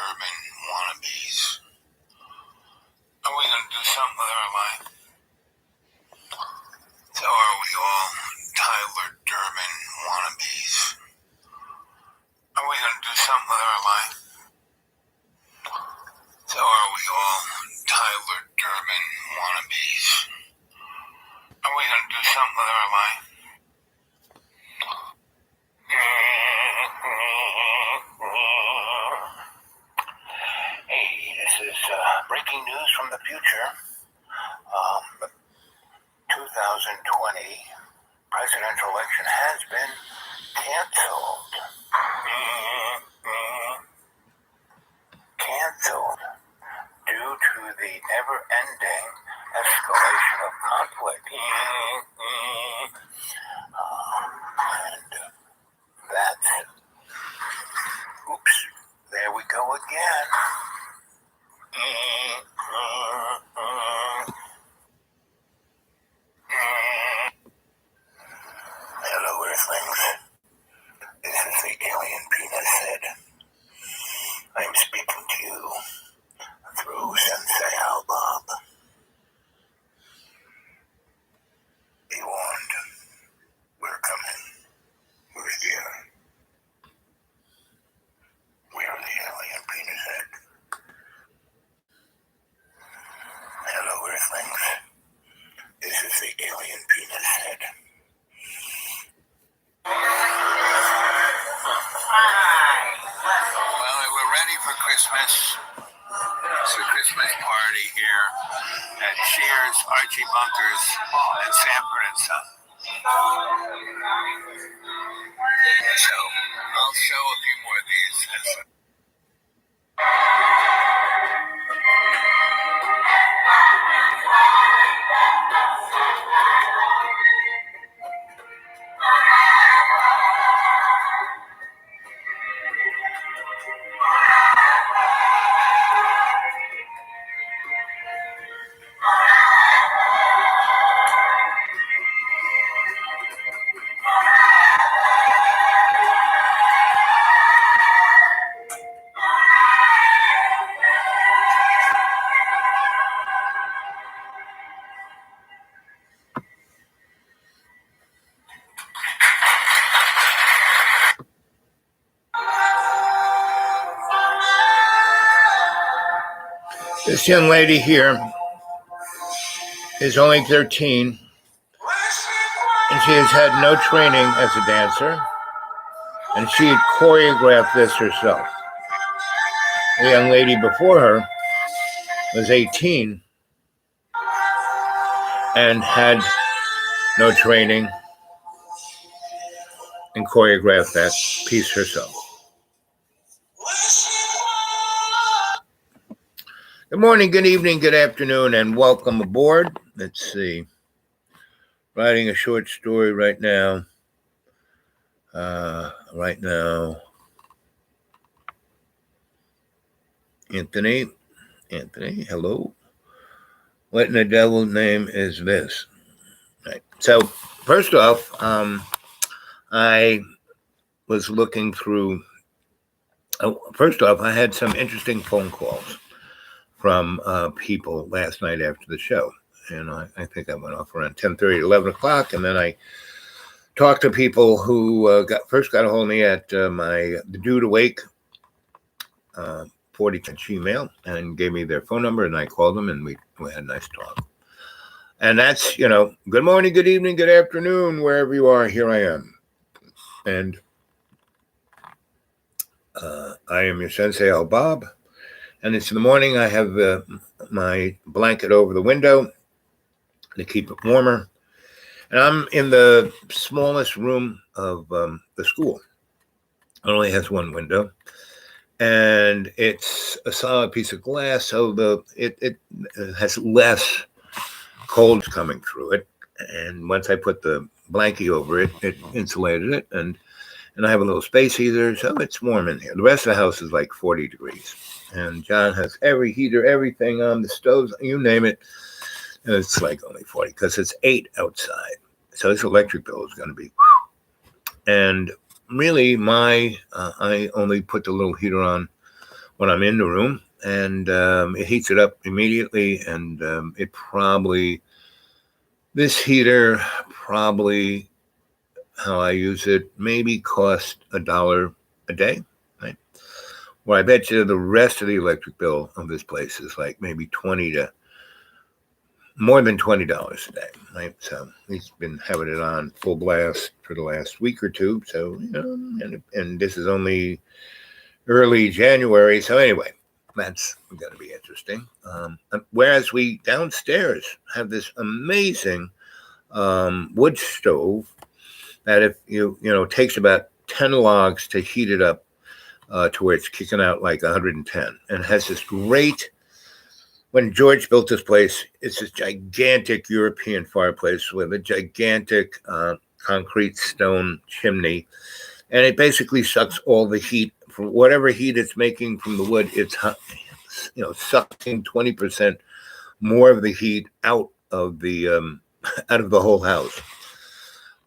Durbin wannabes. Are we going to do something with our life? So are we all Tyler Durbin wannabes? Are we going to do something with our life? So are we all Tyler Durbin wannabes? Are we going to do something with our life? Hey, this is breaking news from the future. 2020 presidential election has been canceled. Canceled due to the never-ending escalation of conflict. And that's, oops, there we go again. Hello, Earthlings. This is the alien penis head. I'm speaking to you through Sensei Al Bob. Be warned. We're coming. We're here. We're the alien penis head. Hello, Earthlings. This is the alien penis head. Well, we're ready for Christmas. It's a Christmas party here at Cheers, Archie Bunkers, and Sanford and Son. So, I'll show a few more of these. This young lady here is only 13, and she has had no training as a dancer, and she had choreographed this herself. The young lady before her was 18 and had no training and choreographed that piece herself. Good morning, good evening, good afternoon, and welcome aboard. Let's see. Writing a short story right now. Anthony, hello. What in the devil's name is this? Right. So, first off, I was looking through. First off, I had some interesting phone calls from people last night after the show. And I think I went off around 10:30, 11 o'clock. And then I talked to people who first got a hold of me at the Dude Awake 40 Gmail and gave me their phone number. And I called them and we had a nice talk. And that's, good morning, good evening, good afternoon, wherever you are. Here I am. And I am your Sensei Al Bob. And it's in the morning. I have my blanket over the window to keep it warmer. And I'm in the smallest room of the school. It only has one window. And it's a solid piece of glass, so it has less cold coming through it. And once I put the blankie over it, it insulated it. And I have a little space heater, so it's warm in here. The rest of the house is like 40 degrees. And John has every heater, everything on the stoves, you name it. And it's like only 40 because it's 8 outside. So this electric bill is going to be. And really, I only put the little heater on when I'm in the room, and it heats it up immediately. And this heater probably, how I use it, maybe cost $1 a day, right? Well, I bet you the rest of the electric bill of this place is like maybe more than $20 a day, right? So he's been having it on full blast for the last week or two. So, and this is only early January. So anyway, that's going to be interesting. Whereas we downstairs have this amazing wood stove that if takes about 10 logs to heat it up to where it's kicking out like 110, and has this great. When George built this place, it's this gigantic European fireplace with a gigantic concrete stone chimney, and it basically sucks all the heat from whatever heat it's making from the wood. It's sucking 20% more of the heat out of the whole house.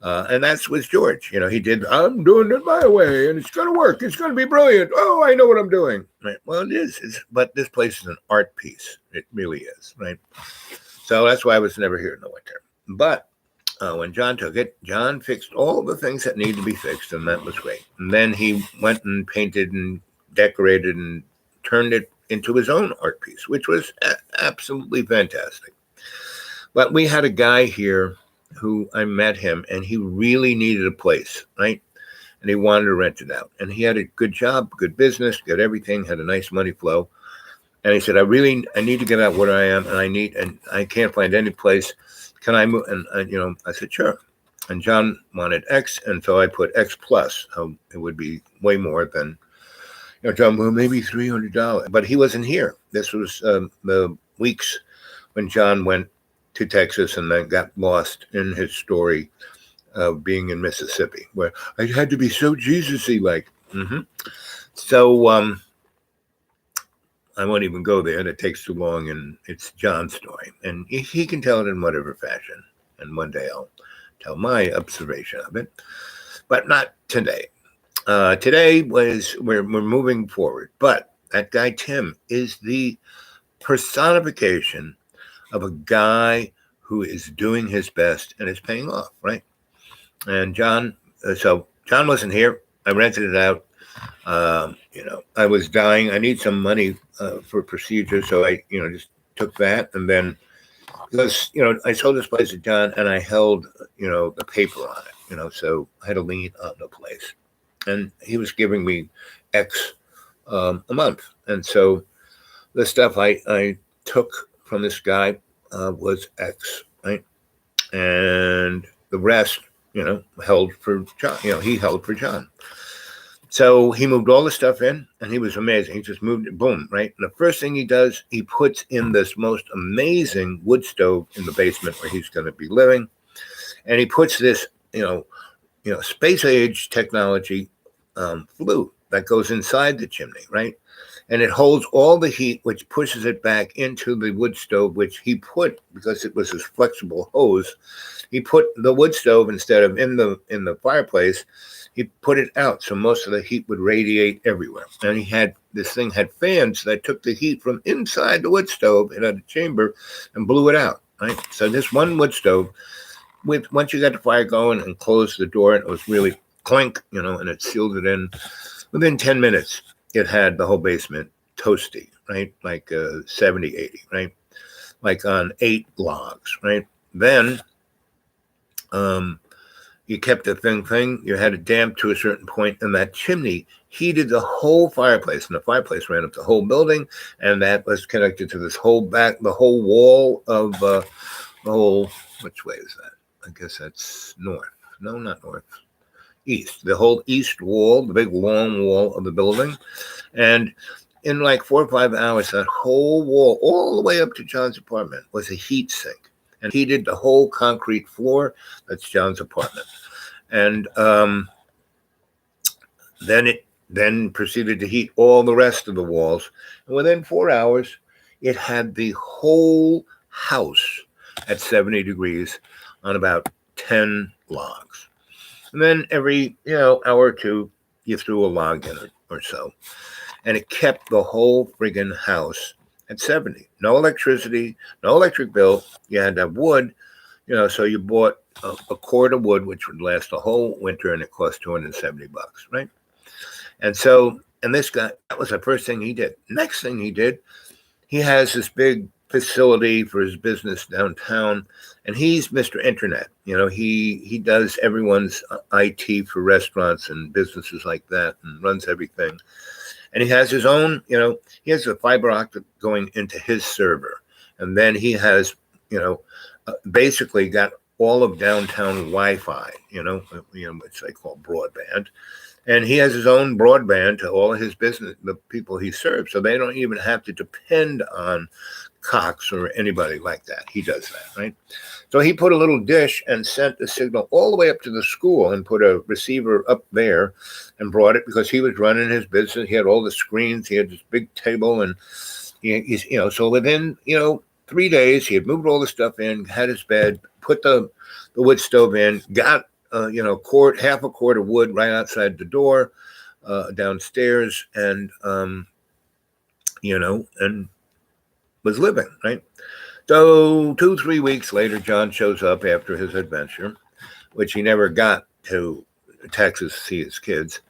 And that's with George. He did, I'm doing it my way, and it's going to work. It's going to be brilliant. Oh, I know what I'm doing. Right. Well, it is. But this place is an art piece. It really is, right? So that's why I was never here in the winter. But when John took it, John fixed all the things that needed to be fixed, and that was great. And then he went and painted and decorated and turned it into his own art piece, which was absolutely fantastic. But we had a guy here who I met him, and he really needed a place, right? And he wanted to rent it out. And he had a good job, good business, good everything, had a nice money flow. And he said, I need to get out where I am, and I can't find any place. Can I move? And I said, sure. And John wanted X, and so I put X plus. It would be way more than, John, well, maybe $300. But he wasn't here. This was the weeks when John went to Texas and then got lost in his story of being in Mississippi, where I had to be so Jesus-y like. Mm-hmm. So I won't even go there. It takes too long, and it's John's story. And he can tell it in whatever fashion. And one day I'll tell my observation of it, but not today. Today we're moving forward. But that guy, Tim, is the personification of a guy who is doing his best and it's paying off, right? And John wasn't here. I rented it out. I was dying. I need some money for procedure, so I, just took that. And then, because I sold this place to John, and I held, the paper on it, so I had a lien on the place, and he was giving me X a month, and so the stuff I took from this guy was X, right? And the rest, held for John. He held for John. So he moved all the stuff in, and he was amazing. He just moved it, boom, right? And the first thing he does, he puts in this most amazing wood stove in the basement where he's going to be living. And he puts this, space age technology flue that goes inside the chimney, right? And it holds all the heat, which pushes it back into the wood stove, which he put, because it was this flexible hose, he put the wood stove, instead of in the fireplace, he put it out, so most of the heat would radiate everywhere. And this thing had fans that took the heat from inside the wood stove in a chamber and blew it out, right? So this one wood stove, once you got the fire going and closed the door, and it was really clink, and it sealed it in, within 10 minutes, it had the whole basement toasty, right? Like 70, 80, right? Like on 8 logs, right? Then you kept the thing, you had it damp to a certain point, and that chimney heated the whole fireplace, and the fireplace ran up the whole building, and that was connected to this whole the whole wall of the whole, which way is that? I guess that's north. No, not north. East, the whole east wall, the big long wall of the building. And in like 4 or 5 hours, that whole wall, all the way up to John's apartment, was a heat sink, and heated the whole concrete floor. That's John's apartment. And then it proceeded to heat all the rest of the walls. And within 4 hours, it had the whole house at 70 degrees on about 10 logs. And then every, hour or two, you threw a log in it or so. and it kept the whole friggin' house at 70. No electricity, no electric bill. You had to have wood, so you bought a cord of wood, which would last the whole winter, and it cost $270, right? And so, and this guy, that was the first thing he did. Next thing he did, he has this big facility for his business downtown, and he's Mr. Internet. He does everyone's IT for restaurants and businesses like that, and runs everything. And he has his own, he has a fiber optic going into his server, and then he has, basically got all of downtown Wi-Fi, which they call broadband. And he has his own broadband to all of his business, the people he serves. So they don't even have to depend on Cox or anybody like that. He does that, right? So he put a little dish and sent the signal all the way up to the school and put a receiver up there and brought it because he was running his business. He had all the screens. He had this big table. And, so within, 3 days, he had moved all the stuff in, had his bed, put the wood stove in, got half a cord of wood right outside the door, downstairs, and and was living, right? So 2-3 weeks later, John shows up after his adventure, which he never got to Texas to see his kids.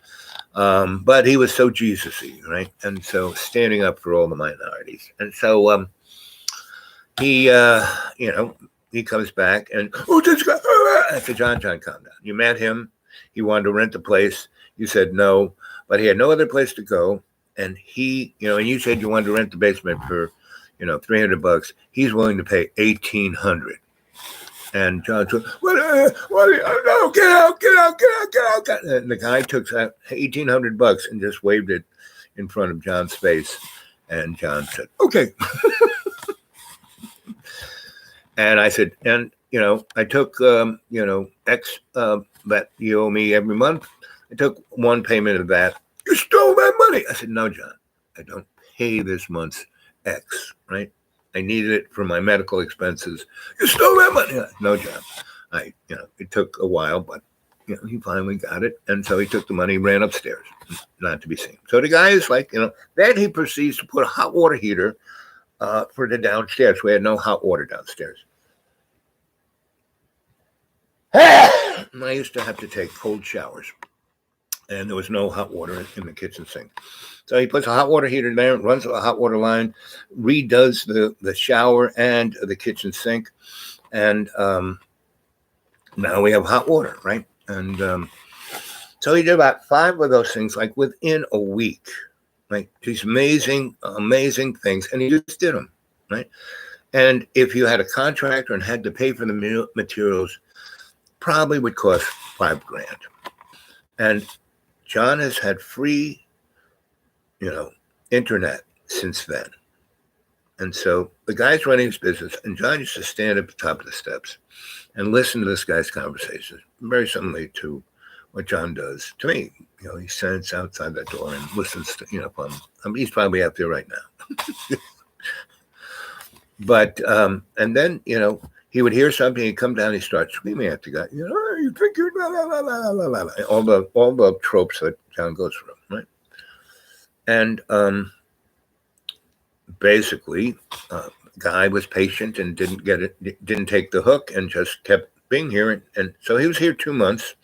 But he was so Jesus-y, right? And so standing up for all the minorities. And so he comes back and, this guy, I said, John, calm down. You met him. He wanted to rent the place. You said no, but he had no other place to go. And he, and you said you wanted to rent the basement for, $300. He's willing to pay $1,800. And John said, no, get out. And the guy took that $1,800 and just waved it in front of John's face. And John said, okay. And I said, and, I took, X that you owe me every month. I took one payment of that. You stole my money. I said, no, John, I don't pay this month's X, right? I needed it for my medical expenses. You stole my money. No, John. It took a while, but, he finally got it. And so he took the money, ran upstairs, not to be seen. So the guy is like, then he proceeds to put a hot water heater for the downstairs. We had no hot water downstairs. I used to have to take cold showers, and there was no hot water in the kitchen sink. So he puts a hot water heater there, runs a hot water line, redoes the shower and the kitchen sink, and now we have hot water, right? And so he did about 5 of those things, like within a week, like these amazing things, and he just did them, right? And if you had a contractor and had to pay for the materials, probably would cost $5,000. And John has had free, internet since then. And so the guy's running his business, and John used to stand at the top of the steps and listen to this guy's conversations, very similarly to what John does to me. He stands outside that door and listens to, he's probably out there right now. But, and then, he would hear something, he'd come down, he'd start screaming at the guy, you think you're la, la, la, la, la, la, la. All the tropes that John goes through, right? And basically, guy was patient and didn't take the hook and just kept being here. And so he was here 2 months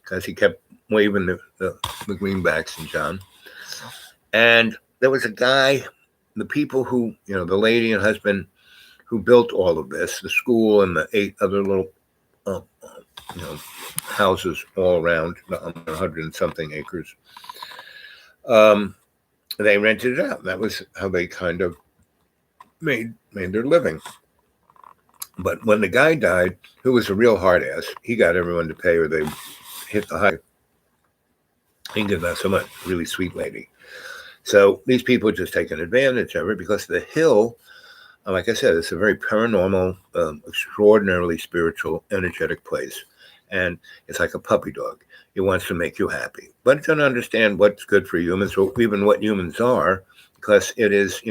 because he kept waving the greenbacks and John. And there was a guy, the people who, the lady and husband who built all of this, the school and the 8 other little, houses all around, 100 and something acres. They rented it out. That was how they kind of made their living. But when the guy died, who was a real hard ass, he got everyone to pay or they hit the high. He did that so much. Really sweet lady. So these people just taking advantage of it because the hill, like I said, it's a very paranormal, extraordinarily spiritual, energetic place. And it's like a puppy dog. It wants to make you happy. But it doesn't understand what's good for humans or even what humans are because it is,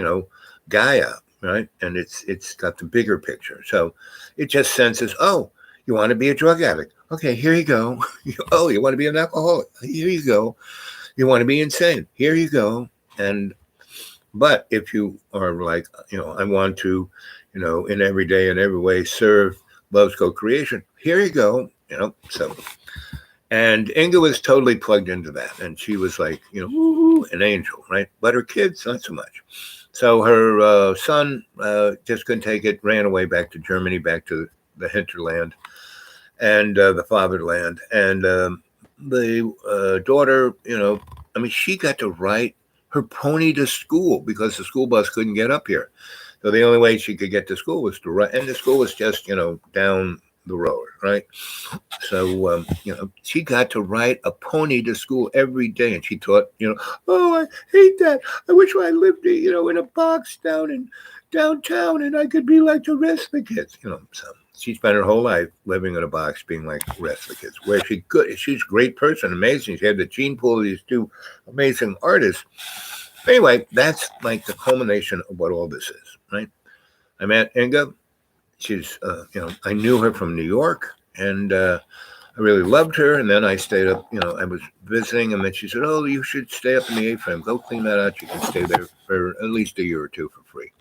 Gaia, right? And it's got the bigger picture. So it just senses, oh, you want to be a drug addict? Okay, here you go. Oh, you want to be an alcoholic? Here you go. You want to be insane? Here you go. But if you are like, I want to, in every day and every way serve Love's Co-Creation, here you go, so. And Inga was totally plugged into that. And she was like, woo, an angel, right? But her kids, not so much. So her son just couldn't take it, ran away back to Germany, back to the hinterland and the fatherland. And the daughter, she got to ride her pony to school because the school bus couldn't get up here. So the only way she could get to school was to ride. And the school was just, down the road, right? So, she got to ride a pony to school every day. And she thought, oh, I hate that. I wish I lived, in a box downtown and I could be like the rest of the kids, So she spent her whole life living in a box, being like the rest of the kids, where she's a great person, amazing. She had the gene pool of these two amazing artists. Anyway, that's like the culmination of what all this is, right? I met Inga. She's, I knew her from New York, and I really loved her. And then I stayed up, I was visiting, and then she said, oh, you should stay up in the A-frame. Go clean that out. You can stay there for at least a year or two for free.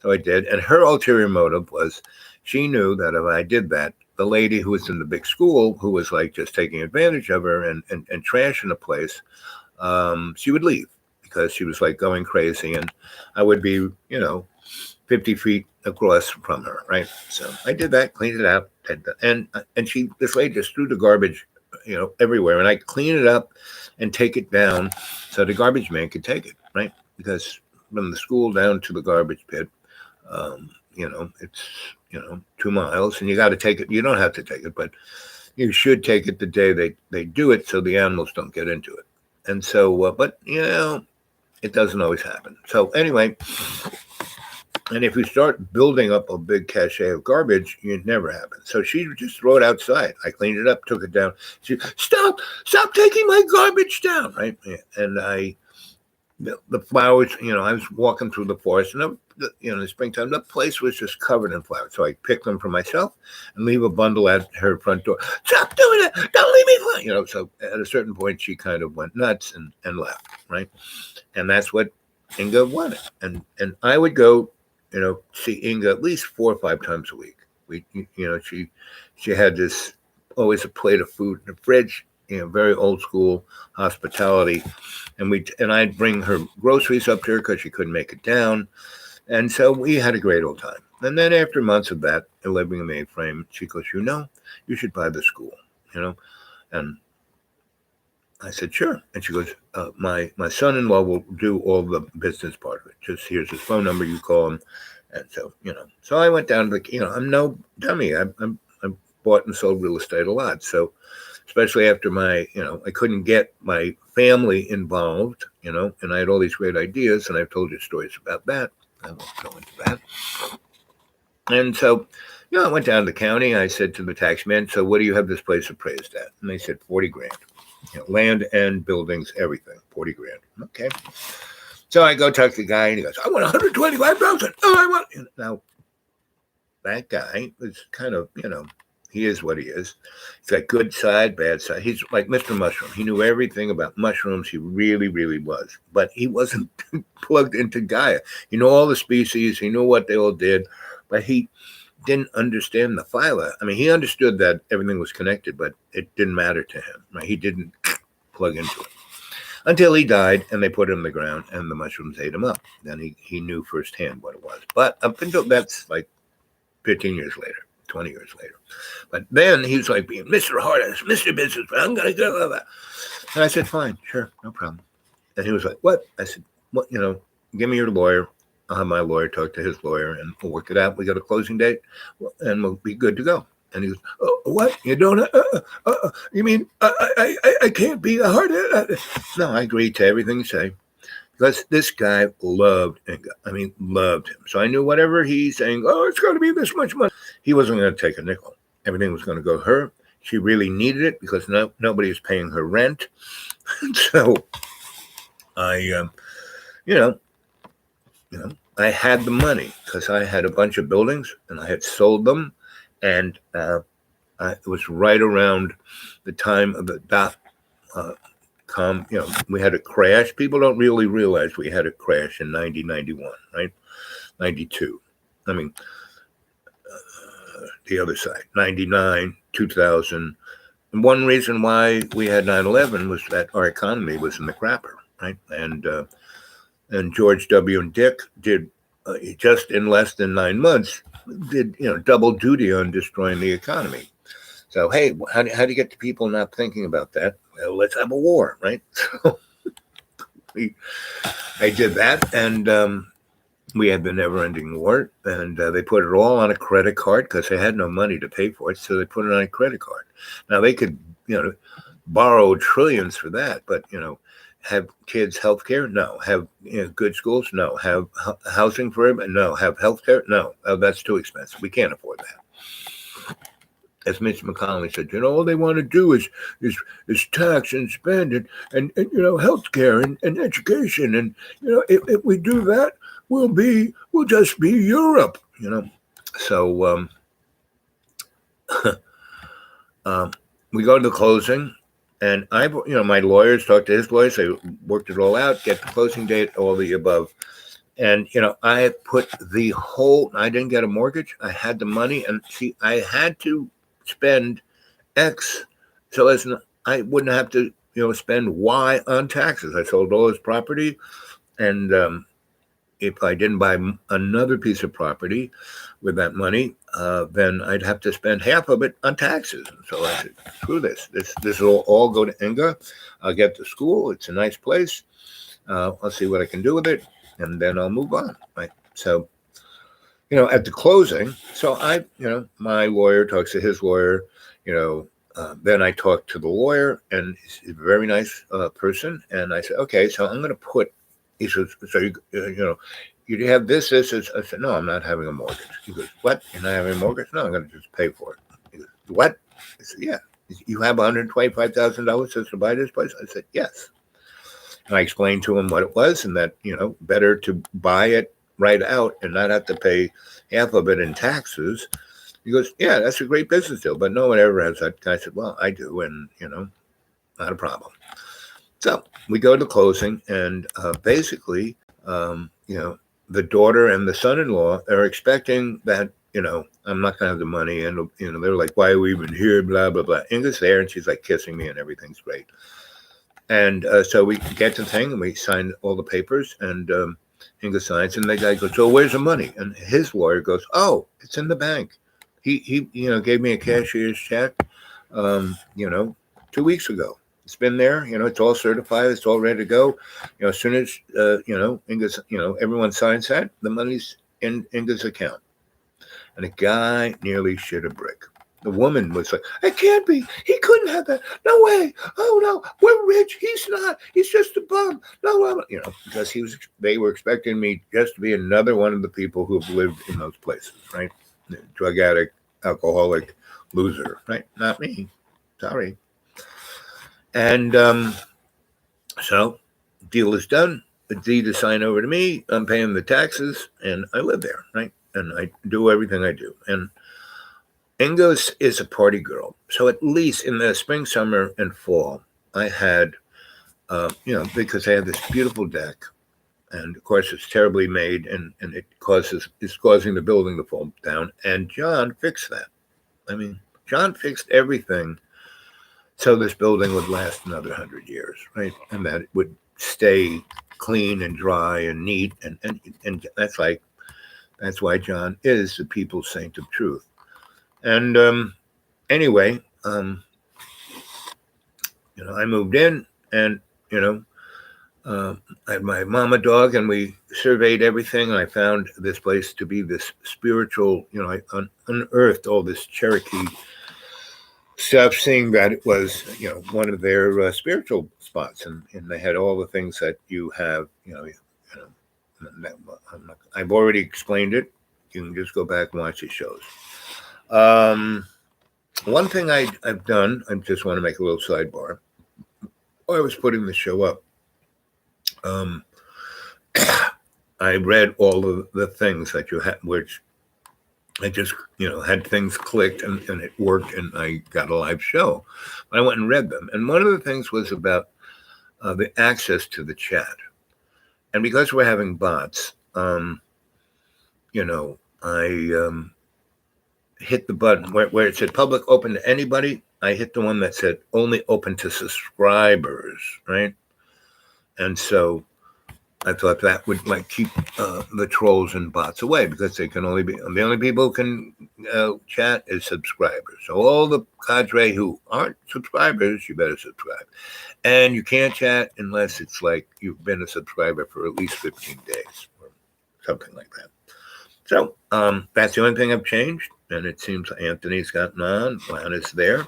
So I did. And her ulterior motive was she knew that if I did that, the lady who was in the big school, who was like just taking advantage of her and trashing the place, she would leave because she was like going crazy. And I would be, 50 feet across from her, right? So I did that, cleaned it out, and this lady just threw the garbage, everywhere, and I clean it up and take it down so the garbage man could take it, right? Because from the school down to the garbage pit, it's 2 miles, and you got to take it. You don't have to take it, but you should take it the day they do it, so the animals don't get into it. And so, but it doesn't always happen. So anyway. And if you start building up a big cache of garbage, it never happens. So she would just throw it outside. I cleaned it up, took it down. She, stop taking my garbage down, right? And the flowers, I was walking through the forest, and in the springtime, the place was just covered in flowers. So I picked them for myself and leave a bundle at her front door. Stop doing it! Don't leave me alone. So at a certain point, she kind of went nuts and left, right? And that's what Inga wanted. And I would go, see Inga at least 4 or 5 times a week. She had this always a plate of food in the fridge, very old school hospitality, and I'd bring her groceries up to her because she couldn't make it down, and so we had a great old time. And then after months of that, and living in the A-frame, she goes, you should buy the school, and I said, sure. And she goes, my son-in-law will do all the business part of it. Just here's his phone number, you call him. And so, so I went down, I'm no dummy. I bought and sold real estate a lot. So especially after I couldn't get my family involved, and I had all these great ideas, and I've told you stories about that. I won't go into that. And so, I went down to the county. I said to the tax man, so what do you have this place appraised at? And they said 40 grand. Land and buildings, everything, 40 grand. Okay. So I go talk to the guy, and he goes, I want 125,000. Oh, I want. Now, that guy was kind of, he is what he is. He's got good side, bad side. He's like Mr. Mushroom. He knew everything about mushrooms. He really, really was. But he wasn't plugged into Gaia. He knew all the species. He knew what they all did. But he didn't understand the phyla. I mean, he understood that everything was connected, but it didn't matter to him. Right? He didn't plug into it until he died, and they put him in the ground, and the mushrooms ate him up. Then he knew firsthand what it was. But up until that's like 15 years later, 20 years later. But then he was like being Mr. Hardest, Mr. Business, I'm going to go. And I said, fine, sure, no problem. And he was like, what? I said, what? Give me your lawyer. I'll have my lawyer talk to his lawyer, and we'll work it out. We got a closing date, and we'll be good to go. And he goes, oh, what? You don't? You mean I can't be a hard? No, I agreed to everything you say, because this guy loved Inga. I mean, loved him. So I knew whatever he's saying, oh, it's going to be this much money. He wasn't going to take a nickel. Everything was going to go to her. She really needed it because nobody was paying her rent. So I, I had the money because I had a bunch of buildings and I had sold them. And it was right around the time of the we had a crash. People don't really realize we had a crash in 91, right? 92. I mean, the other side, 99, 2000. And one reason why we had 9/11 was that our economy was in the crapper, right? And George W. and Dick did just in less than 9 months did double duty on destroying the economy. So hey, how do you get the people not thinking about that? Well, let's have a war, right? So I did that, and we had the never-ending war, and they put it all on a credit card because they had no money to pay for it, so they put it on a credit card. Now they could, borrow trillions for that, but have kids health care? No. Have good schools? No. Have housing for everybody? No. Have health care? No. That's too expensive. We can't afford that. As Mitch McConnell said, all they want to do is tax and spend and health care and education, and if we do that, we'll just be Europe, So we go to the closing, and my lawyers talked to his lawyers. They worked it all out, get the closing date, all the above. And, I put I didn't get a mortgage. I had the money, and see, I had to spend X so I wouldn't have to, spend Y on taxes. I sold all his property, and if I didn't buy another piece of property with that money, then I'd have to spend half of it on taxes. So I said, screw this. This will all go to Inga. I'll get to school. It's a nice place. I'll see what I can do with it, and then I'll move on. Right. So, at the closing, so my lawyer talks to his lawyer, then I talked to the lawyer, and he's a very nice person. And I said, okay, so I'm going to put. He says, so you have this. I said, no, I'm not having a mortgage. He goes, what? You're not having a mortgage? No, I'm going to just pay for it. He goes, what? I said, yeah. You have $125,000 just to buy this place? I said, yes. And I explained to him what it was, and that, better to buy it right out and not have to pay half of it in taxes. He goes, yeah, that's a great business deal, but no one ever has that. I said, well, I do, and, not a problem. So we go to closing, and basically, the daughter and the son-in-law are expecting that, I'm not going to have the money. And, they're like, why are we even here? Blah, blah, blah. Inga's there, and she's like kissing me, and everything's great. And so we get the thing, and we sign all the papers, and Inga signs, and the guy goes, so where's the money? And his lawyer goes, oh, it's in the bank. He gave me a cashier's check, 2 weeks ago. It's been there, it's all certified, it's all ready to go. As soon as Inga's, everyone signs that, the money's in Inga's account. And the guy nearly shit a brick. The woman was like, it can't be. He couldn't have that. No way. Oh no, we're rich. He's not. He's just a bum. No, because they were expecting me just to be another one of the people who have lived in those places, right? Drug addict, alcoholic, loser, right? Not me. Sorry. And so deal is done. The deed is signed over to me. I'm paying the taxes, and I live there, right? And I do everything I do. And Inga is a party girl. So at least in the spring, summer, and fall, I had, because I have this beautiful deck. And of course, it's terribly made, and it's causing the building to fall down. And John fixed that. I mean, John fixed everything so this building would last another 100 years, right? And that it would stay clean and dry and neat. And that's why John is the people's saint of truth. And anyway, I moved in, and, I had my mama dog, and we surveyed everything, and I found this place to be this spiritual, I unearthed all this Cherokee stuff, seeing that it was, one of their spiritual spots, and they had all the things that you have, I've already explained it. You can just go back and watch the shows. One thing I've done, I just want to make a little sidebar. I was putting the show up. I read all of the things that you had, which I just, had things clicked, and it worked, and I got a live show. I went and read them. And one of the things was about the access to the chat. And because we're having bots, I hit the button where it said public open to anybody. I hit the one that said only open to subscribers, right? And so I thought that would keep the trolls and bots away, because they can only be the only people who can chat is subscribers. So all the cadre who aren't subscribers, you better subscribe. And you can't chat unless it's like you've been a subscriber for at least 15 days or something like that. So that's the only thing I've changed. And it seems Anthony's gotten on. Lana's there.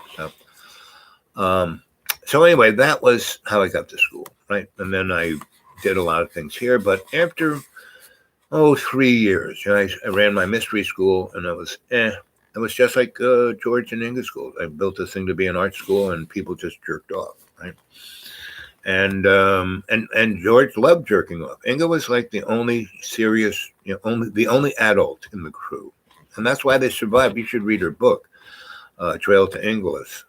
So anyway, that was how I got to school, right? And then I did a lot of things here. But after 3 years, I ran my mystery school, and it was just like George and Inga schools. I built this thing to be an art school, and people just jerked off, right? And George loved jerking off. Inga was like the only serious, the only adult in the crew, and that's why they survived. You should read her book, Trail to Inglis,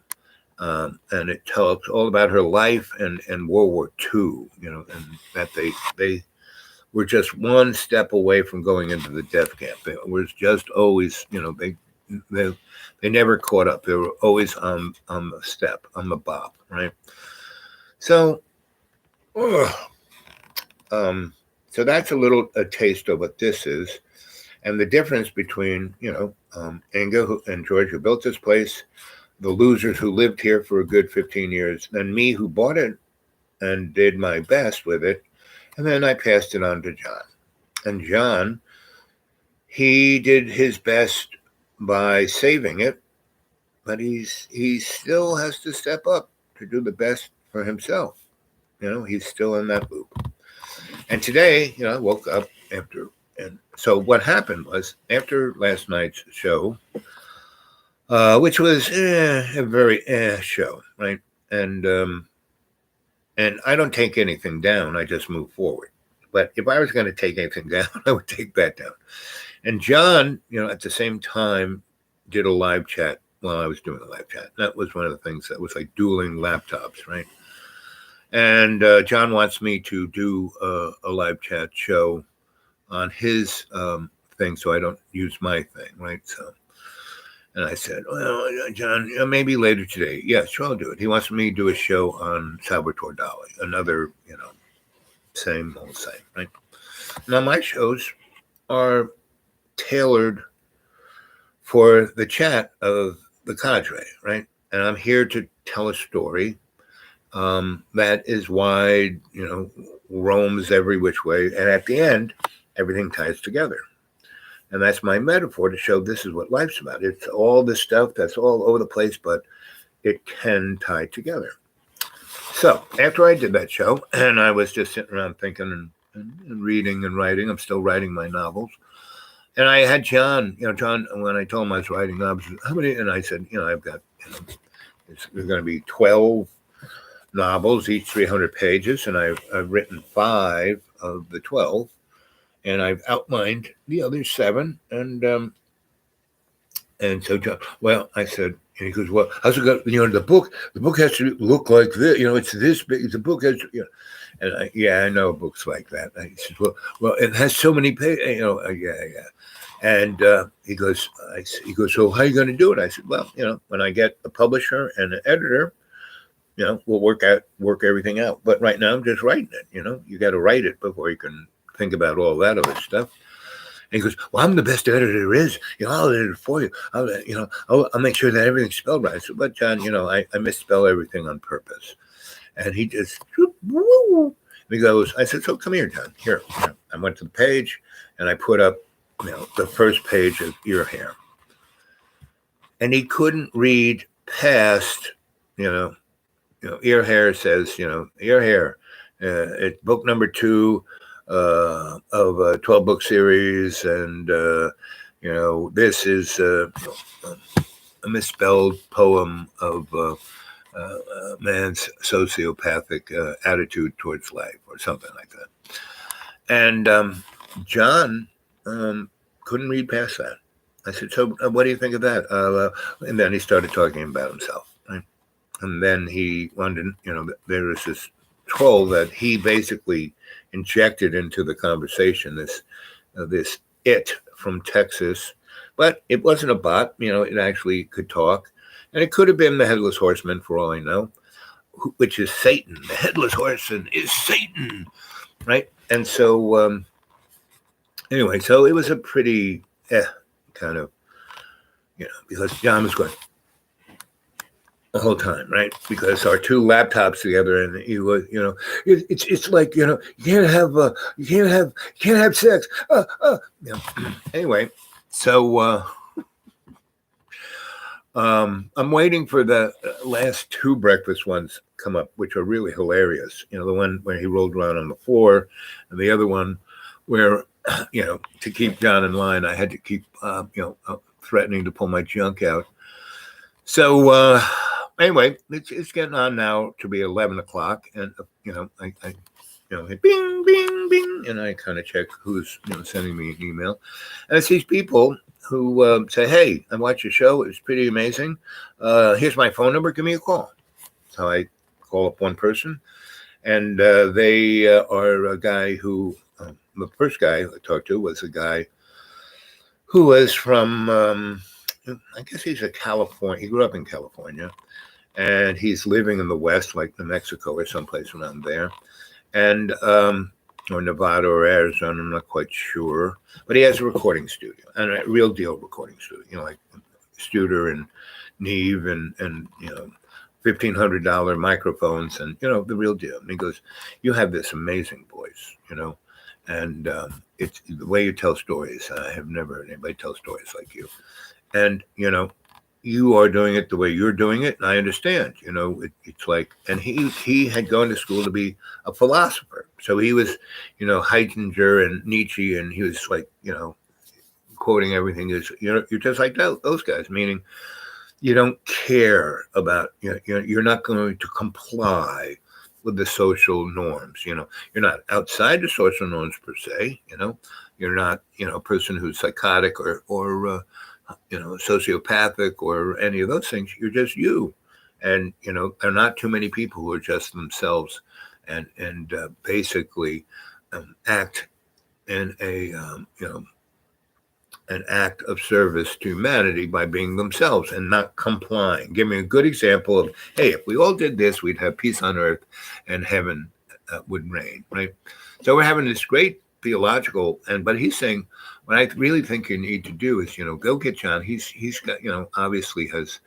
and it tells all about her life and World War II. And that they were just one step away from going into the death camp. It was just always, they never caught up. They were always on the step, on the bop, right? So, so that's a taste of what this is, and the difference between Inga and George, who built this place, the losers who lived here for a good 15 years, and me, who bought it and did my best with it, and then I passed it on to John. And John, he did his best by saving it, but he still has to step up to do the best for himself. He's still in that loop. And today, I woke up after, and so what happened was, after last night's show, which was a very show, right? And I don't take anything down. I just move forward. But if I was going to take anything down, I would take that down. And John, at the same time, did a live chat while I was doing a live chat. That was one of the things that was like dueling laptops, right? And John wants me to do a live chat show on his thing, so I don't use my thing, right? So, and I said, well, John, maybe later today. Yeah, sure, I'll do it. He wants me to do a show on Salvatore Dali, another, same old same, right? Now, my shows are tailored for the chat of the cadre, right? And I'm here to tell a story that is wide, roams every which way. And at the end, everything ties together. And that's my metaphor to show this is what life's about. It's all this stuff that's all over the place, but it can tie together. So after I did that show, and I was just sitting around thinking and reading and writing, I'm still writing my novels. And I had John, John, when I told him I was writing novels, how many? And I said, I've got, there's going to be 12 novels, each 300 pages, and I've written 5 of the 12, and I've outlined the other 7, and so John, well, I said, and he goes, well, how's it go? The book has to look like this, it's this big. The book has, and I know books like that. And he says, well, it has so many pages, yeah. And he goes, so how are you going to do it? I said, well, when I get a publisher and an editor, we'll work everything out. But right now I'm just writing it. You got to write it before you can think about all that other stuff. And he goes, well, I'm the best editor there is. I'll edit it for you. I'll make sure that everything's spelled right. I said, but John, I misspell everything on purpose. And he just, and he goes, I said, so come here, John. Here. I went to the page and I put up, the first page of Ear Hair. And he couldn't read past, Ear Hair says, Ear Hair. It's book number 2 of a 12-book series, and this is a misspelled poem of a man's sociopathic attitude towards life, or something like that. And John couldn't read past that. I said, so what do you think of that? And then he started talking about himself, right? And then he wanted, there was this troll that he basically injected into the conversation. This it from Texas, but it wasn't a bot. It actually could talk, and it could have been the headless horseman for all I know, which is Satan. The headless horseman is Satan, right? And so anyway, so it was a pretty kind of, because John was going the whole time, right? Because our two laptops together, and he was, it's like, you can't have sex. Anyway, so I'm waiting for the last two breakfast ones come up, which are really hilarious. The one where he rolled around on the floor, and the other one where, to keep John in line, I had to keep, threatening to pull my junk out. So anyway, it's getting on now to be 11 o'clock, and I hit bing, bing, bing, and I kind of check who's sending me an email, and it's these people who say, "Hey, I watched your show; it was pretty amazing. Here's my phone number. Give me a call." So I call up one person, and they are a guy who the first guy I talked to was a guy who was from. I guess he's a California. He grew up in California, and he's living in the West, like New Mexico or someplace around there, and or Nevada or Arizona. I'm not quite sure, but he has a recording studio, and a real deal recording studio. Like Studer and Neve and $1,500 microphones, and the real deal. And he goes, "You have this amazing voice, and it's the way you tell stories. I have never heard anybody tell stories like you." And, you are doing it the way you're doing it. And I understand, it's like, and he had gone to school to be a philosopher. So he was, Heidegger and Nietzsche, and he was like, quoting everything is, you're just like those guys, meaning you don't care about, you're not going to comply with the social norms. You're not outside the social norms per se, you're not, a person who's psychotic or sociopathic or any of those things. You're just you. And, there are not too many people who are just themselves and basically act in an act of service to humanity by being themselves and not complying. Give me a good example of, hey, if we all did this, we'd have peace on earth and heaven would reign, right? So we're having this great theological, but he's saying, what I really think you need to do is, go get John. He's got, obviously has,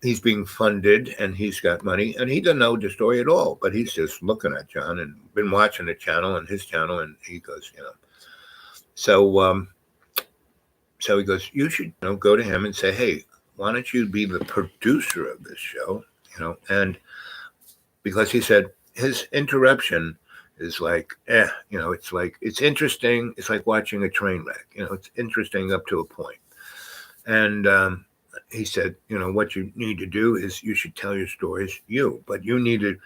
he's being funded and he's got money, and he doesn't know the story at all, but he's just looking at John and been watching the channel and his channel, and he goes, so he goes, you should go to him and say, hey, why don't you be the producer of this show? And because he said his interruption is like, it's like, it's interesting. It's like watching a train wreck. It's interesting up to a point. And he said, what you need to do is you should tell your stories, but you need to,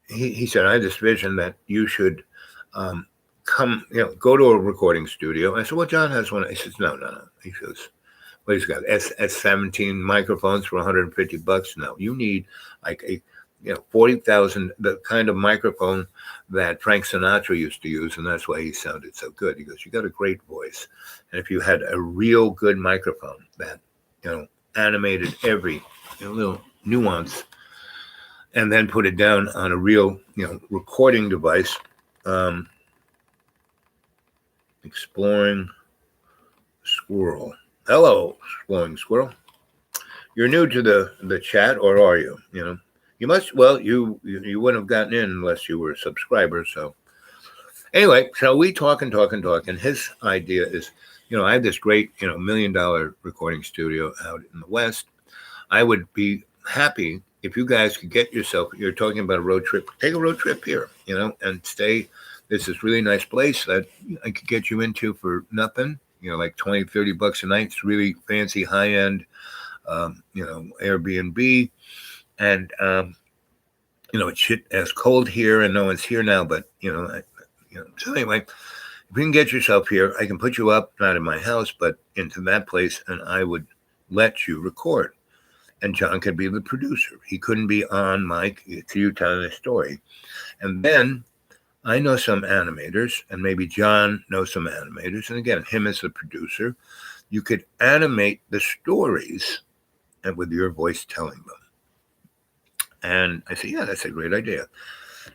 he said, I had this vision that you should come, go to a recording studio. I said, well, John has one. He says, no. He goes, what he's got, S17 microphones for $150. No, you need like a, 40,000, the kind of microphone that Frank Sinatra used to use, and that's why he sounded so good. He goes, you got a great voice. And if you had a real good microphone that, animated every little nuance and then put it down on a real, recording device, Exploring Squirrel. Hello, Exploring Squirrel. You're new to the chat, or are you? You must. Well, you wouldn't have gotten in unless you were a subscriber. So anyway, so we talk and talk and talk, and his idea is, I have this great, $1 million recording studio out in the West. I would be happy if you guys could get yourself. You're talking about a road trip. Take a road trip here, and stay. There's this really nice place that I could get you into for nothing, like $20-$30 a night. It's really fancy, high end, Airbnb. And, it's shit as cold here and no one's here now, but, so anyway, if you can get yourself here, I can put you up, not in my house, but into that place, and I would let you record. and John could be the producer. He couldn't be on Mike, it's you telling a story. And then I know some animators, and maybe John knows some animators. And again, him as the producer, you could animate the stories and with your voice telling them. And I said, yeah, that's a great idea.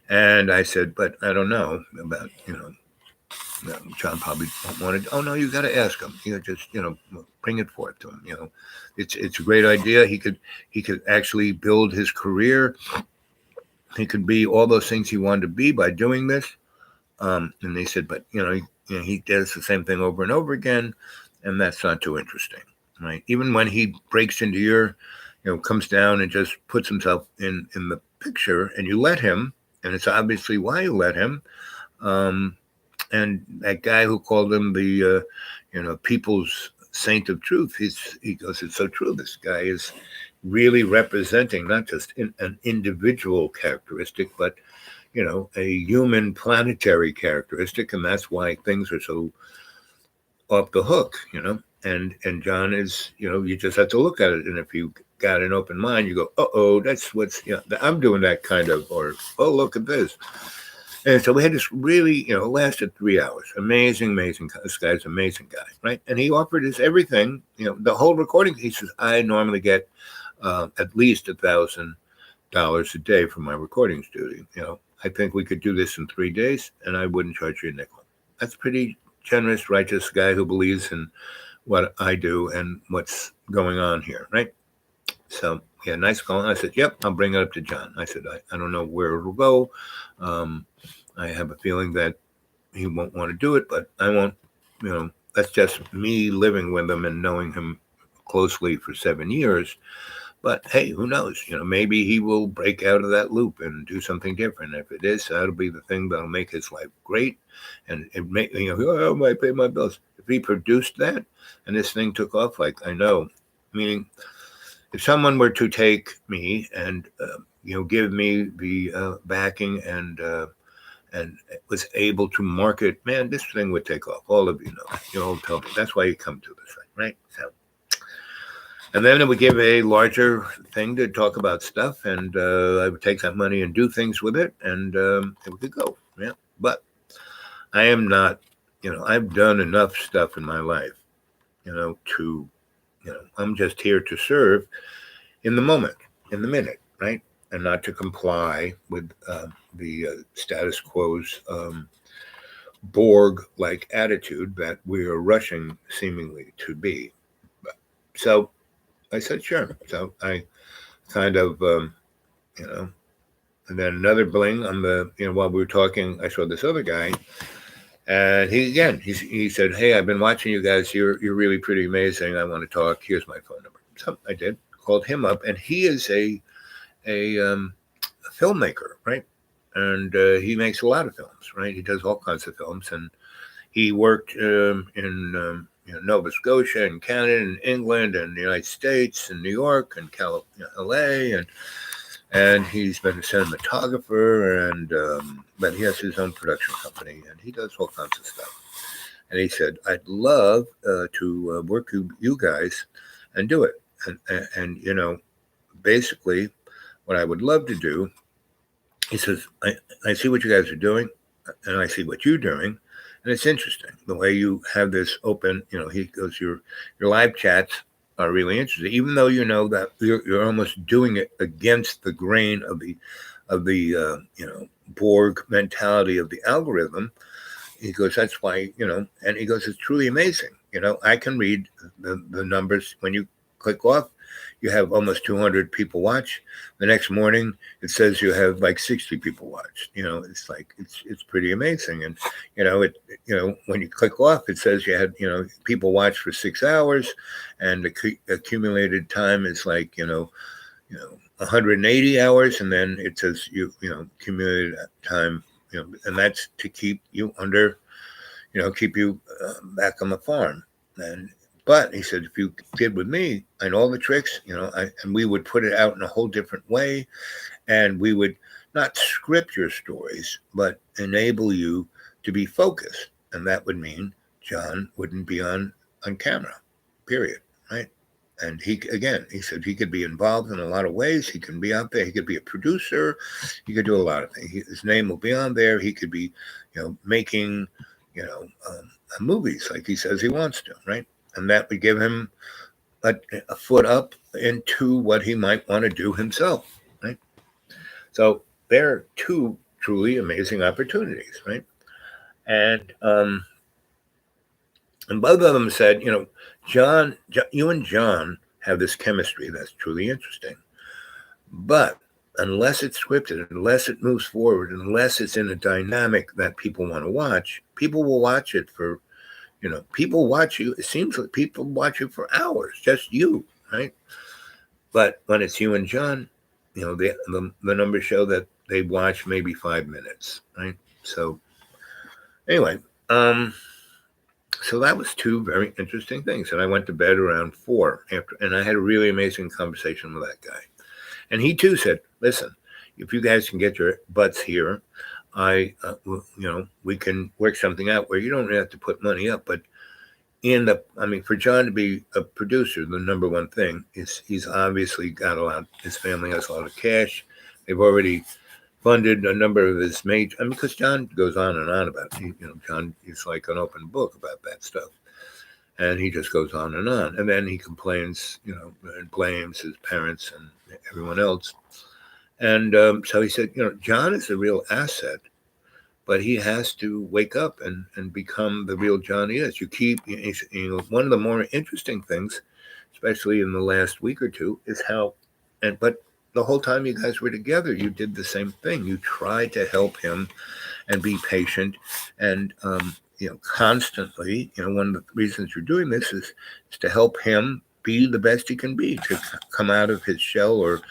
And I said, but I don't know about, John probably wanted. Oh no, you got to ask him. Just bring it forth to him. It's a great idea. He could actually build his career. He could be all those things he wanted to be by doing this. And they said, but he does the same thing over and over again, and that's not too interesting, right? Even when he breaks into your, comes down and just puts himself in the picture, and you let him, and it's obviously why you let him. And that guy who called him the, people's saint of truth, he goes, it's so true. This guy is really representing not just an individual characteristic, but a human planetary characteristic, and that's why things are so off the hook, And John is, you just have to look at it, and if you got an open mind, you go, that's what's, I'm doing that kind of, or look at this. And so we had this really, it lasted 3 hours. Amazing. This guy's an amazing guy, right? And he offered us everything, the whole recording. He says, I normally get at least $1,000 a day for my recording studio. I think we could do this in 3 days, and I wouldn't charge you a nickel. That's pretty generous, righteous guy who believes in what I do and what's going on here, right? So, yeah, nice call. I said, yep, I'll bring it up to John. I said, I don't know where it'll go. I have a feeling that he won't want to do it, but I won't, that's just me living with him and knowing him closely for 7 years. But hey, who knows? Maybe he will break out of that loop and do something different. If it is, that'll be the thing that'll make his life great, and it make I might pay my bills. If he produced that and this thing took off, like I know, meaning if someone were to take me and give me the backing and was able to market, man, this thing would take off. All of you all tell me. That's why you come to this thing, right? So. And then it would give a larger thing to talk about stuff, and I would take that money and do things with it, and it could go. Yeah, but I am not, I've done enough stuff in my life, to, I'm just here to serve in the moment, in the minute, right, and not to comply with the status quo's Borg-like attitude that we are rushing seemingly to be. So. I said, sure. So I kind of, and then another bling on the, while we were talking, I saw this other guy, and he said, hey, I've been watching you guys. You're really pretty amazing. I want to talk. Here's my phone number. So I did, called him up, and he is a filmmaker, right? And he makes a lot of films, right? He does all kinds of films, and he worked in Nova Scotia and Canada and England and the United States and New York and California, LA, and he's been a cinematographer, and but he has his own production company, and he does all kinds of stuff. And he said, I'd love to work with you guys and do it. And basically what I would love to do, he says, I see what you guys are doing, and I see what you're doing. And it's interesting the way you have this open, he goes, your live chats are really interesting, even though that you're almost doing it against the grain of the Borg mentality of the algorithm. He goes, that's why, and he goes, it's truly amazing. I can read the numbers. When you click off, you have almost 200 people watch. The next morning, it says you have like 60 people watch. It's like it's pretty amazing. And when you click off, it says you had people watch for 6 hours, and the accumulated time is like 180 hours, and then it says accumulated time, and that's to keep you under, keep you back on the farm. But he said, if you did with me and all the tricks, and we would put it out in a whole different way, and we would not script your stories, but enable you to be focused. And that would mean John wouldn't be on camera, period, right? And he said he could be involved in a lot of ways. He can be out there. He could be a producer. He could do a lot of things. His name will be on there. He could be, making, movies like he says he wants to, right? And that would give him a foot up into what he might want to do himself, right? So there are two truly amazing opportunities, right? And both of them said, John, you and John have this chemistry that's truly interesting. But unless it's scripted, unless it moves forward, unless it's in a dynamic that people want to watch, people will watch it for, people watch you. It seems like people watch you for hours, just you, right? But when it's you and John, the numbers show that they watch maybe 5 minutes, right? So anyway, so that was two very interesting things. And I went to bed around 4 and I had a really amazing conversation with that guy. And he too said, listen, if you guys can get your butts here, we can work something out where you don't have to put money up. But for John to be a producer, the number one thing is he's obviously got a lot, his family has a lot of cash. They've already funded a number of his major, because John goes on and on about it. John is like an open book about that stuff. And he just goes on. And then he complains, and blames his parents and everyone else. And so he said, John is a real asset, but he has to wake up and become the real John he is. One of the more interesting things, especially in the last week or two, is but the whole time you guys were together, you did the same thing. You tried to help him and be patient and, constantly, one of the reasons you're doing this is to help him be the best he can be, to come out of his shell or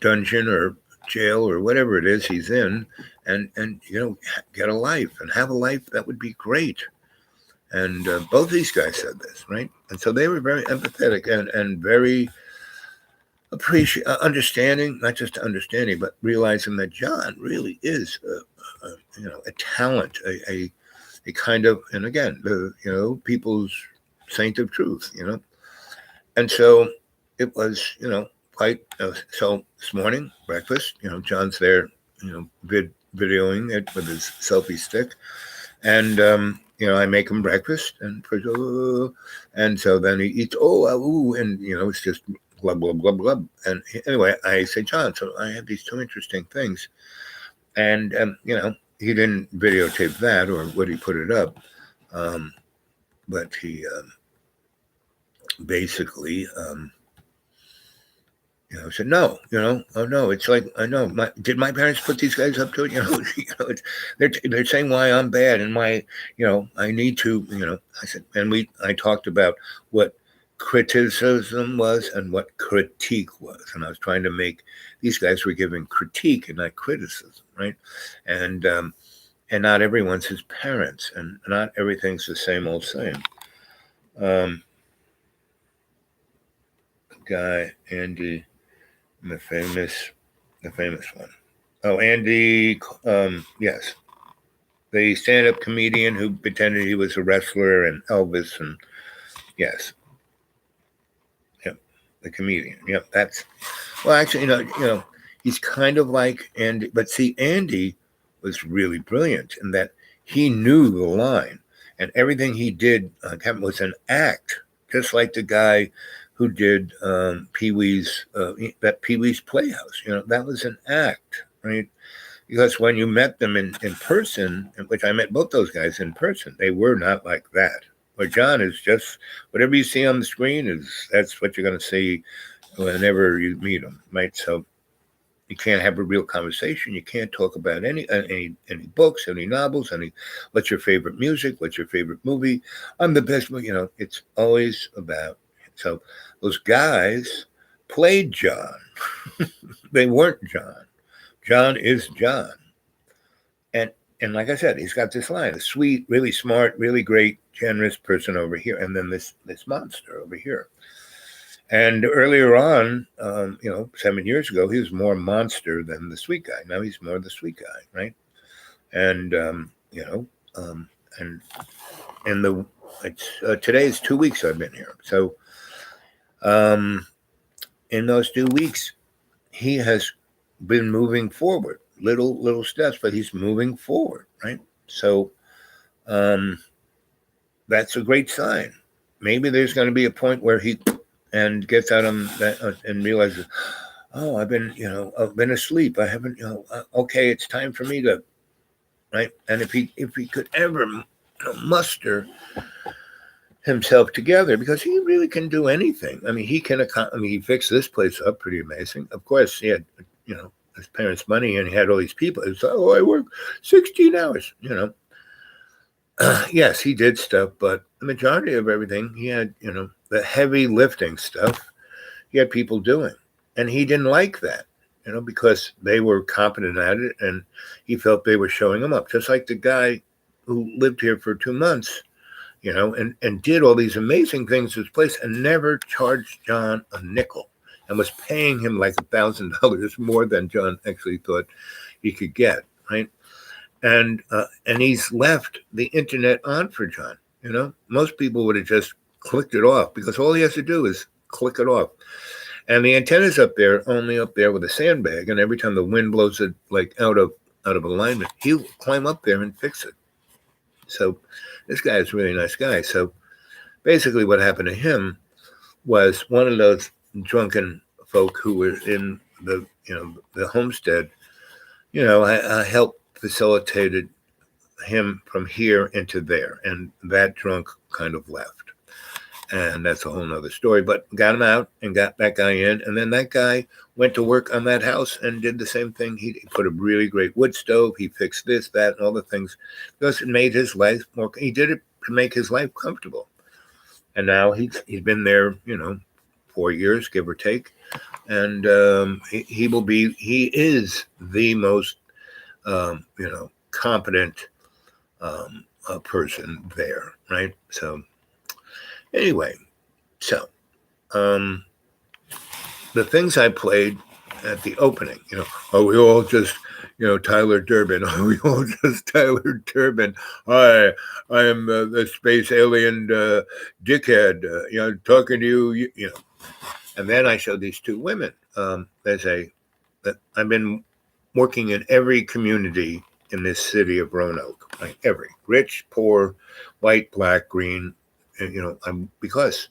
dungeon or jail or whatever it is he's in and get a life and have a life that would be great. And both these guys said this, right? And so they were very empathetic and very understanding, not just understanding, but realizing that John really is a talent, a kind of, and again, people's saint of truth, And so it was, quite, so this morning, breakfast, John's there, videoing it with his selfie stick. And, I make him breakfast and so then he eats, and, it's just blah, blah, blah, blah. And anyway, I say, John, so I have these two interesting things. And, he didn't videotape that or would he put it up. But he basically, said, no, oh no, it's like, I know, did my parents put these guys up to it? They're saying why I'm bad and why, I need to, I said, and I talked about what criticism was and what critique was. And I was trying to make, these guys were giving critique and not criticism, right? And not everyone's his parents and not everything's the same old same. Guy, Andy, the famous one. Oh, Andy, yes. The stand-up comedian who pretended he was a wrestler and Elvis and yes. Yep. The comedian. Yep. Well, actually, he's kind of like Andy, but see, Andy was really brilliant in that he knew the line and everything he did was an act, just like the guy who did Pee-wee's Playhouse. That was an act, right? Because when you met them in person, which I met both those guys in person, they were not like that. But John is just, whatever you see on the screen that's what you're going to see whenever you meet him, right? So you can't have a real conversation. You can't talk about any books, any novels, what's your favorite music, what's your favorite movie. I'm the best, it's always about. So those guys played John. They weren't John. John is John. And like I said, he's got this line, a sweet, really smart, really great, generous person over here, and then this monster over here. And earlier on, 7 years ago, he was more monster than the sweet guy. Now he's more the sweet guy, right? And today is 2 weeks I've been here. So Um, in those 2 weeks, he has been moving forward, little steps, but he's moving forward, right? So um, that's a great sign. Maybe there's going to be a point where he and gets out on that and realizes, oh, I've been asleep. I haven't, okay, it's time for me to, right? And if he could ever muster himself together, because he really can do anything. I mean, he fixed this place up pretty amazing. Of course, he had, his parents' money, and he had all these people. It's like, oh, I work 16 hours, Yes, he did stuff, but the majority of everything he had, the heavy lifting stuff, he had people doing, and he didn't like that, because they were competent at it, and he felt they were showing him up. Just like the guy who lived here for 2 months, and did all these amazing things at his place and never charged John a nickel, and was paying him like $1,000 more than John actually thought he could get, right? And he's left the internet on for John. Most people would have just clicked it off, because all he has to do is click it off. And the antenna's only up there with a sandbag, and every time the wind blows it like out of alignment, he'll climb up there and fix it. So this guy is a really nice guy. So basically what happened to him was one of those drunken folk who were in the homestead, I helped facilitated him from here into there, and that drunk kind of left. And that's a whole nother story, but got him out and got that guy in. And then that guy went to work on that house and did the same thing. He put a really great wood stove. He fixed this, that, and all the things, because it made his life more. He did it to make his life comfortable. And now he's been there, 4 years, give or take. And he is the most, competent person there, right? So anyway, so the things I played at the opening, are we all just, Tyler Durbin? Are we all just Tyler Durbin? I am the space alien dickhead, talking to you, And then I showed these two women. That I've been working in every community in this city of Roanoke, like every rich, poor, white, black, green, because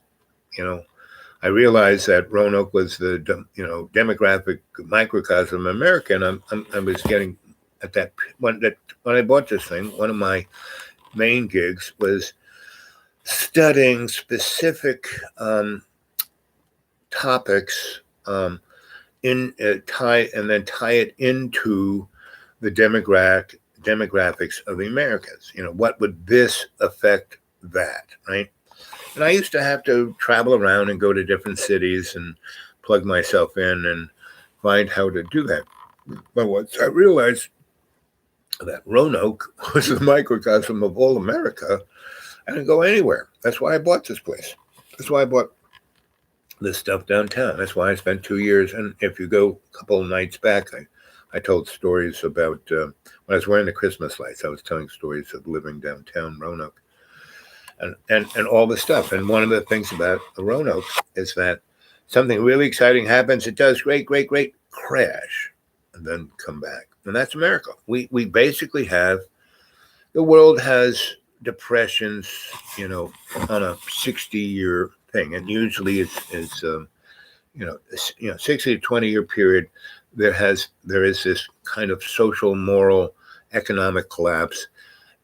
I realized that Roanoke was the demographic microcosm of America, and I was getting at that when I bought this thing. One of my main gigs was studying specific topics tie it into the demographics of the Americans. What would this affect that, right? And I used to have to travel around and go to different cities and plug myself in and find how to do that. But once I realized that Roanoke was the microcosm of all America, I didn't go anywhere. That's why I bought this place. That's why I bought this stuff downtown. That's why I spent 2 years. And if you go a couple of nights back, I told stories about when I was wearing the Christmas lights. I was telling stories of living downtown Roanoke and all the stuff. And one of the things about Roanoke is that something really exciting happens. It does great, crash, and then come back. And that's America. We basically have, the world has depressions, on a 60-year thing, and usually it's 60 to 20-year period. There is this kind of social, moral, economic collapse,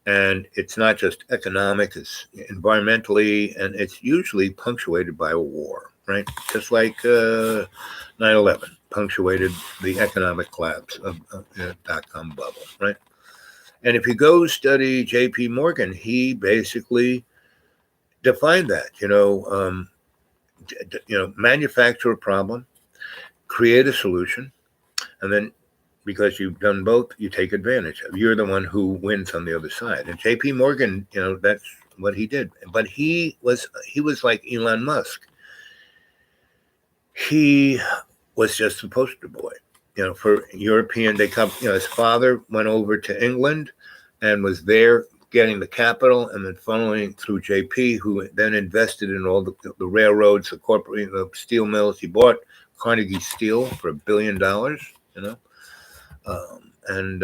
and it's not just economic; it's environmentally, and it's usually punctuated by a war, right? Just like 9/11 punctuated the economic collapse of the dot-com bubble, right? And if you go study J.P. Morgan, he basically defined that. Manufacture a problem, create a solution, and then because you've done both, you take advantage of. You're the one who wins on the other side. And J.P. Morgan, that's what he did. But he was like Elon Musk. He was just the poster boy. For European, his father went over to England and was there getting the capital and then funneling through JP, who then invested in all the railroads, the corporate, the steel mills. He bought Carnegie Steel for $1 billion, you know, and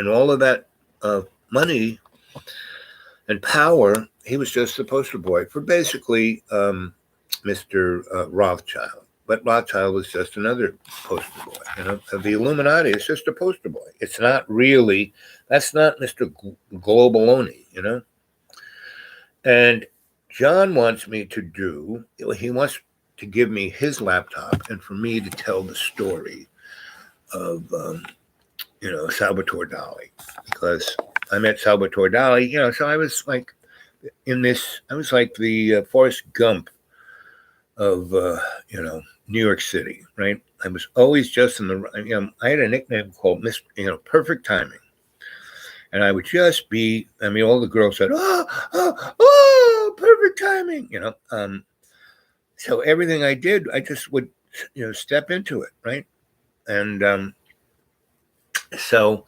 all of that money and power. He was just the poster boy for basically Mr. Rothschild. But Rothschild was just another poster boy. You know, the Illuminati is just a poster boy. It's not really. That's not Mr. Globaloni. You know. And John wants me to do. He wants to give me his laptop and for me to tell the story of Salvatore Dali, because I met Salvatore Dali. You know, so I was like I was like the Forrest Gump of New York City, right? I was always just in the I had a nickname called Perfect Timing, and I would just be. I mean, all the girls said, "Oh, perfect timing," you know. So everything I did, I just would step into it, right? And so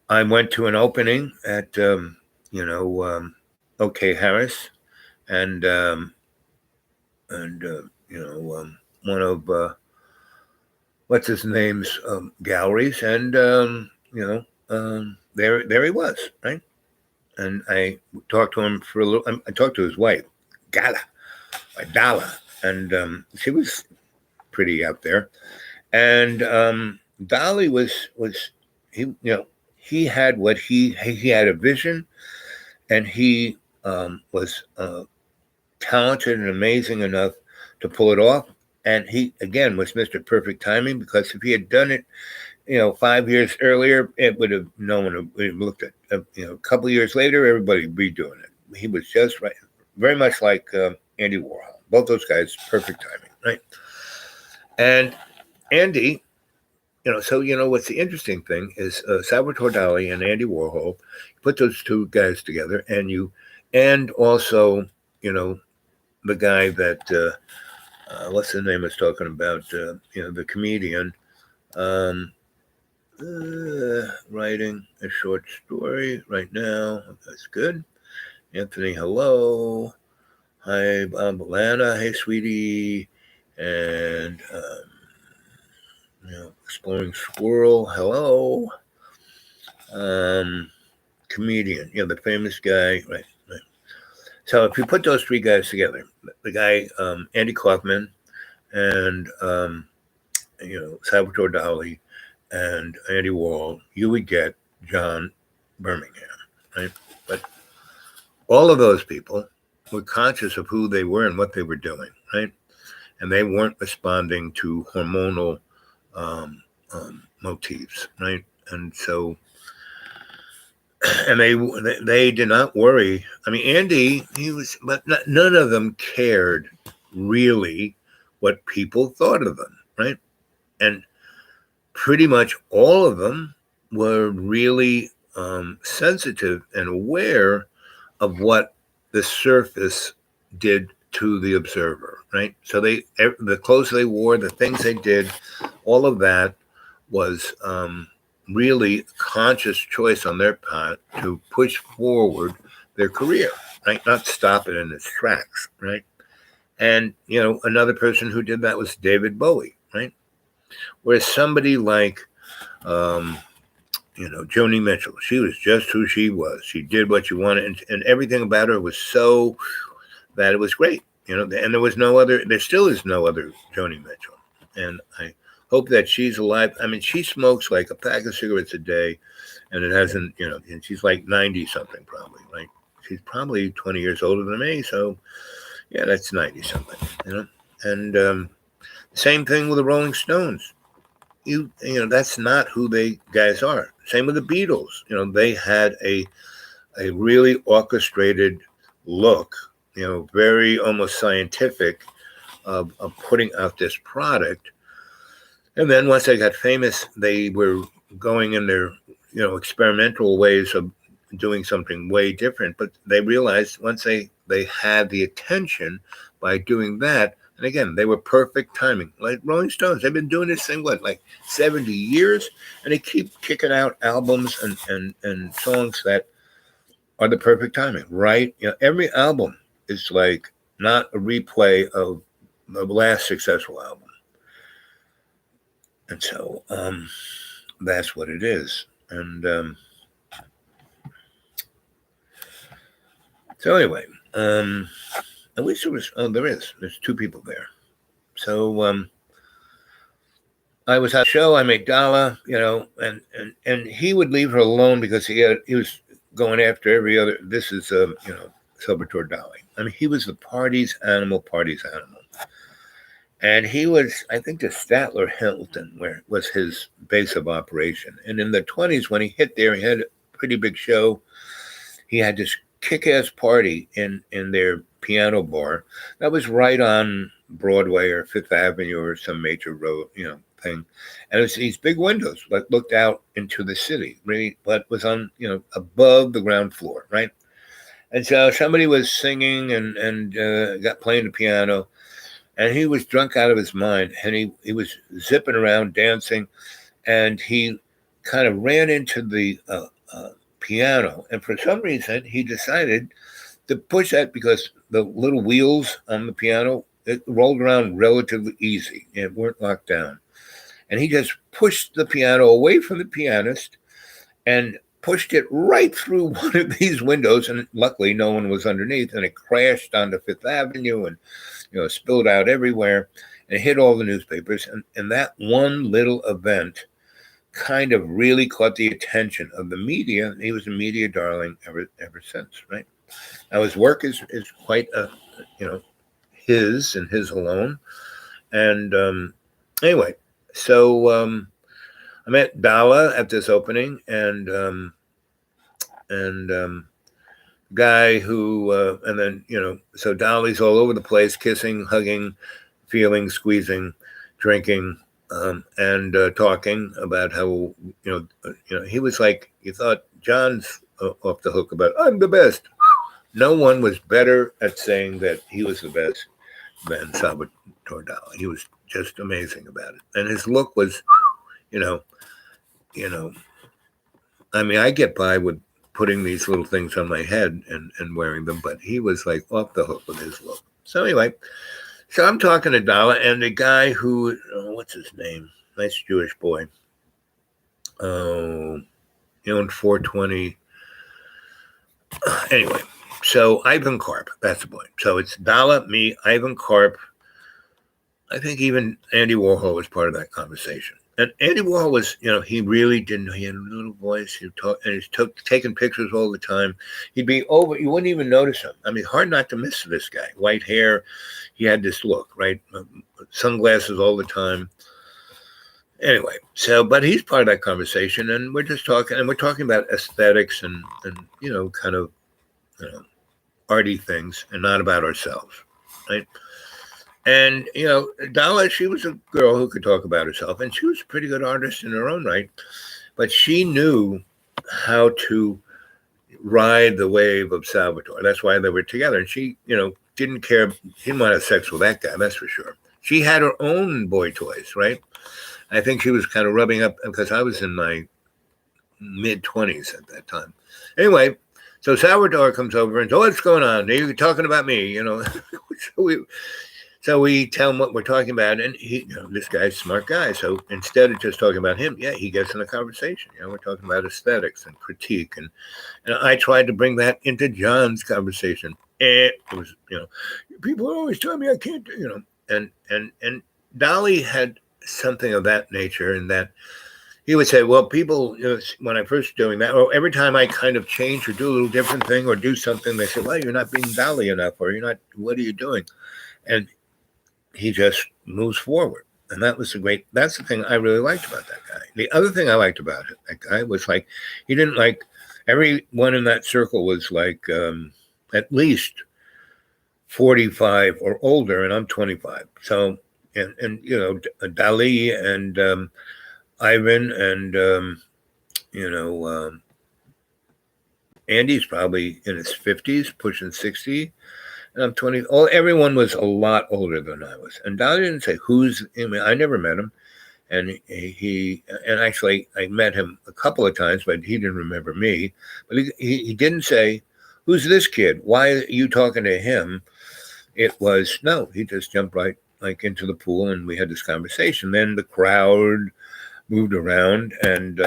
I went to an opening at OK Harris, and one of what's his name's galleries, and there he was, right? And I talked to him for a little. I talked to his wife, Dala, and she was pretty out there. And Dali was he had what he had a vision, and he was talented and amazing enough to pull it off. And he, again, was Mr. Perfect Timing, because if he had done it, 5 years earlier, it would have, no one would have looked at, a couple of years later, everybody would be doing it. He was just right, very much like Andy Warhol. Both those guys, perfect timing, right? And Andy, so, what's the interesting thing is Salvatore Dali and Andy Warhol, you put those two guys together, and also, the guy that, what's the name I was talking about, the comedian, writing a short story right now. That's good. Anthony, hello. Hi, Bob Lana. Hey, sweetie. And, Exploring Squirrel. Hello. Comedian. The famous guy. Right. So if you put those three guys together, the guy, Andy Kaufman, and, Salvatore Dali, and Andy Warhol, you would get John Birmingham, right? But all of those people were conscious of who they were and what they were doing, right? And they weren't responding to hormonal motifs, right? And so, and they did not worry. I mean, Andy, but none of them cared really what people thought of them, right? And pretty much all of them were really sensitive and aware of what the surface did to the observer, right? So the clothes they wore, the things they did, all of that was really conscious choice on their part to push forward their career, right? Not stop it in its tracks, right? And, another person who did that was David Bowie, right? Whereas somebody like, Joni Mitchell, she was just who she was. She did what you wanted, and everything about her was so that it was great, and there was no other, there still is no other Joni Mitchell. And I hope that she's alive. I mean, she smokes like a pack of cigarettes a day, and it hasn't, and she's like 90 something probably. Like, she's probably 20 years older than me. So, yeah, that's 90 something, And same thing with the Rolling Stones. That's not who they guys are. Same with the Beatles. They had a really orchestrated look, very almost scientific of putting out this product. And then once they got famous, they were going in their, experimental ways of doing something way different. But they realized once they had the attention by doing that, And again, they were perfect timing. Like Rolling Stones, they've been doing this thing, what, like 70 years? And they keep kicking out albums and songs that are the perfect timing, right? Every album is like not a replay of the last successful album. And so that's what it is. And so anyway, at least there's two people there. So I was at a show. I met Dala, and he would leave her alone because he was going after every other. This is Salvatore Dali. I mean, he was the party's animal. And he was, I think, the Statler Hilton, where was his base of operation. And in the 20s, when he hit there, he had a pretty big show. He had this kick-ass party in their piano bar that was right on Broadway or Fifth Avenue or some major road, thing. And it was these big windows that looked out into the city, really, but was on, above the ground floor, right? And so somebody was singing and got playing the piano. And he was drunk out of his mind, and he was zipping around dancing, and he kind of ran into the piano. And for some reason, he decided to push that because the little wheels on the piano, it rolled around relatively easy. It weren't locked down. And he just pushed the piano away from the pianist and pushed it right through one of these windows. And luckily, no one was underneath, and it crashed onto Fifth Avenue and spilled out everywhere and hit all the newspapers. And that one little event kind of really caught the attention of the media. He was a media darling ever since, right? Now his work is quite his and his alone. And anyway, so I met Dala at this opening, and guy who, and then, so Dolly's all over the place, kissing, hugging, feeling, squeezing, drinking, and talking about how, he was like, you thought John's off the hook about, I'm the best. No one was better at saying that he was the best than Salvatore Dali. He was just amazing about it. And his look was, I mean, I get by with putting these little things on my head and wearing them, but he was like off the hook with his look. So anyway, so I'm talking to Dala, and the guy who, what's his name? Nice Jewish boy. He owned 420. Anyway, so Ivan Karp, that's the boy. So it's Dala, me, Ivan Karp. I think even Andy Warhol was part of that conversation. And Andy Warhol was, he really didn't. He had a little voice. He talked, and he's taking pictures all the time. He'd be over. You wouldn't even notice him. I mean, hard not to miss this guy. White hair. He had this look, right? Sunglasses all the time. Anyway, but he's part of that conversation, and we're just talking, and we're talking about aesthetics and kind of, arty things, and not about ourselves, right? And, Dala, she was a girl who could talk about herself, and she was a pretty good artist in her own right. But she knew how to ride the wave of Salvatore. That's why they were together. And she, didn't care. She didn't want to have sex with that guy, that's for sure. She had her own boy toys, right? I think she was kind of rubbing up, because I was in my mid-20s at that time. Anyway, so Salvatore comes over and says, what's going on? Are you talking about me? So we tell him what we're talking about, and he, this guy's a smart guy. So instead of just talking about him, he gets in a conversation. We're talking about aesthetics and critique, and I tried to bring that into John's conversation. It was, people always tell me I can't do, and Dolly had something of that nature, in that he would say, well, people, when I first doing that, or every time I kind of change or do a little different thing or do something, they say, well, you're not being Dolly enough, or you're not, what are you doing? And he just moves forward. And that's the thing I really liked about that guy. The other thing I liked about that guy was, like, he didn't, like, everyone in that circle was like at least 45 or older, and I'm 25. So, and Dali and Ivan and, Andy's probably in his 50s, pushing 60. And I'm 20. Oh, everyone was a lot older than I was. And Dolly didn't say who's, I mean, I never met him. And and actually, I met him a couple of times, but he didn't remember me. But he didn't say, who's this kid? Why are you talking to him? It was, no, he just jumped right like into the pool and we had this conversation. Then the crowd moved around and,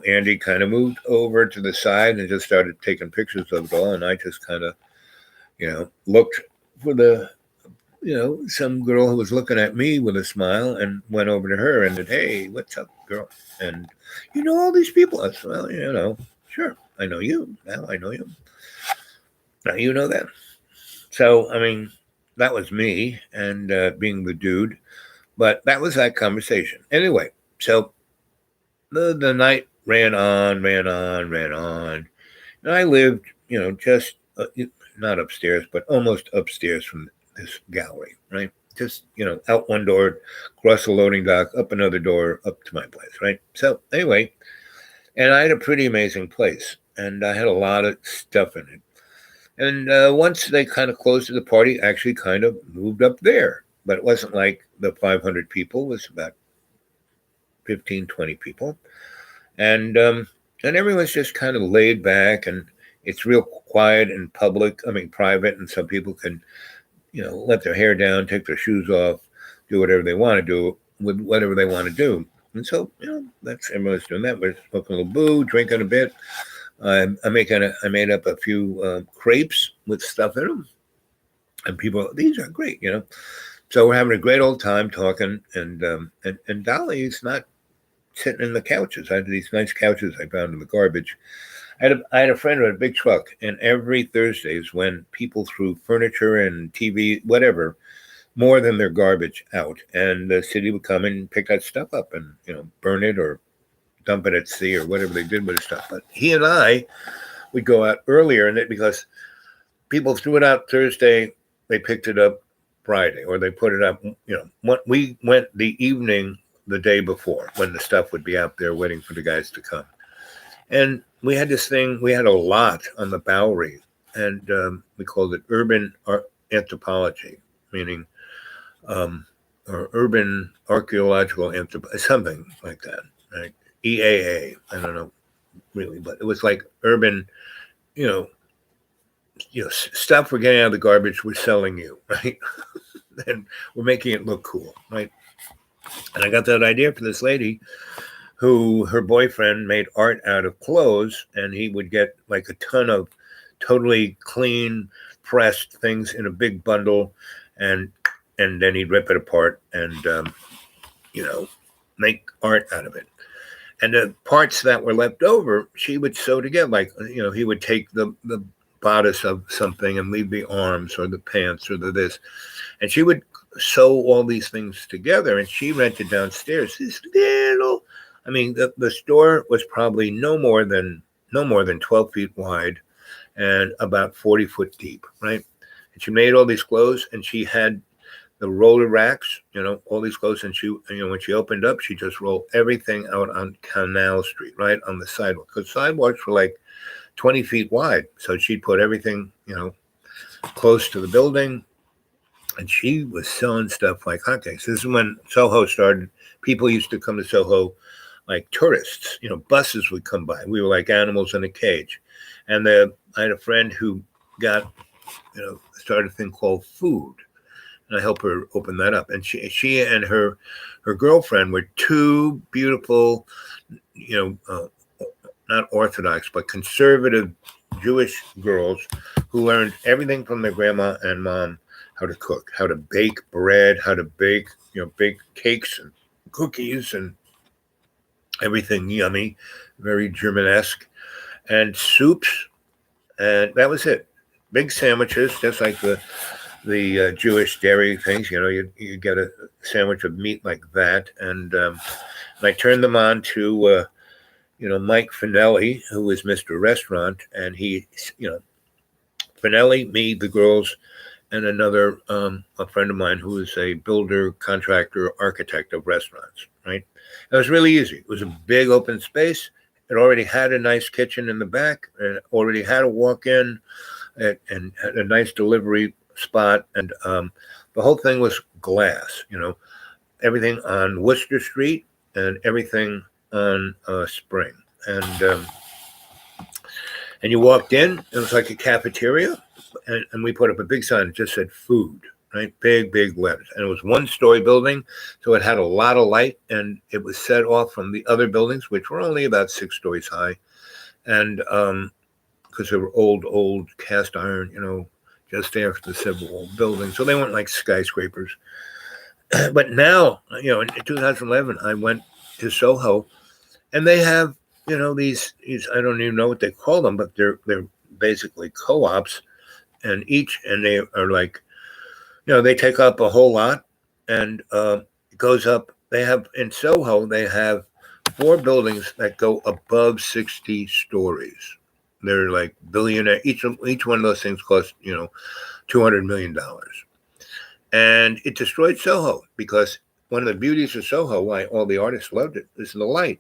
Andy kind of moved over to the side and just started taking pictures of it all. And I just kind of, looked for some girl who was looking at me with a smile and went over to her and said, hey, what's up, girl? And you know all these people. I said, well, sure, I know you. Now I know you. Now you know them. So, I mean, that was me and being the dude. But that was that conversation. Anyway, so the night ran on, ran on, ran on. And I lived, just not upstairs, but almost upstairs from this gallery, right? Just, out one door, across the loading dock, up another door, up to my place, right? So anyway, and I had a pretty amazing place, and I had a lot of stuff in it. And once they kind of closed the party, I actually kind of moved up there. But it wasn't like the 500 people, it was about 15, 20 people. And everyone's just kind of laid back and it's real quiet and private. And some people can, let their hair down, take their shoes off, do whatever they want to do with whatever they want to do. And so, that's everyone's doing that. We're smoking a little boo, drinking a bit. I made up a few crepes with stuff in them. And people, these are great, So we're having a great old time talking. And Dolly's not sitting in the couches. I had these nice couches I found in the garbage. I had a friend who had a big truck, and every Thursday is when people threw furniture and TV, whatever, more than their garbage out, and the city would come and pick that stuff up and burn it or dump it at sea or whatever they did with the stuff. But he and I would go out earlier, and because people threw it out Thursday, they picked it up Friday, or they put it up. We went the evening the day before when the stuff would be out there waiting for the guys to come. And we had this thing, we had a lot on the Bowery, and we called it urban anthropology, meaning or urban archaeological anthropology, something like that, right? EAA, I don't know really, but it was like urban, stuff we're getting out of the garbage, we're selling you, right? And we're making it look cool, right? And I got that idea for this lady who her boyfriend made art out of clothes, and he would get like a ton of totally clean pressed things in a big bundle, and then he'd rip it apart and make art out of it. And the parts that were left over, she would sew together. Like, he would take the bodice of something and leave the arms or the pants or the this, and she would sew all these things together. And she rented downstairs this little. I mean, the store was probably no more than 12 feet wide and about 40 foot deep, right? And she made all these clothes, and she had the roller racks, all these clothes. And she, when she opened up, she just rolled everything out on Canal Street, right on the sidewalk, because sidewalks were like 20 feet wide. So she'd put everything, close to the building. And she was selling stuff like hotcakes. This is when Soho started. People used to come to Soho like tourists, buses would come by. We were like animals in a cage. And I had a friend who got, started a thing called Food. And I helped her open that up. And she and her girlfriend were two beautiful, not Orthodox, but conservative Jewish girls who learned everything from their grandma and mom, how to cook, how to bake bread, how to bake, bake cakes and cookies and everything yummy, very Germanesque, and soups, and that was it. Big sandwiches, just like the Jewish dairy things. You get a sandwich of meat like that, and I turned them on to Mike Finelli, who was Mr. Restaurant, and he, Finelli, me, the girls, and another a friend of mine who is a builder, contractor, architect of restaurants, right? It was really easy. It was a big open space. It already had a nice kitchen in the back, and already had a walk-in, and had a nice delivery spot, and the whole thing was glass. Everything on Worcester Street and everything on Spring, and you walked in. It was like a cafeteria, and we put up a big sign that just said food, right? Big, big letters. And it was one-story building, so it had a lot of light, and it was set off from the other buildings, which were only about 6 stories high. And because they were old cast iron, just after the Civil War buildings. So they weren't like skyscrapers. But now, in 2011, I went to Soho, and they have, these I don't even know what they call them, but they're basically co-ops, and they are like, they take up a whole lot, and it goes up. They have in Soho, they have 4 buildings that go above 60 stories. They're like billionaire. Each one of those things cost, $200 million. And it destroyed Soho, because one of the beauties of Soho, why all the artists loved it, is the light.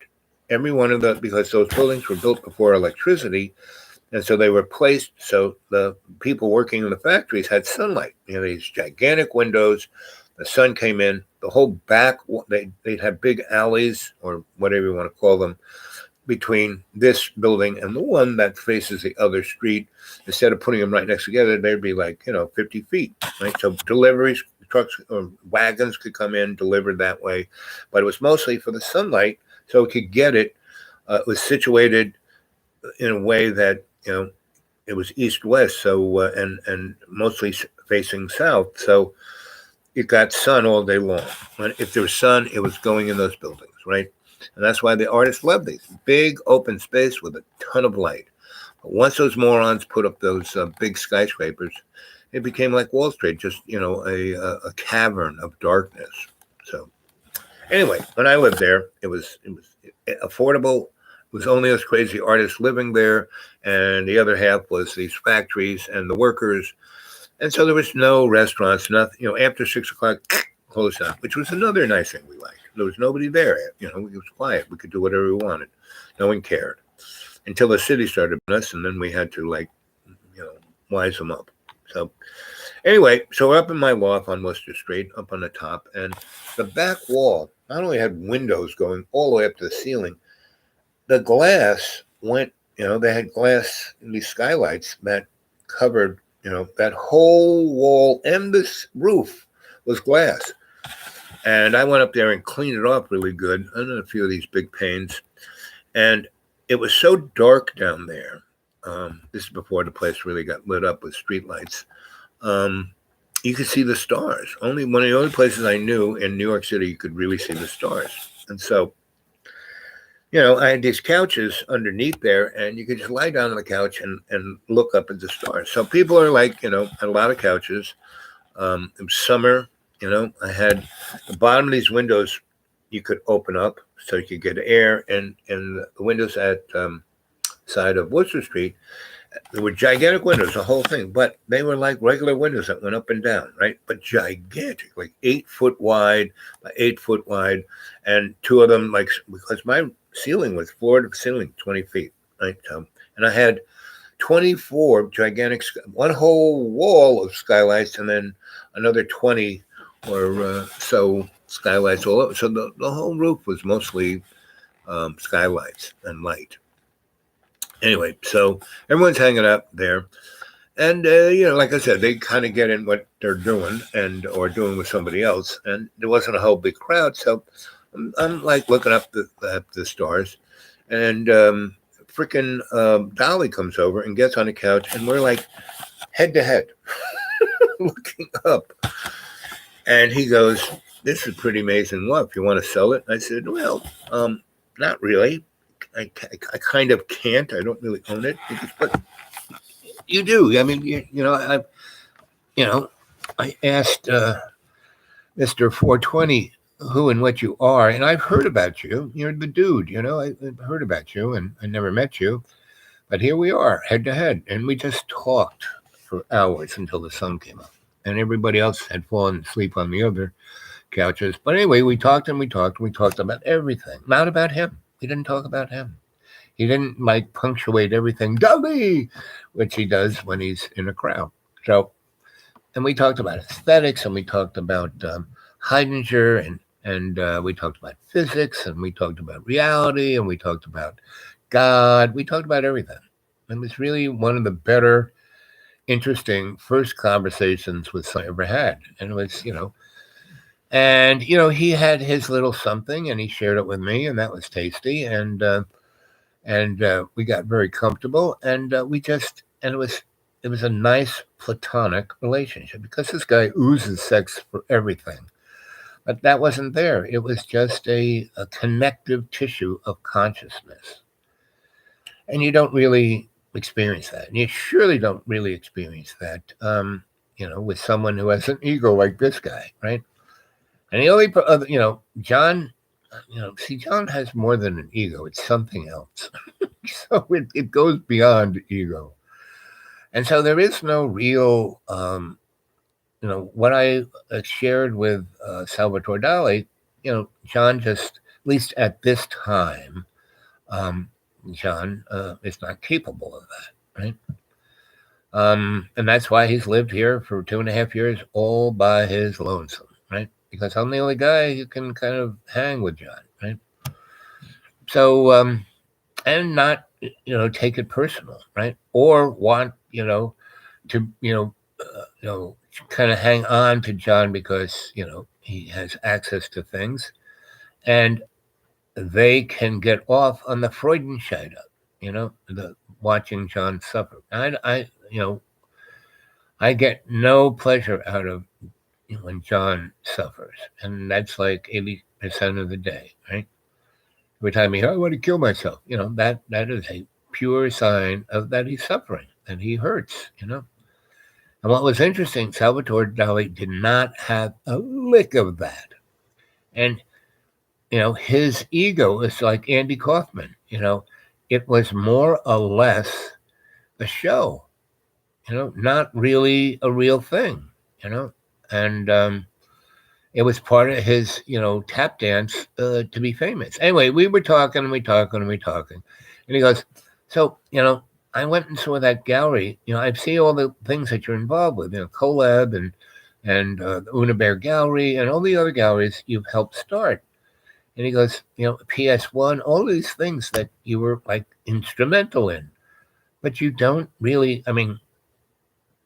Every one of because those buildings were built before electricity, and so they were placed so the people working in the factories had sunlight. These gigantic windows, the sun came in, the whole back, they'd have big alleys, or whatever you want to call them, between this building and the one that faces the other street. Instead of putting them right next together, they'd be like, 50 feet, right? So deliveries, trucks or wagons could come in, delivered that way. But it was mostly for the sunlight, so it could get it. It was situated in a way that, it was east-west, so and mostly facing south. So it got sun all day long. If there was sun, it was going in those buildings, right? And that's why the artists love these big open space with a ton of light. But once those morons put up those big skyscrapers, it became like Wall Street, just a cavern of darkness. So anyway, when I lived there, it was affordable. It was only those crazy artists living there, and the other half was these factories and the workers. And so there was no restaurants, nothing. After 6 o'clock, closed down, which was another nice thing we liked. There was nobody there. It was quiet. We could do whatever we wanted. No one cared until the city started us, and then we had to wise them up. So anyway, so we're up in my loft on Worcester Street, up on the top, and the back wall not only had windows going all the way up to the ceiling, the glass went. They had glass in these skylights that covered. That whole wall and this roof was glass. And I went up there and cleaned it off really good under a few of these big panes. And it was so dark down there. This is before the place really got lit up with streetlights. You could see the stars. Only one of the only places I knew in New York City you could really see the stars. And so, I had these couches underneath there, and you could just lie down on the couch and look up at the stars. So people are like, had a lot of couches. It was summer. I had the bottom of these windows you could open up so you could get air, and the windows at side of Worcester Street, there were gigantic windows, the whole thing, but they were like regular windows that went up and down, right? But gigantic, like 8 foot wide by 8 foot wide, and 2 of them, because my ceiling was floor to ceiling, 20 feet, right? And I had 24 gigantic, one whole wall of skylights, and then another 20 or so skylights all over. So the whole roof was mostly skylights and light. Anyway, so everyone's hanging out there. And, like I said, they kind of get in what they're doing or doing with somebody else. And there wasn't a whole big crowd. So I'm like looking up the stars. And freaking Dolly comes over and gets on the couch. And we're like head to head looking up. And he goes, "This is pretty amazing. What, if you want to sell it?" I said, "Well, not really. I kind of can't. I don't really own it." He goes, "But you do. I mean, I asked Mr. 420 who and what you are, and I've heard about you. You're the dude. I've heard about you, and I never met you. But here we are, head to head, and we just talked for hours until the sun came up, and everybody else had fallen asleep on the other couches. But anyway, we talked and we talked. We talked about everything, not about him. We didn't talk about him. He didn't like punctuate everything, Dolly, which he does when he's in a crowd. So, and we talked about aesthetics, and we talked about Heidegger, and we talked about physics, and we talked about reality, and we talked about God. We talked about everything. It was really one of the better, interesting first conversations I ever had. And it was, he had his little something, and he shared it with me, and that was tasty. And we got very comfortable, and it was a nice platonic relationship because this guy oozes sex for everything. But that wasn't there. It was just a connective tissue of consciousness. And you don't really experience that. And you surely don't really experience that, with someone who has an ego like this guy, right? And the only, John, John has more than an ego. It's something else. So it goes beyond ego. And so there is no real, what I shared with Salvatore Dali, John just, at least at this time, John is not capable of that, right? And that's why he's lived here for 2.5 years all by his lonesome, right? Because I'm the only guy who can kind of hang with John, right? So, and not, take it personal, right? Or want, to, kind of hang on to John because, he has access to things. And they can get off on the Freudenscheid, the watching John suffer. I get no pleasure out of when John suffers, and that's like 80% of the day, right? Every time he, I want to kill myself, that is a pure sign of that he's suffering, and he hurts, And what was interesting, Salvatore Dali did not have a lick of that, and his ego is like Andy Kaufman. It was more or less a show, not really a real thing, and it was part of his, tap dance to be famous. Anyway, we were talking and we talking and we talking, and he goes, so, I went and saw that gallery. I see all the things that you're involved with, Collab and the Una Gallery and all the other galleries you've helped start. And he goes, PS1, all these things that you were like instrumental in, but you don't really,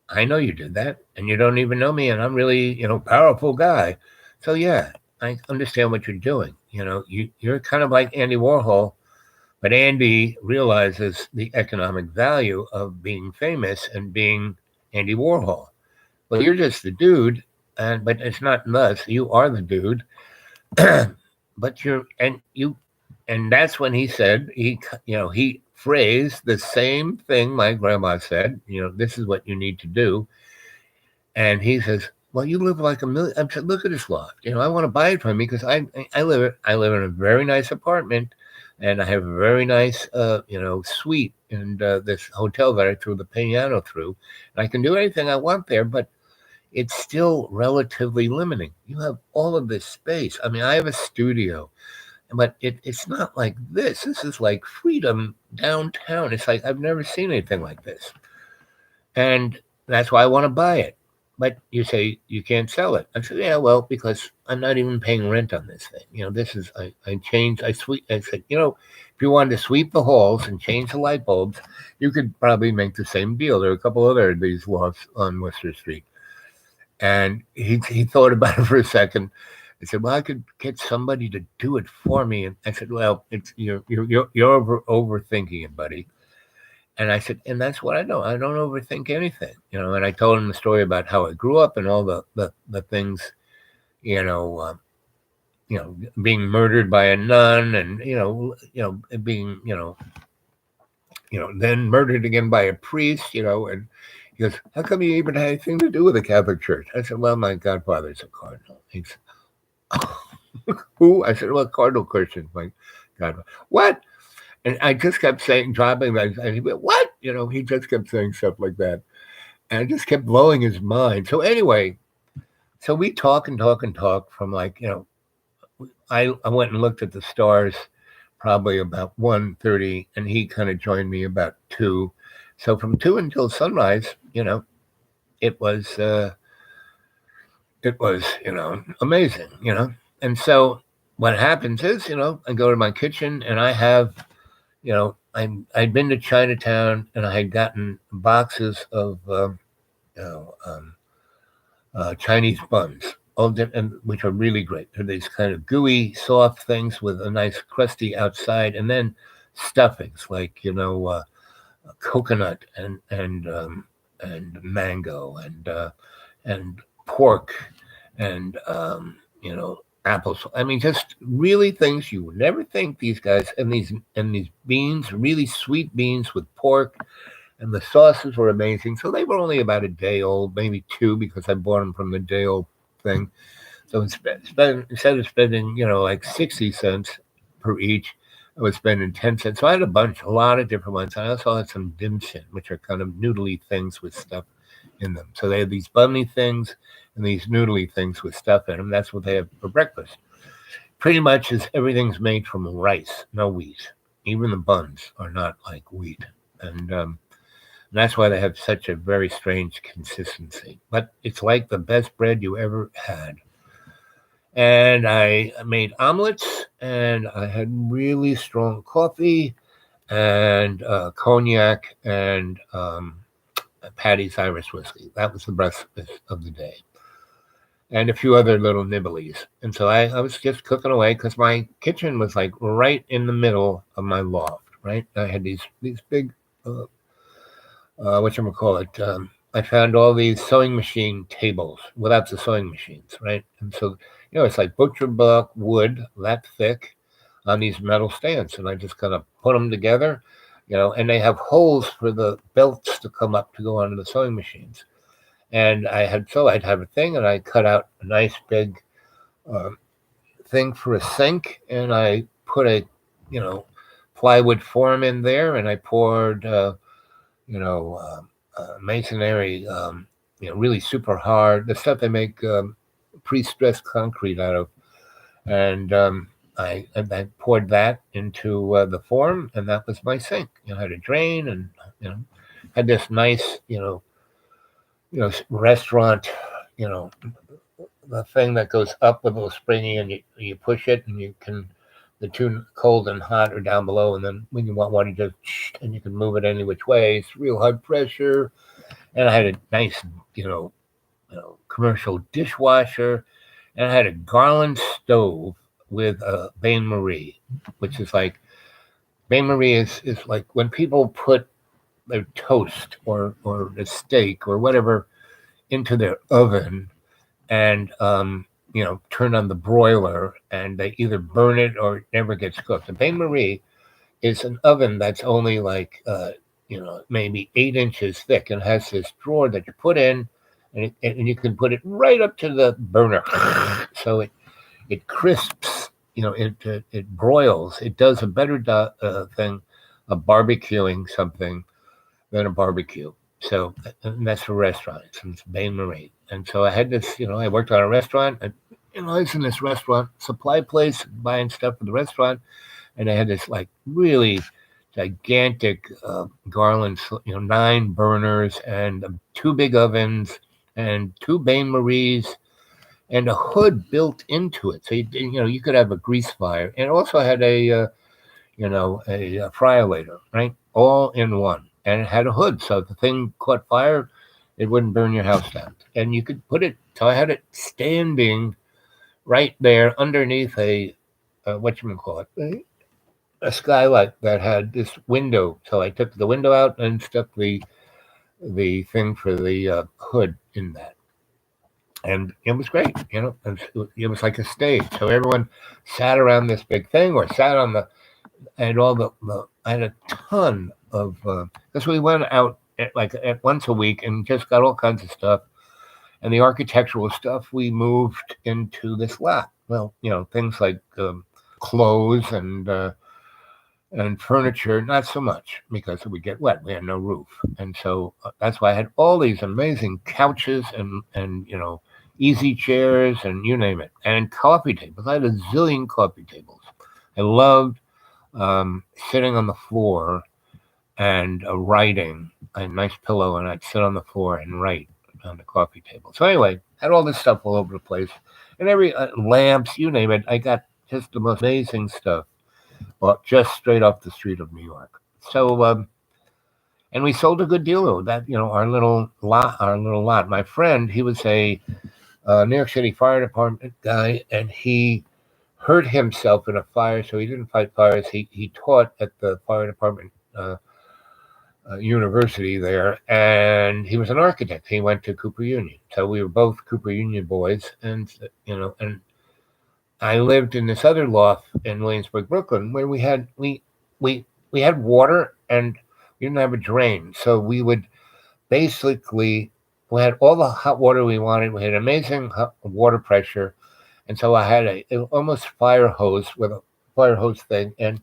I know you did that and you don't even know me and I'm really, powerful guy. So yeah, I understand what you're doing. You're kind of like Andy Warhol, but Andy realizes the economic value of being famous and being Andy Warhol. Well, you're just the dude, but it's not us. You are the dude. But and that's when he said, he phrased the same thing my grandma said, this is what you need to do. And he says, well, you live like a million. I said, look at this loft. I want to buy it from me because I live in a very nice apartment and I have a very nice, suite and this hotel that I threw the piano through. And I can do anything I want there, but it's still relatively limiting. You have all of this space. I have a studio, but it's not like this. This is like freedom downtown. It's like I've never seen anything like this. And that's why I want to buy it. But you say you can't sell it. I said, yeah, well, because I'm not even paying rent on this thing. This is, I said, if you wanted to sweep the halls and change the light bulbs, you could probably make the same deal. There are a couple other of these lofts on Worcester Street. And he thought about it for a second. I said, well, I could get somebody to do it for me. And I said, well, you're overthinking it, buddy. And I said, and that's what I know. I don't overthink anything, And I told him the story about how I grew up and all the things, being murdered by a nun and being then murdered again by a priest, and he goes, how come you even had anything to do with the Catholic Church? I said, well, my godfather's a cardinal. He said, who? I said, well, Cardinal Christian, my godfather. What? And I just kept saying, dropping that. And he went, what? He just kept saying stuff like that. And I just kept blowing his mind. So anyway, so we talk and talk and talk from like, I went and looked at the stars probably about 1:30, and he kind of joined me about 2. So from 2 until sunrise, it was amazing, And so what happens is, I go to my kitchen and I have, I'd been to Chinatown and I had gotten boxes of you know, um, Chinese buns, which are really great. They're these kind of gooey, soft things with a nice crusty outside, and then stuffings like coconut and mango and pork and apples. I mean, just really things you would never think these guys and these beans, really sweet beans with pork, and the sauces were amazing. So they were only about a day old, maybe 2, because I bought them from the day old thing. So instead of spending like 60 cents per each, I was spending 10 cents. So I had a lot of different ones. I also had some dim sum, which are kind of noodly things with stuff in them. So they have these bunny things and these noodly things with stuff in them. That's what they have for breakfast. Pretty much everything's made from rice, no wheat. Even the buns are not like wheat. And that's why they have such a very strange consistency. But it's like the best bread you ever had. And I made omelets, and I had really strong coffee and cognac and Patty's Irish whiskey. That was the breakfast of the day. And a few other little nibblies. And so I was just cooking away because my kitchen was like right in the middle of my loft, right? I had these big, whatchamacallit, I found all these sewing machine tables without the sewing machines, right? And so, it's like butcher block wood, that thick, on these metal stands. And I just kind of put them together, and they have holes for the belts to come up to go onto the sewing machines. And I'd have a thing, and I cut out a nice big thing for a sink, and I put a, plywood form in there, and I poured, masonry, really super hard, the stuff they make pre-stressed concrete out of. And I poured that into the form, and that was my sink. I had a drain, and had this nice, restaurant, the thing that goes up with a little springy, and you push it, and the two cold and hot are down below, and then when you want one, and you can move it any which way. It's real high pressure, and I had a nice, commercial dishwasher, and I had a Garland stove with a bain marie, which is like bain marie is like when people put their toast or a steak or whatever into their oven and turn on the broiler, and they either burn it or it never gets cooked. The bain marie is an oven that's only like maybe 8 inches thick, and has this drawer that you put in, and you can put it right up to the burner, so it crisps. It broils. It does a better thing of barbecuing something than a barbecue. So that's for restaurants. It's bain marie. And so I had this. I worked on a restaurant. And, I was in this restaurant supply place buying stuff for the restaurant, and I had this like really gigantic Garland, 9 burners and 2 big ovens and 2 bain maries and a hood built into it. So you could have a grease fire, and it also had a fryolator, right, all in one, and it had a hood, so if the thing caught fire, it wouldn't burn your house down. And you could put it. So I had it standing right there underneath a a skylight that had this window. So I took the window out and stuck the thing for the hood in that. And it was great, it was like a stage. So everyone sat around this big thing, or sat on I had a ton of, because we went out at once a week and just got all kinds of stuff. And the architectural stuff we moved into this lot. Well, things like clothes and furniture, not so much, because it would get wet. We had no roof. And so that's why I had all these amazing couches and easy chairs and you name it. And coffee tables. I had a zillion coffee tables. I loved sitting on the floor and writing. I had a nice pillow, and I'd sit on the floor and write on the coffee table. So anyway, had all this stuff all over the place, and every lamps, you name it. I got just the most amazing stuff, well, just straight off the street of New York. So, and we sold a good deal of that. Our little lot. My friend, he was a New York City Fire Department guy, and he hurt himself in a fire, so he didn't fight fires. He taught at the fire department university there, and he was an architect. He went to Cooper Union, so we were both Cooper Union boys, and I lived in this other loft in Williamsburg, Brooklyn, where we had water and we didn't have a drain, so we would basically we had all the hot water we wanted. We had amazing hot water pressure, and so I had a almost fire hose with a fire hose thing, and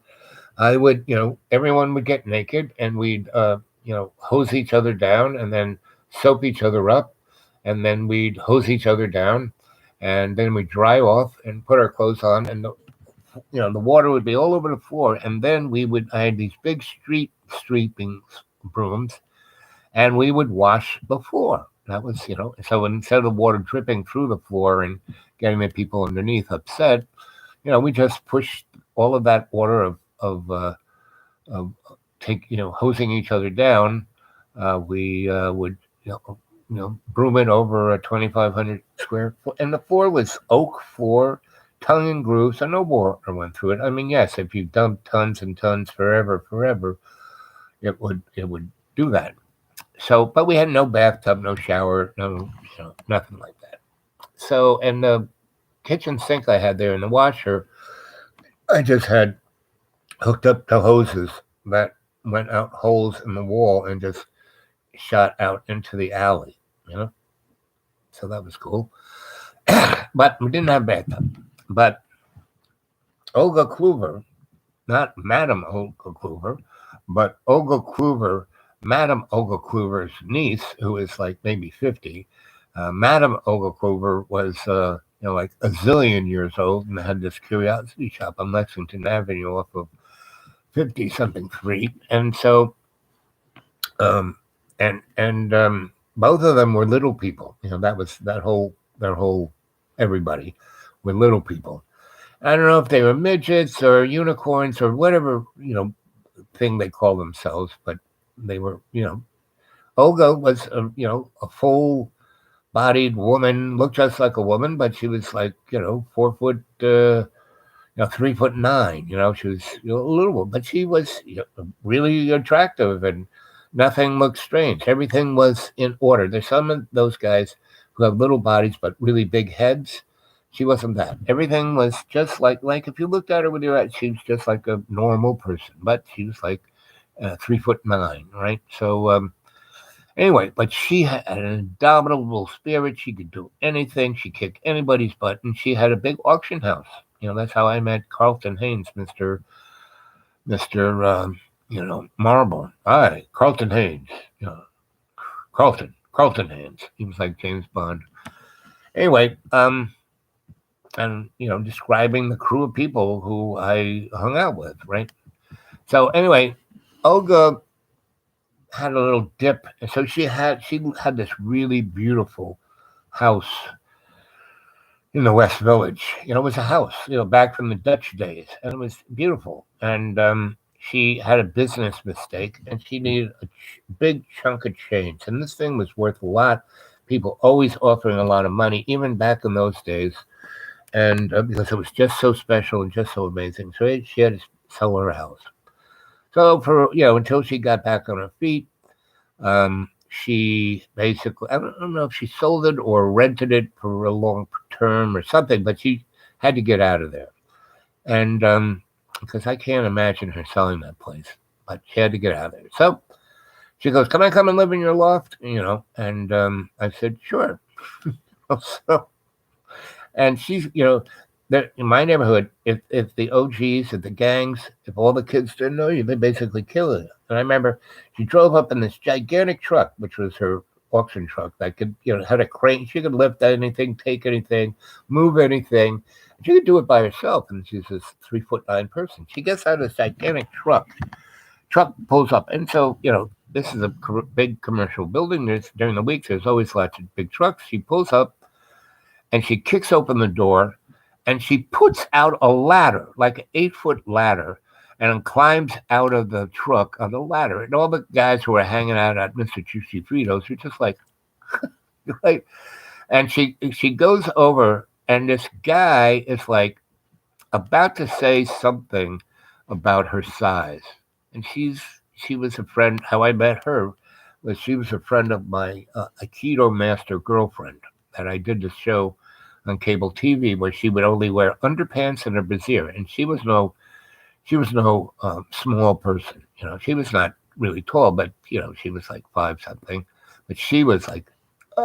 I would, everyone would get naked, and we'd, hose each other down, and then soap each other up, and then we'd hose each other down, and then we'd dry off and put our clothes on, and the water would be all over the floor, and then I had these big street sweeping brooms, and we would wash the floor. That was, so instead of the water dripping through the floor and getting the people underneath upset, we just pushed all of that water of hosing each other down. We would broom it over a 2,500 square foot, and the floor was oak floor, tongue and groove, so no water went through it. I mean, yes, if you dump tons and tons forever, it would do that. So, but we had no bathtub, no shower, no, nothing like that. So, and the kitchen sink I had there in the washer, I just had hooked up the hoses that went out holes in the wall and just shot out into the alley, So that was cool. But we didn't have a bathtub. But Olga Kluver, not Madame Olga Kluver, but Olga Kluver, Madame Olga Kluver's niece, who is like maybe 50. Madame Olga Kluver was, like a zillion years old and had this curiosity shop on Lexington Avenue off of 50 something street. And so, and both of them were little people. That was their whole everybody were little people. I don't know if they were midgets or unicorns or whatever, thing they call themselves, but they were, Olga was, a full bodied woman, looked just like a woman, but she was like, 4 foot, 3'9". She was a little, but she was really attractive, and nothing looked strange. Everything was in order. There's some of those guys who have little bodies but really big heads. She wasn't that. Everything was just like if you looked at her with your eyes, she was just like a normal person, but she was like 3'9", right? So anyway, but she had an indomitable spirit. She could do anything. She kicked anybody's butt, and she had a big auction house. That's how I met Carlton Haynes, Mister Marble. Hi, Carlton Haynes. Carlton Haynes. He was like James Bond. Anyway, and describing the crew of people who I hung out with, right? So anyway, Olga had a little dip, and so she had this really beautiful house in the West Village. It was a house, back from the Dutch days, and it was beautiful. And she had a business mistake, and she needed a big chunk of change, and this thing was worth a lot. People always offering a lot of money, even back in those days. And because it was just so special and just so amazing. So she had to sell her house. So for, until she got back on her feet, she basically, I don't know if she sold it or rented it for a long term or something, but she had to get out of there. And because I can't imagine her selling that place, but she had to get out of there. So she goes, "Can I come and live in your loft?" And I said, "Sure." So, and she's, in my neighborhood, if the OGs, if the gangs, if all the kids didn't know you, they basically kill you. And I remember she drove up in this gigantic truck, which was her auction truck that could, had a crane. She could lift anything, take anything, move anything. She could do it by herself, and she's this 3'9" person. She gets out of this gigantic truck. Truck pulls up, and so this is a big commercial building. During the week, there's always lots of big trucks. She pulls up, and she kicks open the door, and she puts out a ladder, like an 8-foot ladder, and climbs out of the truck on the ladder. And all the guys who are hanging out at Mr. Chuchi Fritos are just like, right? And she goes over, and this guy is like about to say something about her size. And she was a friend. How I met her was she was a friend of my Aikido master girlfriend that I did the show on cable TV where she would only wear underpants and a brassiere, and she was no small person. She was not really tall, but she was like 5 something. But she was like,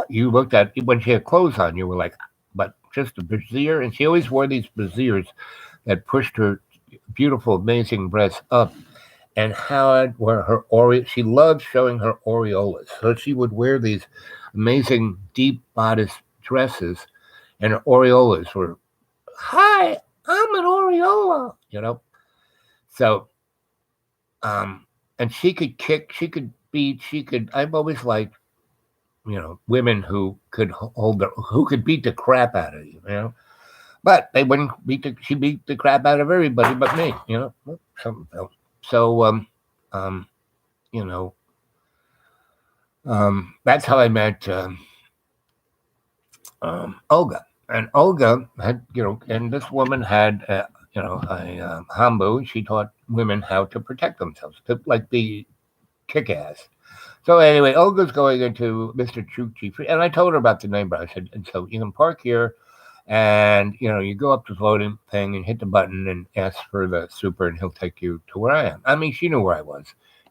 you looked at when she had clothes on, you were like, but just a brassiere, and she always wore these brassieres that pushed her beautiful, amazing breasts up. And Howard were her she loved showing her aureolas. So she would wear these amazing deep bodice dresses, and her aureolas were, hi, I'm an aureola. So, and she could kick, she could beat, I've always liked, women who could who could beat the crap out of you, but they wouldn't she beat the crap out of everybody but me, something else. So, that's how I met Olga. And Olga had, and this woman had, a Hambu. She taught women how to protect themselves, to like be kick-ass. So anyway, Olga's going into Mr. Chuchi, and I told her about the name, but I said, and so you can park here, and you go up to the loading thing and hit the button and ask for the super, and he'll take you to where I am. I mean, she knew where I was.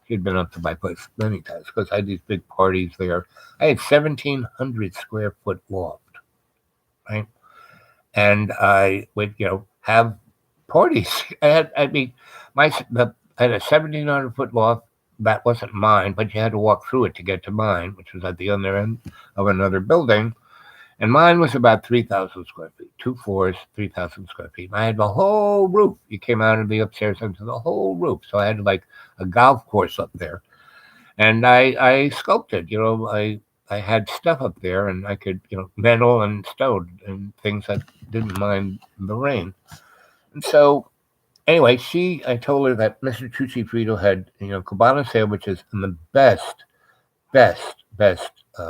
She'd been up to my place many times because I had these big parties there. I had 1,700 square foot loft, right? And I would, have parties. I had a 1,700 foot loft. That wasn't mine, but you had to walk through it to get to mine, which was at the other end of another building. And mine was about 3,000 square feet, 2 floors, 3,000 square feet. I had the whole roof. You came out of the upstairs into the whole roof. So I had like a golf course up there. And I sculpted, I had stuff up there, and I could, metal and stone and things that didn't mind the rain. And so anyway, I told her that Mr. Chuchi Frito had, Cubano sandwiches and the best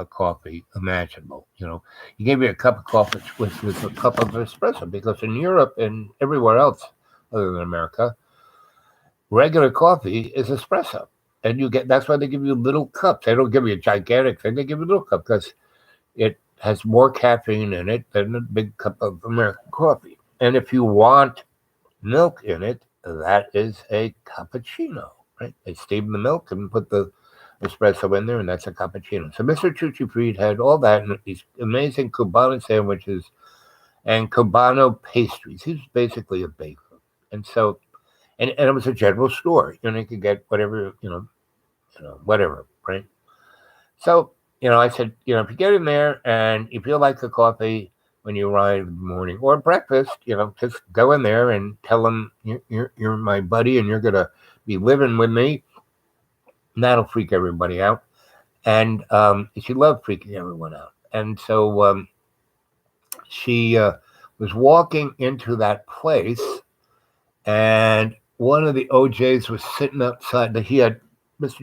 coffee imaginable. He gave me a cup of coffee with a cup of espresso, because in Europe and everywhere else other than America, regular coffee is espresso. And that's why they give you little cups. They don't give you a gigantic thing. They give you a little cup because it has more caffeine in it than a big cup of American coffee. And if you want milk in it, that is a cappuccino, right? They steam the milk and put the espresso in there, and that's a cappuccino. So Mr. Chuchi Fried had all that and these amazing Cubano sandwiches and Cubano pastries. He was basically a baker. And so, and it was a general store. You could get whatever, whatever, right? So, I said, if you get in there and you feel like the coffee when you arrive in the morning or breakfast, just go in there and tell them you're my buddy and you're going to be living with me. And that'll freak everybody out. And she loved freaking everyone out. And so she was walking into that place, and one of the OJs was sitting outside. Mr.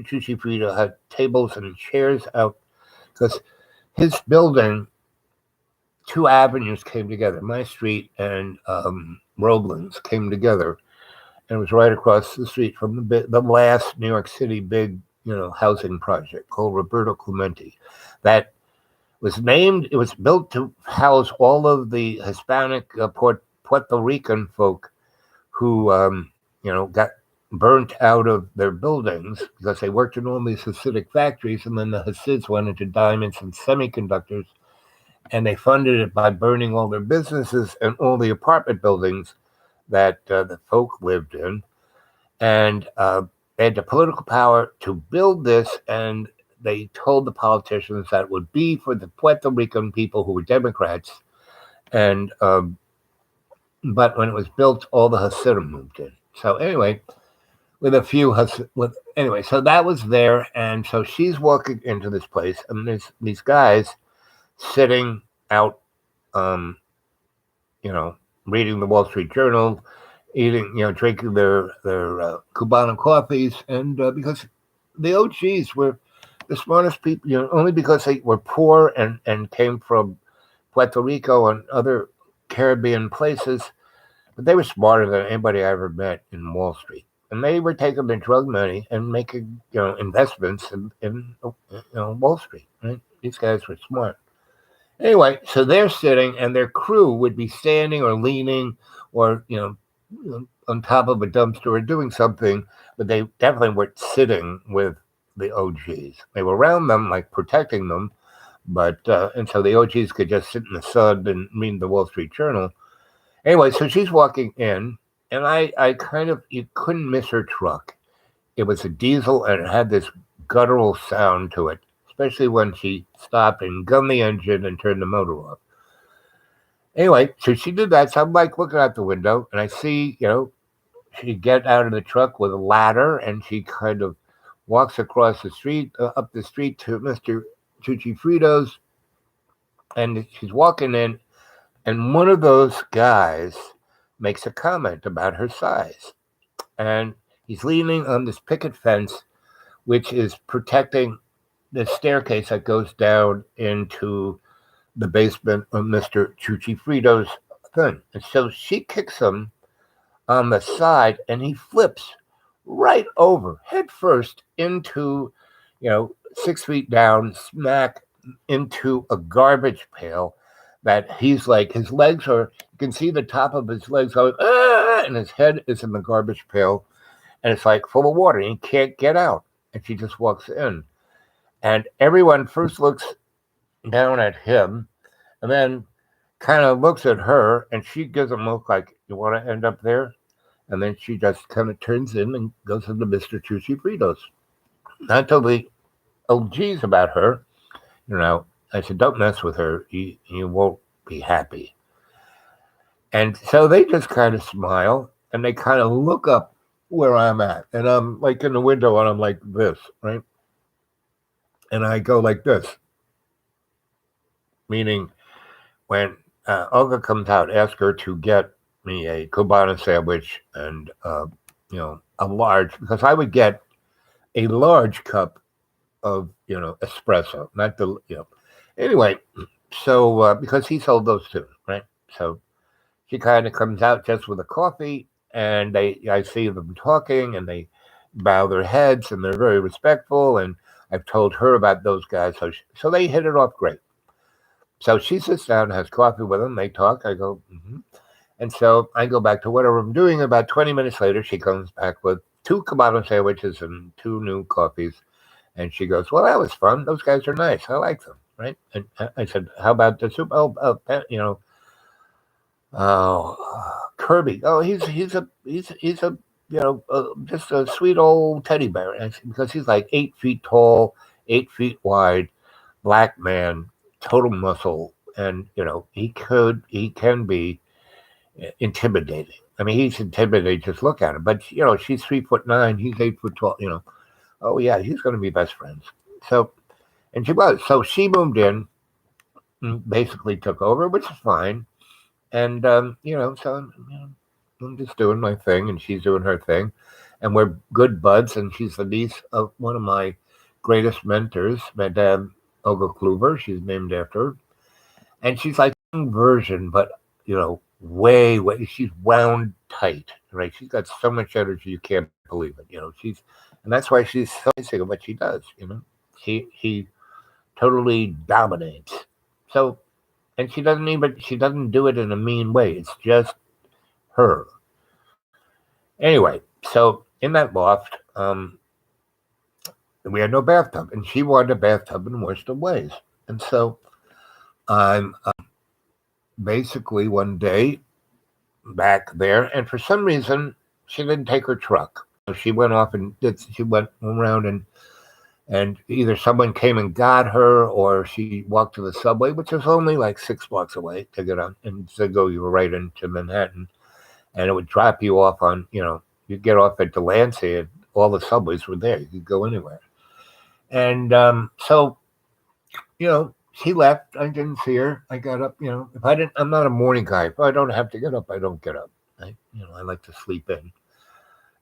Chuchi Frito had tables and chairs out because his building, 2 avenues came together. My street and Roblin's came together, and it was right across the street from the last New York City big, housing project called Roberto Clemente. That was named. It was built to house all of the Hispanic Puerto Rican folk who, got burnt out of their buildings because they worked in all these Hasidic factories, and then the Hasids went into diamonds and semiconductors, and they funded it by burning all their businesses and all the apartment buildings that the folk lived in. And they had the political power to build this, and they told the politicians that it would be for the Puerto Rican people who were Democrats. And but when it was built, all the Hasidim moved in. So anyway, with a few anyway, so that was there, and so she's walking into this place, and there's these guys sitting out, um, you know, reading the Wall Street Journal, eating, drinking their Cubano coffees, and because the OGs were the smartest people, only because they were poor and came from Puerto Rico and other Caribbean places, but they were smarter than anybody I ever met in Wall Street. And they were taking their drug money and making, investments in Wall Street. Right? These guys were smart. Anyway, so they're sitting, and their crew would be standing or leaning, or on top of a dumpster or doing something, but they definitely weren't sitting with the OGs. They were around them, like protecting them, but and so the OGs could just sit in the sun and read the Wall Street Journal. Anyway, so she's walking in, and I kind of, you couldn't miss her truck. It was a diesel, and it had this guttural sound to it, especially when she stopped and gunned the engine and turned the motor off. Anyway, so she did that. So I'm like looking out the window, and I see, she get out of the truck with a ladder, and she kind of walks across the street, up the street to Mr. Chuchi Fritos, and she's walking in, and one of those guys makes a comment about her size. And he's leaning on this picket fence, which is protecting the staircase that goes down into the basement of Mr. Chuchi Fritos' thing. And so she kicks him on the side, and he flips right over, head first, into, 6 feet down, smack into a garbage pail that he's like, his legs are, you can see the top of his legs going, and his head is in the garbage pail, and it's like full of water, and he can't get out. And she just walks in. And everyone first looks down at him, and then kind of looks at her, and she gives him a look like, you want to end up there? And then she just kind of turns in and goes into Mr. Chuchi Fritos. I told the OGs about her. I said, don't mess with her. You won't be happy. And so they just kind of smile, and they kind of look up where I'm at. And I'm like in the window, and I'm like this, right? And I go like this, meaning when Olga comes out, ask her to get me a Cubano sandwich and, a large, because I would get a large cup of, espresso, not the, Anyway, so because he sold those too, right? So she kind of comes out just with a coffee, and I see them talking, and they bow their heads, and they're very respectful, and I've told her about those guys, so they hit it off great. So she sits down, has coffee with them, they talk, I go, mm-hmm. And so I go back to whatever I'm doing. About 20 minutes later, she comes back with 2 Cubano sandwiches and 2 new coffees. And she goes, well, that was fun. Those guys are nice. I like them, right? And I said, how about the soup? Kirby. Oh, he's a just a sweet old teddy bear. Because he's like 8 feet tall, 8 feet wide, black man, total muscle. And, he can be intimidating. I mean, he's intimidating. Just look at him. But she's 3'9", he's 8 foot tall. Oh yeah, he's going to be best friends. So, and she was. So she moved in, and basically took over, which is fine. And so I'm just doing my thing, and she's doing her thing, and we're good buds. And she's the niece of one of my greatest mentors, Madame Olga Kluver. She's named after her, and she's like a version, but way, she's wound tight, right? She's got so much energy, you can't believe it. And that's why she's so amazing at what she does. She totally dominates. So, and she doesn't do it in a mean way. It's just her. Anyway, so in that loft, we had no bathtub, and she wanted a bathtub in the worst of ways. And so I'm basically one day back there, and for some reason she didn't take her truck. She went off and she went around And either someone came and got her, or she walked to the subway, which was only like 6 blocks away to get on. And to go, you were right into Manhattan, and it would drop you off on, you'd get off at Delancey, and all the subways were there. You could go anywhere. And so, she left. I didn't see her. I got up. If I didn't, I'm not a morning guy. If I don't have to get up, I don't get up. I like to sleep in.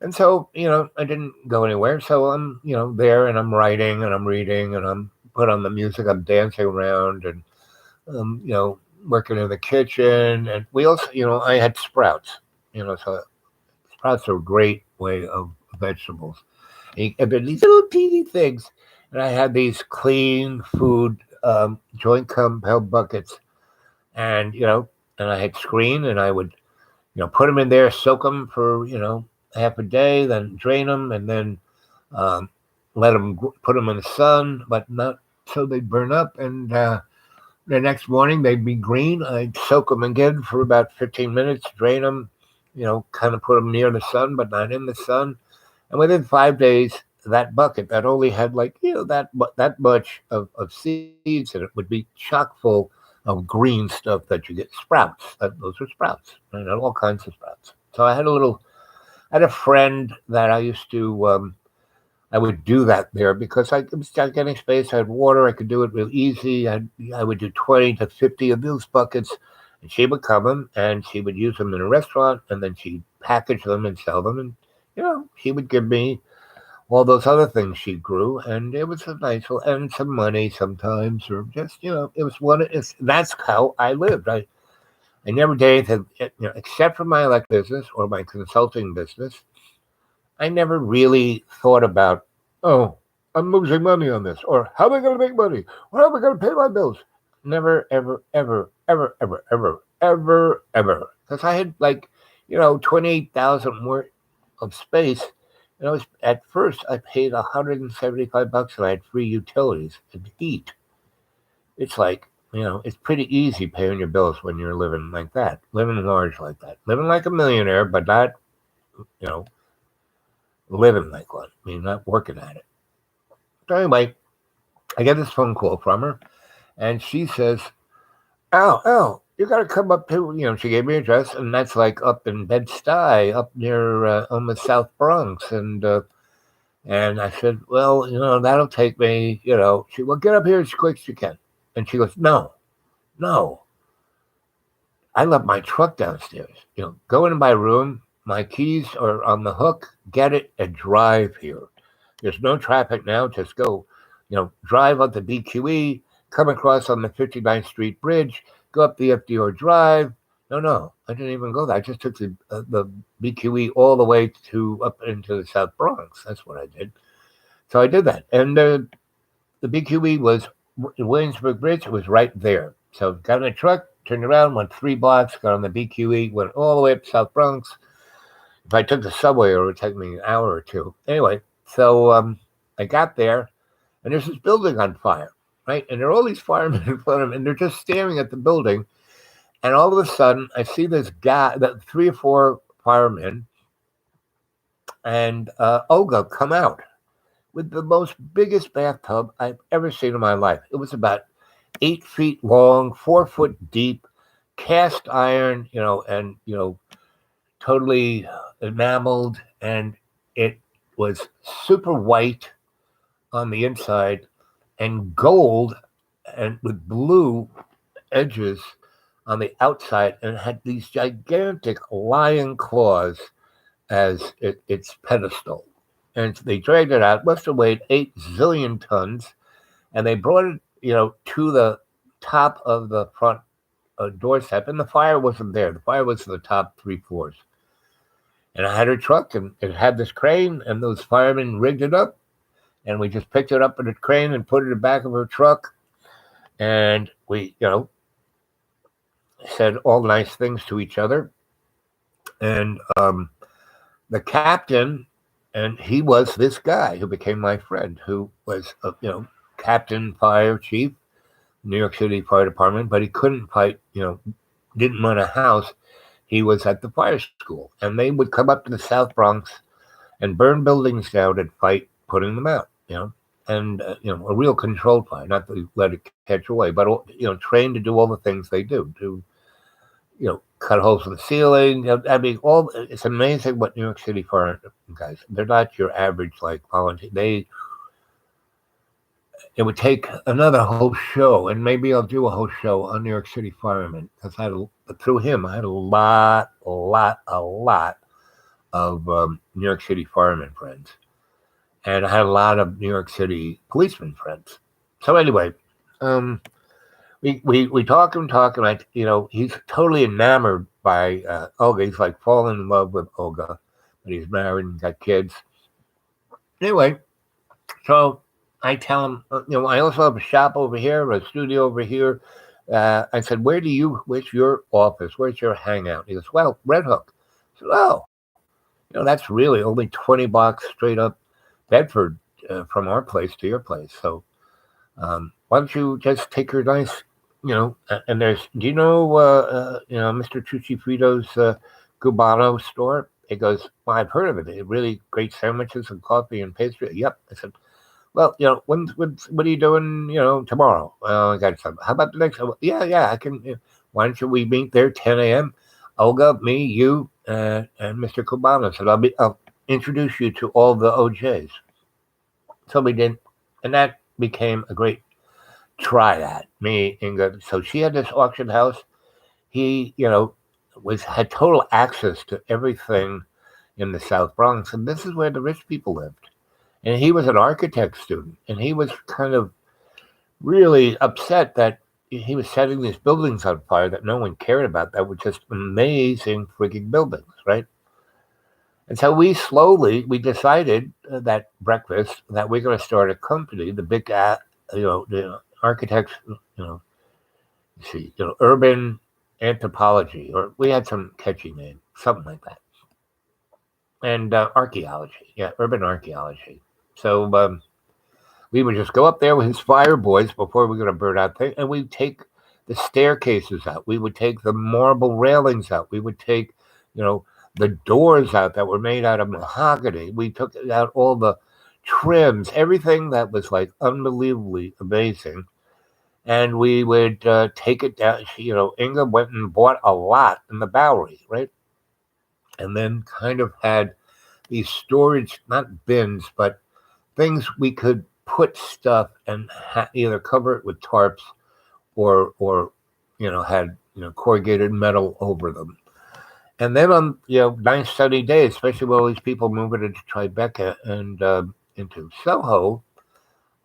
And so, I didn't go anywhere. So I'm, there, and I'm writing and I'm reading and I'm put on the music. I'm dancing around and, working in the kitchen. And we also, I had sprouts, so sprouts are a great way of vegetables. And they're these little teeny things. And I had these clean food joint compound buckets. And, and I had screen, and I would, put them in there, soak them for, half a day, then drain them, and then let them put them in the sun, but not so they burn up. And the next morning they'd be green. I'd soak them again for about 15 minutes, drain them, kind of put them near the sun, but not in the sun. And within 5 days, that bucket that only had that much of seeds in it would be chock full of green stuff that you get sprouts. Those are sprouts, and all kinds of sprouts. So I had a friend that I used to, I would do that there because I was getting space. I had water. I could do it real easy. I would do 20 to 50 of those buckets, and she would come them, and she would use them in a restaurant, and then she'd package them and sell them. And, she would give me all those other things she grew, and it was a nice, and some money sometimes, or just, that's how I lived. I never did anything, except for my elect business or my consulting business. I never really thought about, oh, I'm losing money on this, or how am I going to make money, or how am I going to pay my bills? Never, ever, ever, ever, ever, ever, ever, ever. Because I had 28,000 worth of space. At first I paid $175, and I had free utilities and heat. It's like, it's pretty easy paying your bills when you're living like that, living large like that, living like a millionaire, but not, living like one. I mean, not working at it. So anyway, I get this phone call from her, and she says, Al, you got to come up to, she gave me an address, and that's like up in Bed-Stuy, up near on the South Bronx. And I said, well, that'll take me, she, well, get up here as quick as you can. And she goes, no, I left my truck downstairs. Go into my room. My keys are on the hook. Get it and drive here. There's no traffic now. Just go, drive up the BQE, come across on the 59th Street Bridge, go up the FDR Drive. No, I didn't even go there. I just took the BQE all the way to up into the South Bronx. That's what I did. So I did that. And the BQE was Williamsburg Bridge. It was right there. So got in a truck, turned around, went 3 blocks, got on the BQE, went all the way up to South Bronx. If I took the subway, it would take me an hour or two. Anyway, so I got there, and there's this building on fire, right? And there are all these firemen in front of them, and they're just staring at the building. And all of a sudden, I see this guy, 3 or 4 firemen, and Olga come out with the most biggest bathtub I've ever seen in my life. It was about 8 feet long, 4 foot deep, cast iron, and, totally enameled, and it was super white on the inside and gold and with blue edges on the outside, and it had these gigantic lion claws as its pedestal. And they dragged it out. It must have weighed 8 zillion tons, and they brought it, to the top of the front doorstep, and the fire wasn't there. The fire was in the top 3 floors. And I had her truck, and it had this crane, and those firemen rigged it up, and we just picked it up in a crane and put it in the back of her truck, and we, said all nice things to each other. And the captain, and he was this guy who became my friend, who was, captain, fire chief, New York City Fire Department, but he couldn't fight, didn't run a house. He was at the fire school, and they would come up to the South Bronx and burn buildings down and fight putting them out, and a real controlled fire, not to let it catch away, but trained to do all the things they do, to cut holes in the ceiling. I mean, it's amazing what New York City fire guys. They're not your average like volunteer. It would take another whole show, and maybe I'll do a whole show on New York City firemen, because through him I had a lot of New York City fireman friends, and I had a lot of New York City policeman friends. So anyway, we talk and talk, and he's totally enamored by Olga. He's like falling in love with Olga, but he's married and got kids. Anyway, so I tell him, I also have a shop over here, a studio over here. I said, where's your office? Where's your hangout? He goes, well, Red Hook. I said, oh, that's really only $20 straight up Bedford from our place to your place. So why don't you just take your nice, and do you know Mr. Chuchifrito's Cubano store? He goes, well, I've heard of it. They have really great sandwiches and coffee and pastry. Yep. I said, well, what are you doing, tomorrow? Well, I got something. How about the next? Yeah, I can. Why don't we meet there 10 a.m.? Olga, me, you, and Mr. Cubano said, I'll introduce you to all the OJs. So we did, and that became a great try at me, Inga. So she had this auction house. He, had total access to everything in the South Bronx, and this is where the rich people lived. And he was an architect student, and he was kind of really upset that he was setting these buildings on fire that no one cared about, that were just amazing freaking buildings, right? And so we decided that breakfast that we're going to start a company, the big, the architects, urban anthropology, or we had some catchy name, something like that. And archaeology, urban archaeology. So we would just go up there with his fire boys before we were going to burn out thing, and we'd take the staircases out. We would take the marble railings out. We would take, the doors out that were made out of mahogany. We took out all the trims, everything that was like unbelievably amazing. And we would take it down. Inga went and bought a lot in the Bowery, right? And then kind of had these storage, not bins, but things we could put stuff and either cover it with tarps or had corrugated metal over them. And then on nice sunny days, especially with all these people moving into Tribeca and into Soho,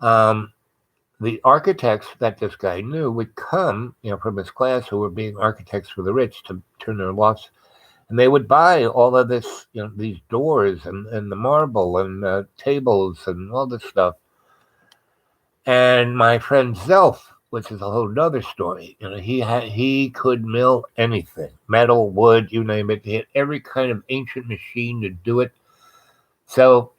the architects that this guy knew would come from his class, who were being architects for the rich, to turn their lofts. And they would buy all of this, these doors and the marble and tables and all this stuff. And my friend Zelf, which is a whole other story, he could mill anything, metal, wood, you name it. He had every kind of ancient machine to do it. So,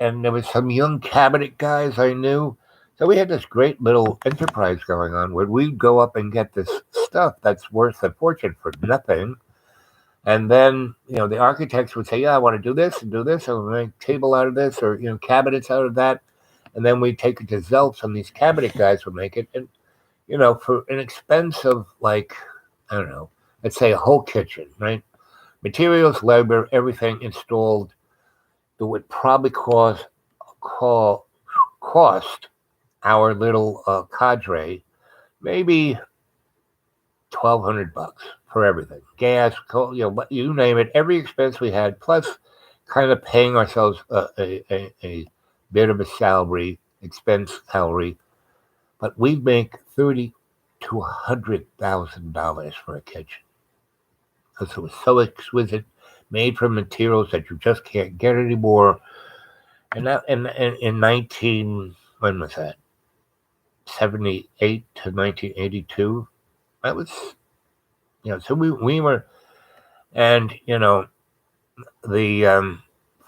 and there was some young cabinet guys I knew. So we had this great little enterprise going on where we'd go up and get this stuff that's worth a fortune for nothing. And then, the architects would say, I want to do this, and we'll make a table out of this, or, cabinets out of that. And then we'd take it to Zelf's, and these cabinet guys would make it. And, for an expense of like, I don't know, let's say a whole kitchen, right? Materials, labor, everything installed, it would probably cost our little cadre maybe $1,200 for everything, gas, coal, you name it, every expense we had, plus kind of paying ourselves a bit of a expense salary, but we'd make $30,000 to $100,000 for a kitchen because it was so exquisite, made from materials that you just can't get anymore. And that in when was that? 78 to 1982. That was, so we were, and, the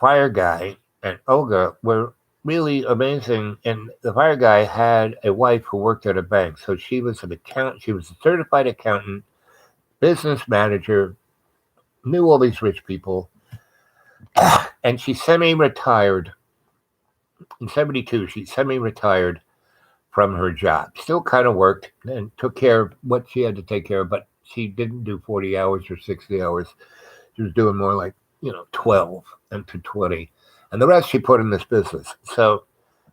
fire guy and Olga were really amazing. And the fire guy had a wife who worked at a bank. So she was an accountant. She was a certified accountant, business manager, knew all these rich people. And she semi-retired in 72, she semi-retired from her job. Still kind of worked and took care of what she had to take care of, but she didn't do 40 hours or 60 hours. She was doing more like, 12 and to 20. And the rest she put in this business. So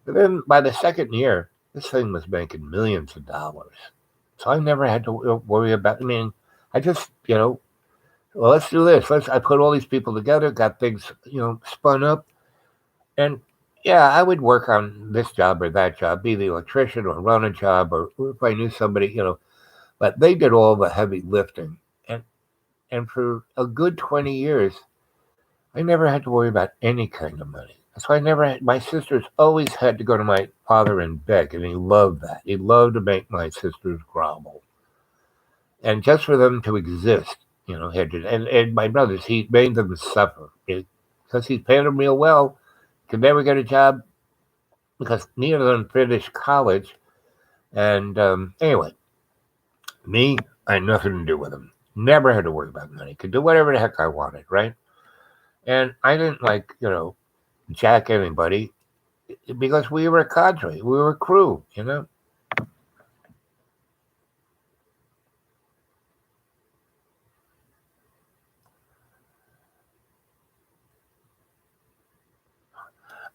then by the second year, this thing was making millions of dollars. So I never had to worry about, I just, well, let's do this. I put all these people together, got things, spun up. And yeah, I would work on this job or that job, be the electrician or run a job, or if I knew somebody, but they did all the heavy lifting. And and for a good 20 years, I never had to worry about any kind of money. So I never had, my sisters always had to go to my father and beg, and he loved that. He loved to make my sisters grovel. And just for them to exist, had to, and my brothers, he made them suffer. Because he's paying them real well, could never get a job because neither of them finished college. And anyway, me, I had nothing to do with them. Never had to worry about money. Could do whatever the heck I wanted, right? And I didn't jack anybody because we were a cadre. We were a crew.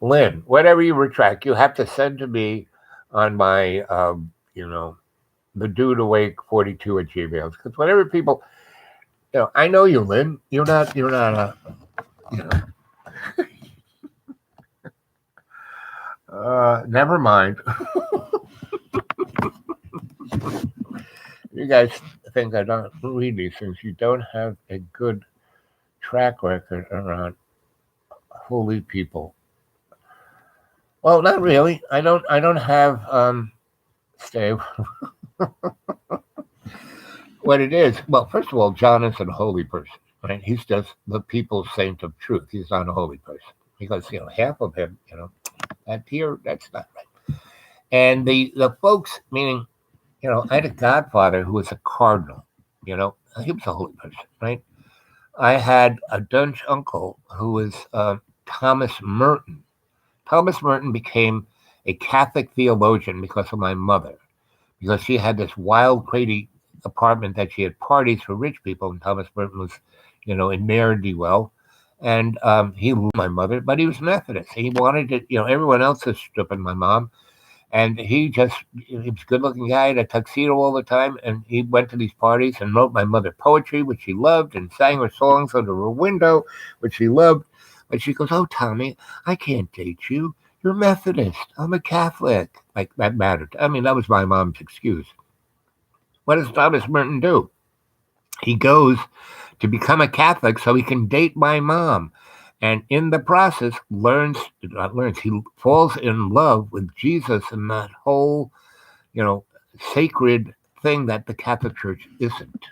Lynn, whatever you retract, you have to send to me on my, the dude awake 42 at Gmail. Because whatever people, I know you, Lynn. You're not never mind. You guys think I don't read these things. You don't have a good track record around holy people. Well, not really. I don't have stay what it is. Well, first of all, John is a holy person, right? He's just the people's saint of truth. He's not a holy person because half of him, that here, that's not right. And the folks, meaning, I had a godfather who was a cardinal. He was a holy person, right? I had a Dutch uncle who was Thomas Merton. Thomas Merton became a Catholic theologian because of my mother, because she had this wild, crazy apartment that she had parties for rich people, and Thomas Merton was, in ne'er do well. And he loved my mother, but he was Methodist. He wanted to, everyone else was stripping my mom. And he was a good looking guy in a tuxedo all the time. And he went to these parties and wrote my mother poetry, which she loved, and sang her songs under her window, which she loved. But she goes, "Oh, Tommy, I can't date you. You're Methodist. I'm a Catholic." Like that mattered. I mean, that was my mom's excuse. What does Thomas Merton do? He goes to become a Catholic so he can date my mom. And in the process, he falls in love with Jesus and that whole, you know, sacred thing that the Catholic Church isn't.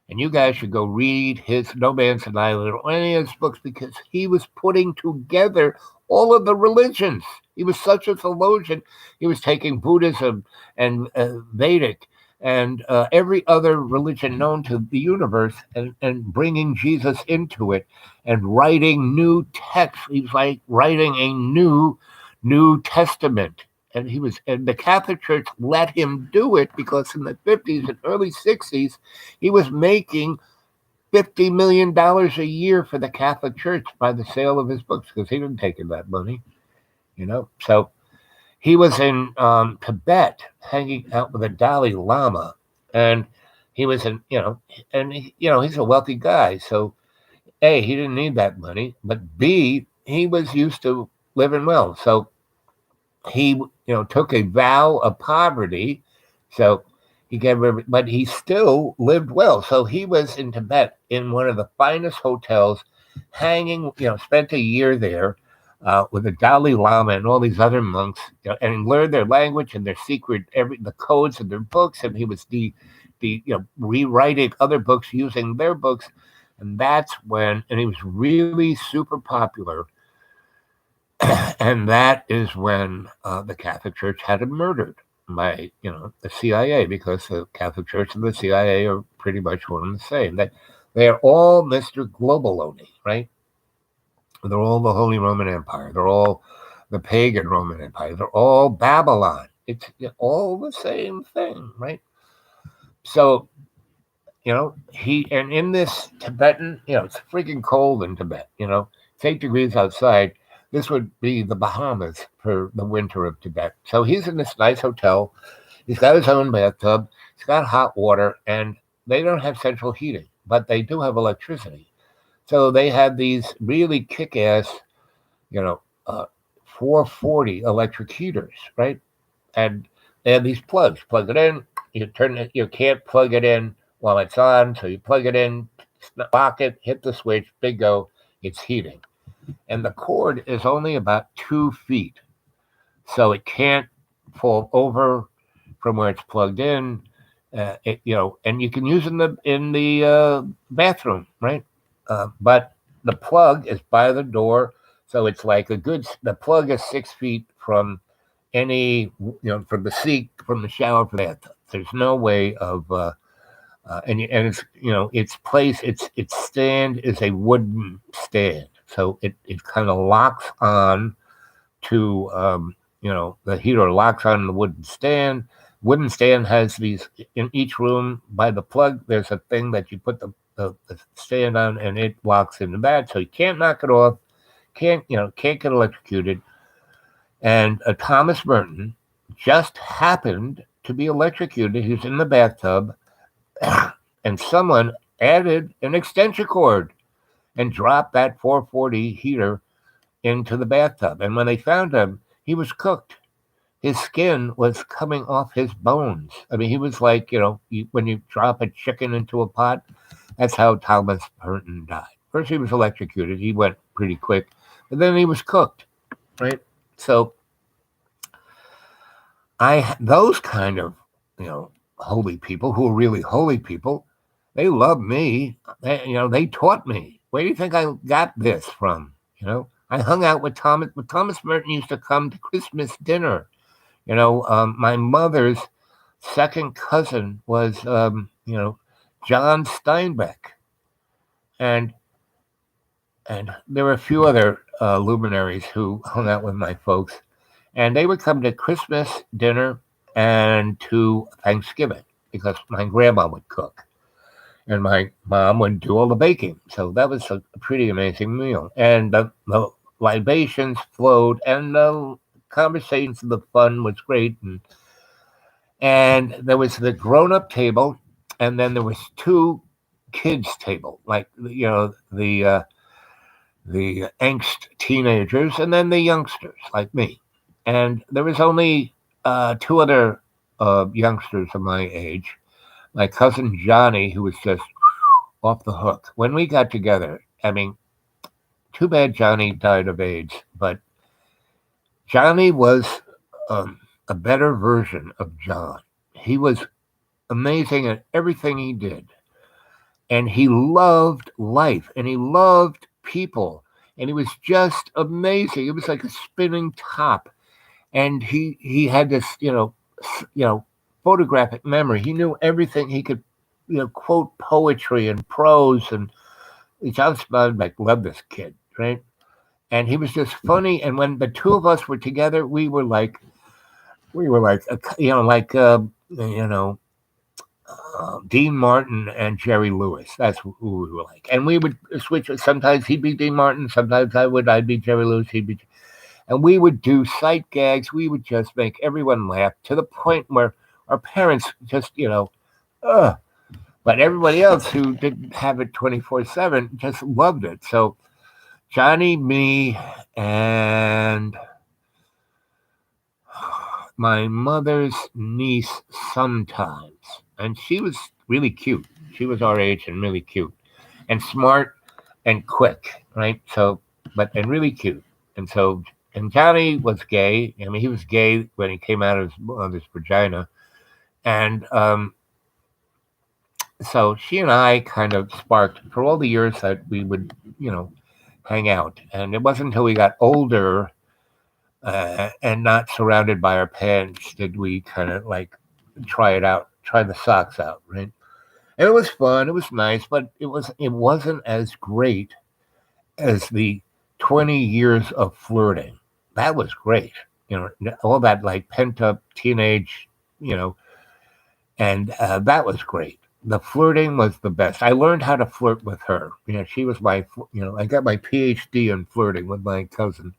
And you guys should go read his No Man's Island or any of his books because he was putting together all of the religions. He was such a theologian. He was taking Buddhism and Vedic and every other religion known to the universe and bringing Jesus into it and writing new texts. He was like writing a New Testament. And the Catholic Church let him do it because in the 50s and early 60s, he was making $50 million a year for the Catholic Church by the sale of his books because he didn't take in that money. So he was in Tibet hanging out with the Dalai Lama, and he was he's a wealthy guy. So A, he didn't need that money, but B, he was used to living well. So he took a vow of poverty. So he gave, but he still lived well. So he was in Tibet in one of the finest hotels, hanging. Spent a year there with the Dalai Lama and all these other monks, and learned their language and their secret, the codes of their books. And he was rewriting other books using their books, and that's when, and he was really super popular. And that is when the Catholic Church had him murdered by the CIA, because the Catholic Church and the CIA are pretty much one and the same. They are all Mr. Globaloney, right? They're all the Holy Roman Empire. They're all the pagan Roman Empire. They're all Babylon. It's all the same thing, right? So, and in this Tibetan, it's freaking cold in Tibet, it's 8 degrees outside. This would be the Bahamas for the winter of Tibet. So he's in this nice hotel. He's got his own bathtub. He's got hot water, and they don't have central heating, but they do have electricity. So they had these really kick-ass, 440 electric heaters, right? And they had these plugs. Plug it in. You turn it. You can't plug it in while it's on, so you plug it in, lock it, hit the switch, bingo, it's heating. And the cord is only about 2 feet, so it can't fall over from where it's plugged in. And you can use it in the bathroom, right? But the plug is by the door, so it's like the plug is 6 feet from any, from the seat, from the shower, for that. There's no way of, and it's, its stand is a wooden stand, so it kind of locks on to, the heater locks on the wooden stand. Wooden stand has these in each room by the plug. There's a thing that you put the stand on, and it locks into that, so you can't knock it off. Can't get electrocuted. And Thomas Merton just happened to be electrocuted. He was in the bathtub, and someone added an extension cord and dropped that 440 heater into the bathtub. And when they found him, he was cooked. His skin was coming off his bones. I mean, he was like, when you drop a chicken into a pot, that's how Thomas Merton died. First, he was electrocuted. He went pretty quick. But then he was cooked, right? So those kind of, holy people who are really holy people, they love me. They taught me. Where do you think I got this from? I hung out with Thomas. Thomas Merton used to come to Christmas dinner. My mother's second cousin was, John Steinbeck. And there were a few other luminaries who hung out with my folks. And they would come to Christmas dinner and to Thanksgiving because my grandma would cook. And my mom would do all the baking. So that was a pretty amazing meal. And the libations flowed, and the conversations, the fun was great. And there was the grown-up table, and then there was 2 kids' table, like, the angst teenagers, and then the youngsters, like me. And there was only 2 other youngsters of my age. My cousin Johnny, who was just off the hook. When we got together, I mean, too bad Johnny died of AIDS, but Johnny was a better version of John. He was amazing at everything he did. And he loved life, and he loved people. And he was just amazing. It was like a spinning top. And he had this, photographic memory. He knew everything. He could, quote poetry and prose. And John Steinbeck loved this kid, right? And he was just funny. And when the 2 of us were together, we were like, Dean Martin and Jerry Lewis. That's who we were like. And we would switch. Sometimes he'd be Dean Martin. Sometimes I'd be Jerry Lewis. And we would do sight gags. We would just make everyone laugh to the point where our parents just, but everybody else who didn't have it 24/7 just loved it. So Johnny, me, and my mother's niece sometimes. And she was really cute. She was our age and really cute and smart and quick, right? So, and really cute. And Johnny was gay. I mean, he was gay when he came out of his mother's vagina. And so she and I kind of sparked for all the years that we would, hang out. And it wasn't until we got older and not surrounded by our parents did we kind of like try the socks out, right? And it was fun. It was nice, but it wasn't as great as the 20 years of flirting. that was great. All that like pent up teenage, you know, and that was great. The flirting was the best. I learned how to flirt with her. She was I got my PhD in flirting with my cousin.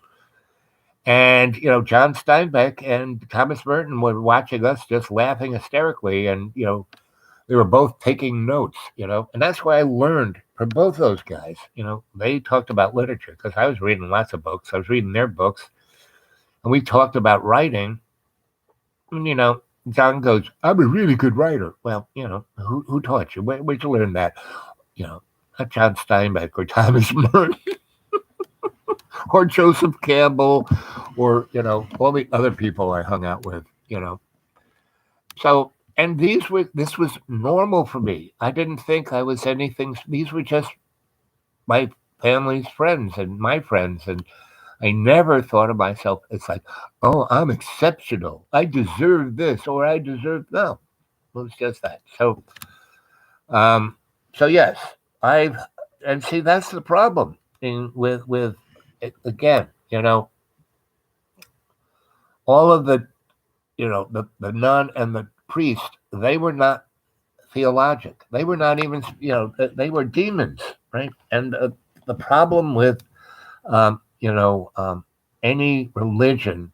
And, John Steinbeck and Thomas Merton were watching us just laughing hysterically. And, they were both taking notes, and that's why I learned from both those guys. They talked about literature because I was reading lots of books. I was reading their books, and we talked about writing. And, John goes, "I'm a really good writer." Well, who taught you? Where'd you learn that? Not John Steinbeck or Thomas Merton or Joseph Campbell or, all the other people I hung out with. So, and this was normal for me. I didn't think I was anything. These were just my family's friends and my friends. And I never thought of myself as like, oh, I'm exceptional. I deserve this or I deserve, no, it was just that. Um, so yes, and see, that's the problem with again, all of the nun and the priest, they were not theologic. They were not even, they were demons, right? And the problem with, any religion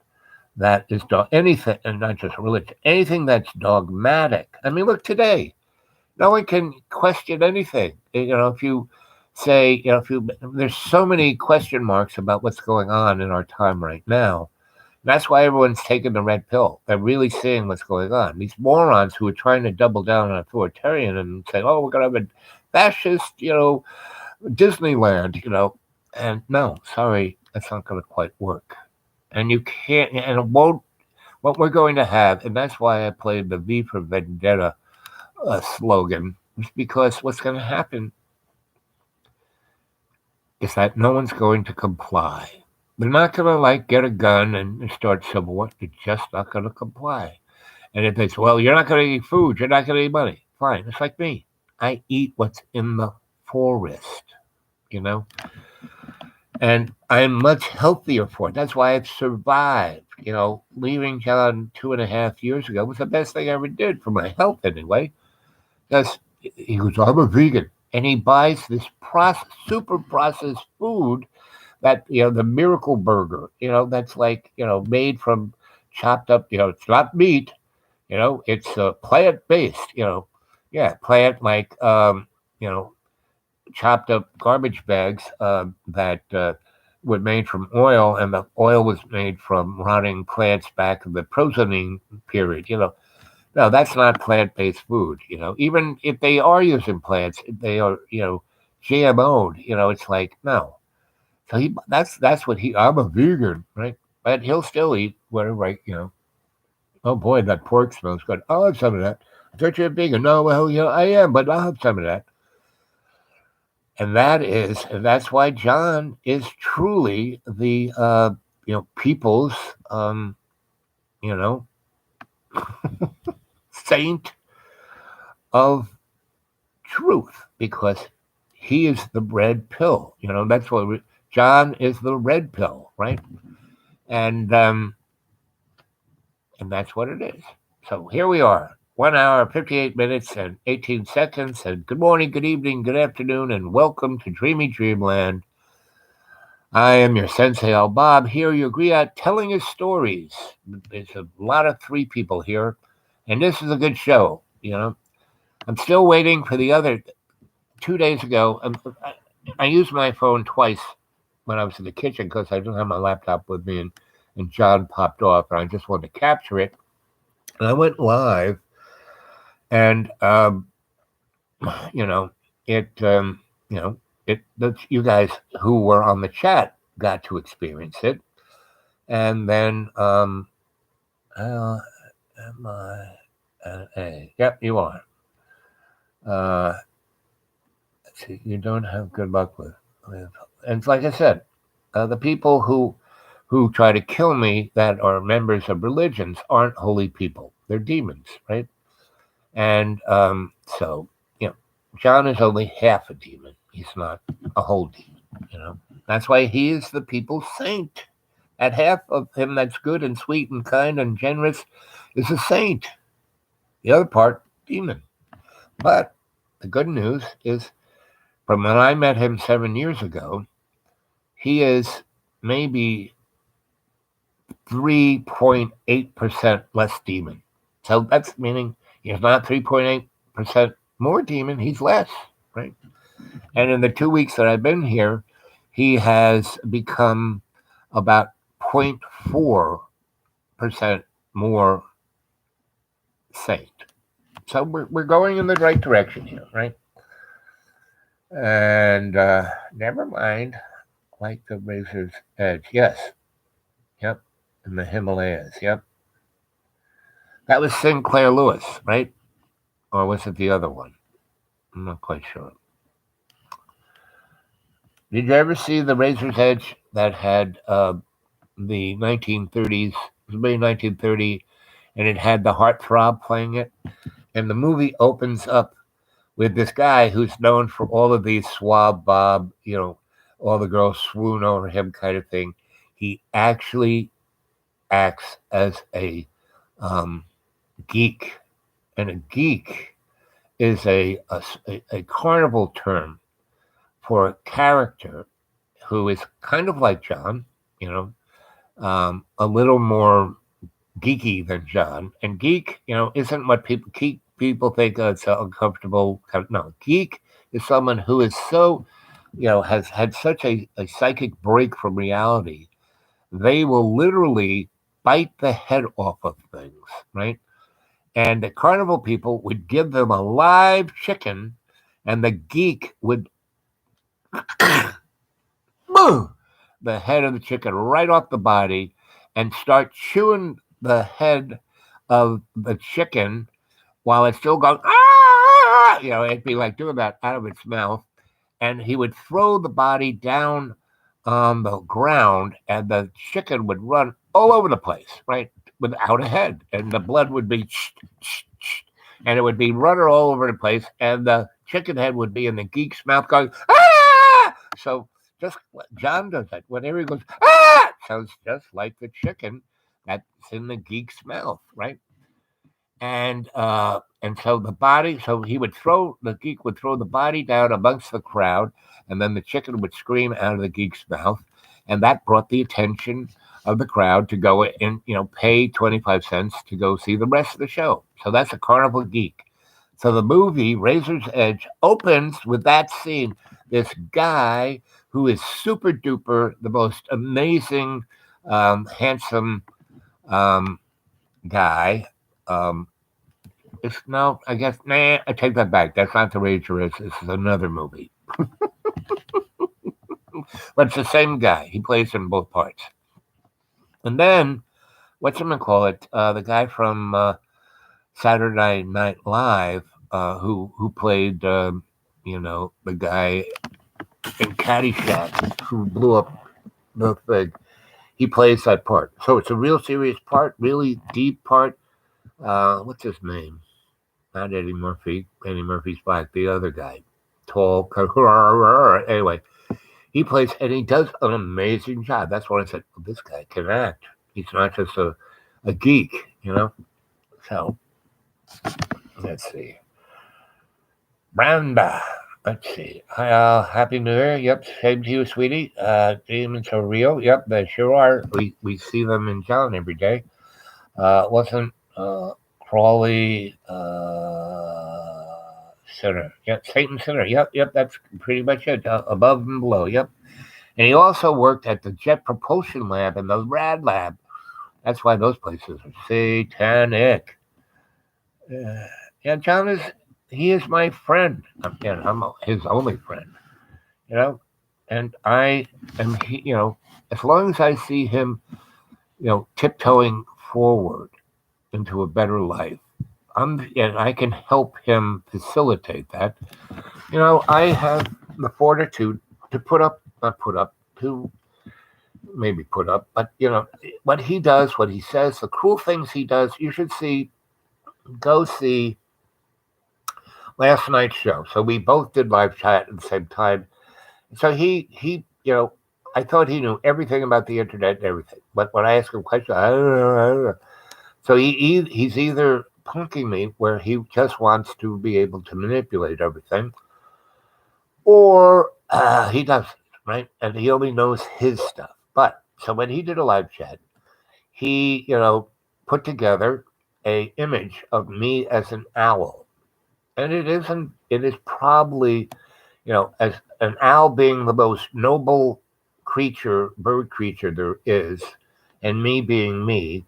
that is anything, and not just religion, anything that's dogmatic. I mean, look today, no one can question anything. If you say, there's so many question marks about what's going on in our time right now. That's why everyone's taking the red pill. They're really seeing what's going on. These morons who are trying to double down on authoritarian and say, "Oh, we're going to have a fascist, Disneyland," and no, sorry, that's not going to quite work. And you can't, and it won't. What we're going to have, and that's why I played the V for Vendetta slogan, is because what's going to happen is that no one's going to comply. They're not going to get a gun and start civil war. They're just not going to comply. And if they say, well, you're not going to eat food, you're not going to eat money. Fine. It's like me. I eat what's in the forest, and I'm much healthier for it. That's why I've survived. Leaving John 2.5 years ago was the best thing I ever did for my health anyway. Because he goes, I'm a vegan. And he buys this super processed food that, the miracle burger, that's made from chopped up, it's not meat, it's plant-based, yeah, plant chopped up garbage bags that were made from oil, and the oil was made from rotting plants back in the Protein period, No, that's not plant-based food, even if they are using plants, they are, GMO'd, it's like, no. So that's what I'm a vegan, right? But he'll still eat whatever, right? Oh boy, that pork smells good. I'll have some of that. I thought you're a vegan. No, well, I am, but I'll have some of that. And that's why John is truly the people's saint of truth, because he is the red pill. That's what John is, the red pill, right? And that's what it is. So here we are, 1 hour, 58 minutes, and 18 seconds. And good morning, good evening, good afternoon, and welcome to Dreamy Dreamland. I am your Sensei Al Bob. Here you agree at telling his stories. There's a lot of 3 people here, and this is a good show. I'm still waiting for the other. 2 days ago, I used my phone twice when I was in the kitchen because I didn't have my laptop with me, and John popped off, and I just wanted to capture it. And I went live, and you guys who were on the chat got to experience it, and then am I? Yep, you are. You don't have good luck with, and like I said, the people who try to kill me that are members of religions aren't holy people. They're demons, right? And so, John is only half a demon. He's not a whole demon, That's why he is the people's saint. And half of him that's good and sweet and kind and generous is a saint. The other part, demon. But the good news is, from when I met him 7 years ago, he is maybe 3.8% less demon. So that's meaning he's not 3.8% more demon, he's less, right? And in the 2 weeks that I've been here, he has become about 0.4% more saint. So we're going in the right direction here, right? And never mind, like the razor's edge. Yes. Yep. In the Himalayas. Yep. That was Sinclair Lewis, right? Or was it the other one? I'm not quite sure. Did you ever see the Razor's Edge that had the 1930s, it was made 1930, and it had the Heartthrob playing it? And the movie opens up with this guy who's known for all of these swab bob, all the girls swoon over him kind of thing. He actually acts as a geek, and a geek is a carnival term for a character who is kind of like John, a little more geeky than John. And geek, isn't what people think it's uncomfortable. No, geek is someone who is so, has had such a psychic break from reality. They will literally bite the head off of things, right? And the carnival people would give them a live chicken, and the geek would the head of the chicken right off the body and start chewing the head of the chicken while it's still going, ah! It'd be like doing that out of its mouth. And he would throw the body down on the ground, and the chicken would run all over the place, right, without a head. And the blood would be, and it would be running all over the place. And the chicken head would be in the geek's mouth going, ah! So just John does that. Whenever he goes, ah! Sounds just like the chicken that's in the geek's mouth, right? And so the geek would throw the body down amongst the crowd, and then the chicken would scream out of the geek's mouth, and that brought the attention of the crowd to go and pay 25 cents to go see the rest of the show. So that's a carnival geek. So the movie Razor's Edge opens with that scene. This guy who is super duper, the most amazing, handsome guy. I take that back. That's not the Razor Edge. This is another movie. But it's the same guy. He plays in both parts. And then, the guy from Saturday Night Live, who played, the guy in Caddyshack who blew up the thing. He plays that part. So it's a real serious part, really deep part. What's his name? Not Eddie Murphy. Eddie Murphy's black. The other guy. Tall. Anyway, he plays, and he does an amazing job. That's why I said, this guy can act. He's not just a geek, So, let's see. Branda. Let's see. Hi, Happy New Year. Yep, same to you, sweetie. Demons are real. Yep, they sure are. We see them in town every day. Wasn't Crawley Center. Yep, Satan Center. Yep, that's pretty much it. Above and below. Yep. And he also worked at the Jet Propulsion Lab and the Rad Lab. That's why those places are satanic. John he is my friend. I'm his only friend. And I am, as long as I see him, tiptoeing forward into a better life, and I can help him facilitate that. I have the fortitude to maybe put up, but what he does, what he says, the cool things he does, you should go see last night's show. So we both did live chat at the same time. So he I thought he knew everything about the internet and everything. But when I ask him questions, I don't know. So he's either punking me where he just wants to be able to manipulate everything, or he doesn't, right? And he only knows his stuff. But so when he did a live chat, he, put together a image of me as an owl. And it is probably, as an owl being the most noble bird creature there is, and me being me,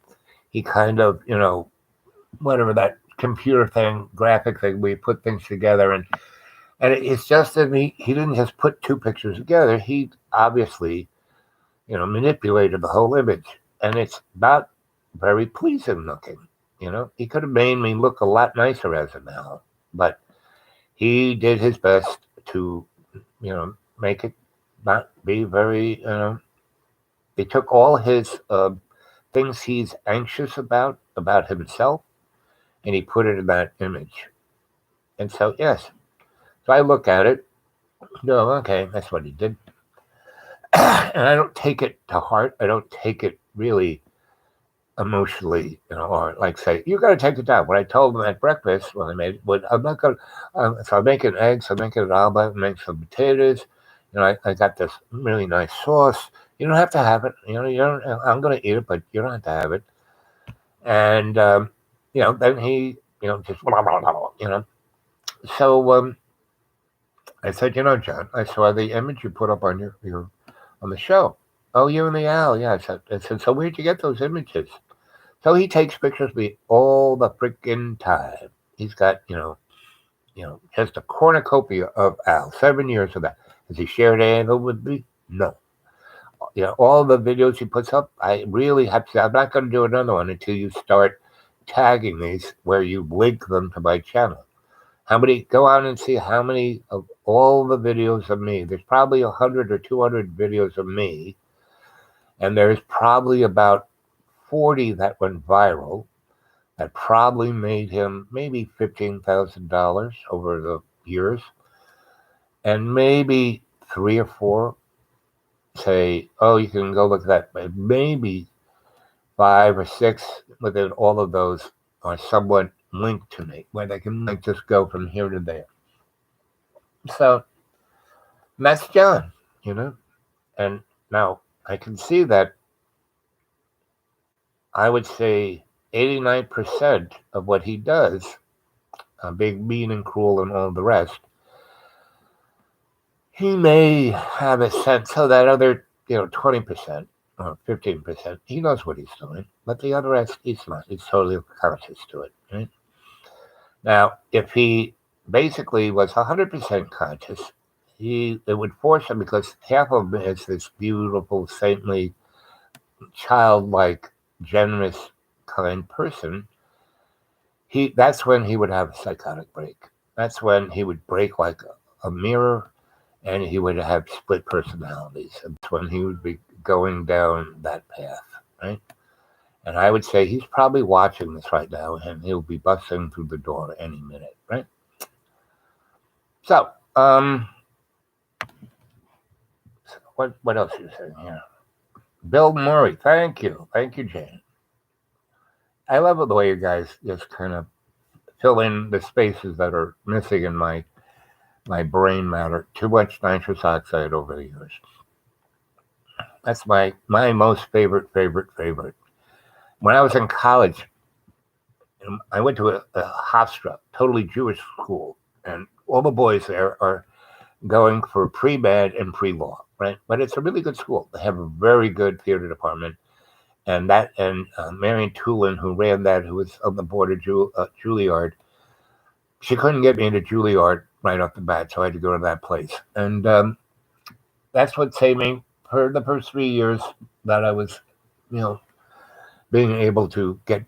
he kind of, whatever that computer thing, graphic thing, we put things together. And it's just that he didn't just put two pictures together. He obviously, manipulated the whole image. And it's not very pleasing looking. He could have made me look a lot nicer as an owl. But he did his best to, make it not be very, he took all his things he's anxious about himself, and he put it in that image. And so, yes. So I look at it, no, okay, that's what he did. And I don't take it to heart. I don't take it really emotionally, or like say, you got to take it down. When I told them at breakfast, when I made, I'm not going to, so I'm making eggs, I'm making an omelet, make some potatoes. I got this really nice sauce. You don't have to have it. You don't, I'm going to eat it, but you don't have to have it. And, then he, just, blah, blah, blah, blah. So I said, John, I saw the image you put up on your on the show. Oh, you and the owl, yeah. I said, so where'd you get those images? So he takes pictures of me all the freaking time. He's got, just a cornucopia of Al. 7 years of that. Has he shared any with me? No. All the videos he puts up, I really have to say, I'm not going to do another one until you start tagging these where you link them to my channel. Go out and see how many of all the videos of me. There's probably 100 or 200 videos of me. And there's probably about 40 that went viral. That probably made him maybe $15,000 over the years. And maybe 3 or 4 say, oh, you can go look at that. But maybe 5 or 6 within all of those are somewhat linked to me, where they can just go from here to there. So that's John, And now I can see that I would say 89% of what he does, being mean and cruel and all the rest, he may have a sense of that other, 20% or 15%. He knows what he's doing, but the other rest, he's not. He's totally conscious to it, right? Now, if he basically was 100% conscious, it would force him, because half of him is this beautiful, saintly, childlike, generous, kind person. That's when he would have a psychotic break. That's when he would break like a mirror, and he would have split personalities. That's when he would be going down that path, right? And I would say he's probably watching this right now, and he'll be busting through the door any minute, right? So, what else are you saying here? Bill Murray, thank you, Jane. I love the way you guys just kind of fill in the spaces that are missing in my brain matter. Too much nitrous oxide over the years. That's my most favorite. When I was in college, I went to a Hofstra, totally Jewish school, and all the boys there are going for pre-med and pre-law, right? But it's a really good school. They have a very good theater department. And Marion Tulin, who ran that, who was on the board of Juilliard, she couldn't get me into Juilliard right off the bat, so I had to go to that place. And that's what saved me for the first 3 years that I was, being able to get,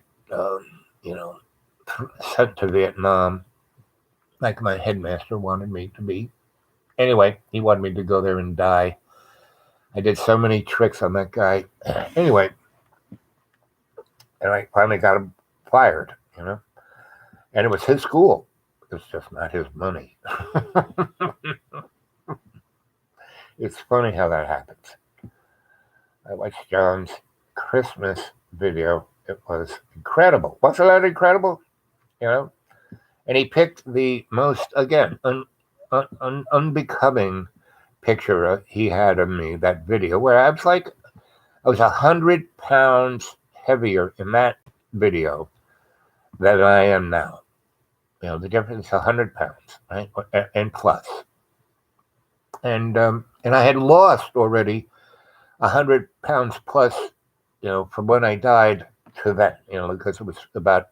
sent to Vietnam, like my headmaster wanted me to be. Anyway, he wanted me to go there and die. I did so many tricks on that guy. Anyway, and I finally got him fired, And it was his school. It's just not his money. It's funny how that happens. I watched John's Christmas video. It was incredible. Wasn't that incredible? You know, and he picked the most again unbecoming picture he had of me. That video where I was 100 pounds heavier in that video than I am now. You know, the difference is 100 pounds, right, and plus. And I had lost already 100 pounds plus, you know, from when I died to then, you know, because it was about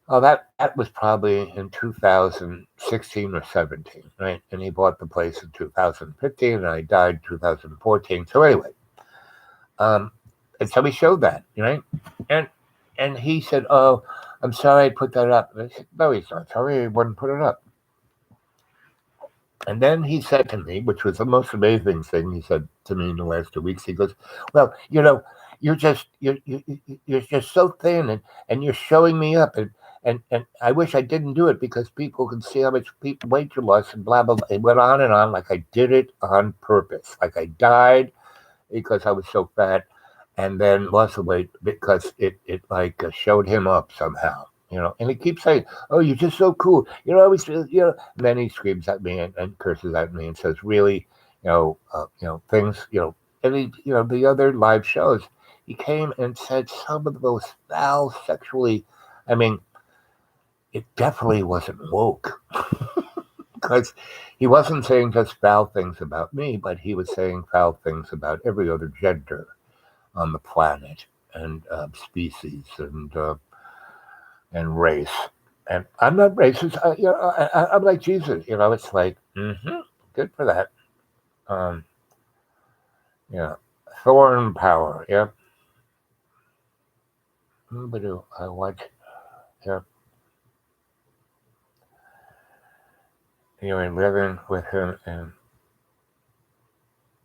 that was probably in 2016 or 17, right? And he bought the place in 2015, and I died 2014. So anyway, and so he showed that, right? And he said, "Oh, I'm sorry I put that up." And I said, "No, he's not sorry. He wouldn't put it up." And then he said to me, which was the most amazing thing he said to me in the last 2 weeks. He goes, "Well, you know, you're just so thin, and you're showing me up, and I wish I didn't do it because people can see how much weight you lost and blah blah blah." It went on like I did it on purpose, like I died because I was so fat, and then lost the weight because it like showed him up somehow. You know, and he keeps saying, "Oh, you're just so cool. You're always, you know." And then he screams at me and curses at me and says, "Really, things, you know." And he, you know, the other live shows, he came and said some of the most foul sexually. I mean, it definitely wasn't woke because he wasn't saying just foul things about me, but he was saying foul things about every other gender on the planet and species and race. And I'm not racist. I'm like Jesus. You know, it's like, good for that. Yeah, Thorn Power. Yeah, but I watch. Yeah, anyway, living with him, and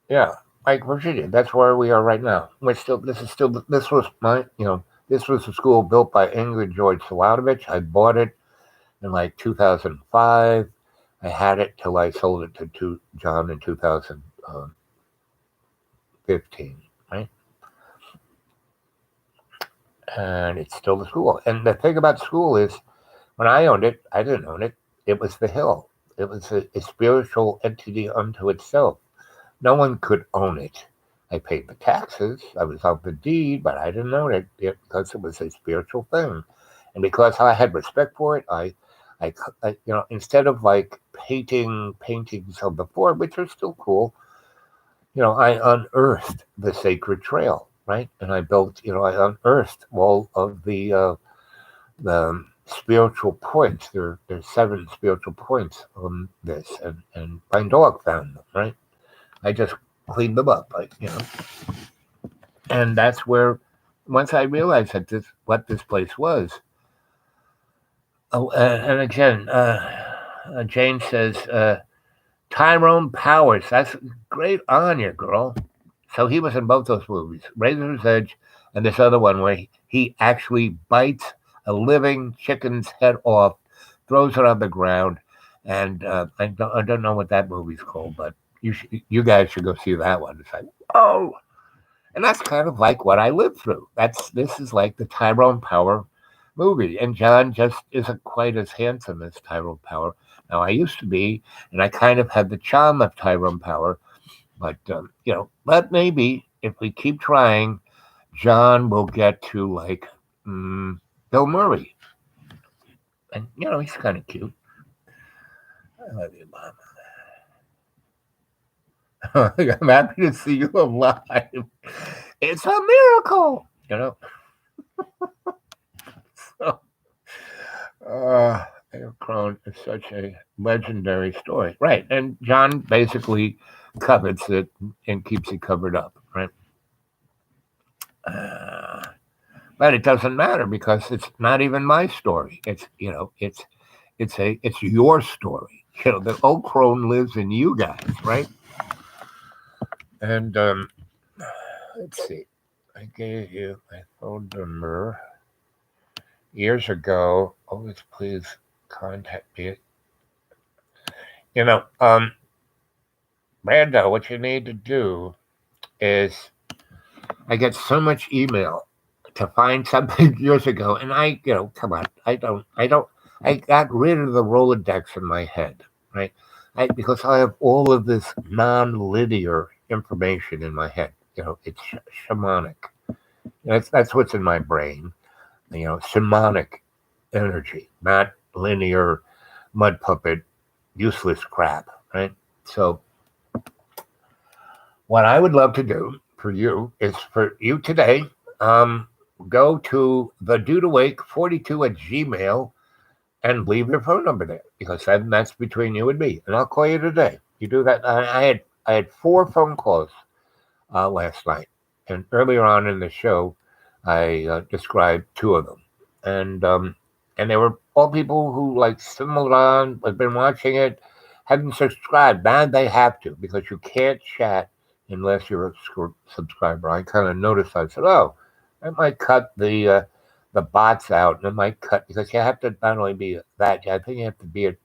yeah, like Virginia. That's where we are right now. This was my, you know, this was a school built by Ingrid George Solanovich. I bought it in like 2005. I had it till I sold it to John in 2015, right? And it's still the school. And the thing about school is, when I owned it, I didn't own it. It was the hill. It was a spiritual entity unto itself. No one could own it. I paid the taxes. I was on the deed, but I didn't own it because it was a spiritual thing. And because I had respect for it, I you know, instead of like painting paintings of the fort, which are still cool, you know, I unearthed the sacred trail, right? And I built, you know, I unearthed all of the spiritual points. There's 7 spiritual points on this, and my dog found them, right? I just cleaned them up, like, you know. And that's where, once I realized that what this place was. Oh, and again, Jane says, Tyrone Powers. That's great on you, girl. So he was in both those movies, Razor's Edge and this other one where he actually bites a living chicken's head off, throws it on the ground, and I don't know what that movie's called, but you guys should go see that one. It's like, oh, and that's kind of like what I lived through. This is like the Tyrone Power movie, and John just isn't quite as handsome as Tyrone Power. Now I used to be, and I kind of had the charm of Tyrone Power, but you know, but maybe if we keep trying, John will get to like Bill Murray, and you know he's kind of cute. I love you, Mom. I'm happy to see you alive. It's a miracle, you know. So, Eric Crone is such a legendary story, right? And John basically covets it and keeps it covered up, right? But it doesn't matter because it's not even my story. It's, you know, it's your story. You know, the old crone lives in you guys, right? And let's see, I gave you my phone number years ago. Always please contact me. You know, Brando, what you need to do is I get so much email to find something years ago, and come on, I got rid of the Rolodex in my head, right? Because I have all of this non-linear information in my head. It's shamanic. That's what's in my brain. Shamanic energy, not linear mud puppet, useless crap, right? So, what I would love to do for you is for you today, um, go to the dude awake 42 at Gmail and leave your phone number there because that's between you and me, and I'll call you today. You do that. I had 4 phone calls last night, and earlier on in the show, I described 2 of them, and they were all people who like stumbled on, have been watching it, haven't subscribed. Now they have to because you can't chat unless you're a subscriber. I kind of noticed. I said, "Oh, I might cut the bots out, and it might cut because you have to not only be that. I think you have to be it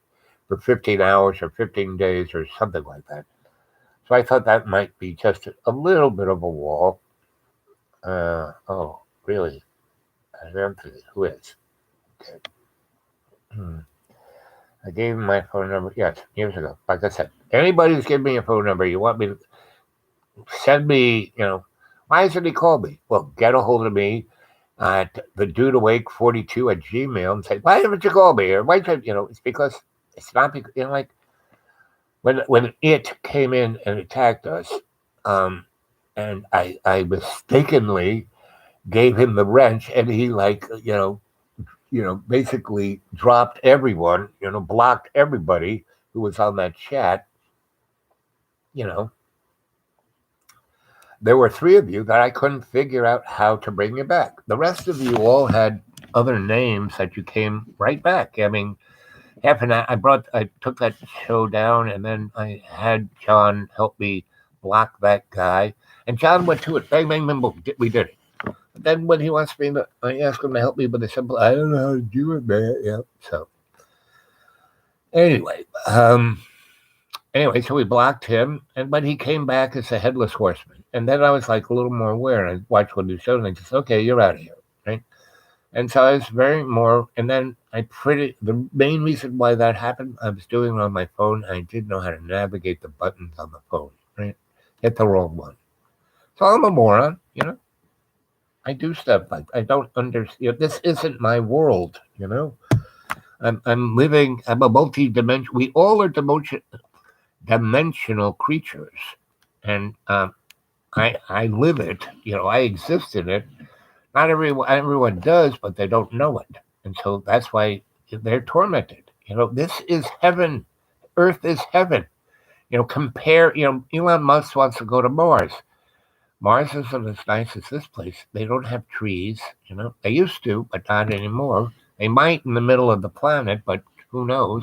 for 15 hours or 15 days or something like that." So I thought that might be just a little bit of a wall. Oh, really? Anthony, who is? Okay. Hmm. I gave him my phone number. Yes, years ago. Like I said, anybody who's given me a phone number, you want me to send me, why hasn't he called me? Well, get a hold of me at the dude awake 42 at Gmail and say, why haven't you called me? Or why, it's because it's not because, like when it came in and attacked us, um, and I mistakenly gave him the wrench, and he basically dropped everyone, blocked everybody who was on that chat. You know, there were 3 of you that I couldn't figure out how to bring you back. The rest of you all had other names that you came right back. I mean, half an hour. I took that show down, and then I had John help me block that guy. And John went to it. Bang, bang, bang, boom. We did it. But then when he wants me to, I ask him to help me with a simple, I don't know how to do it, man. Yeah. So anyway, so we blocked him, but he came back as a headless horseman. And then I was like a little more aware. And I watched one of the shows, and I just, okay, you're out of here, right? And so I was very more, and then the main reason why that happened, I was doing it on my phone. I didn't know how to navigate the buttons on the phone, right? Hit the wrong one. So I'm a moron, I do stuff like I don't understand. This isn't my world, I'm living, I'm a multi-dimensional, we all are dimensional creatures. And I live it, I exist in it. Not everyone does, but they don't know it. And so that's why they're tormented. This is heaven. Earth is heaven. Elon Musk wants to go to Mars. Mars isn't as nice as this place. They don't have trees. They used to, but not anymore. They might in the middle of the planet, but who knows?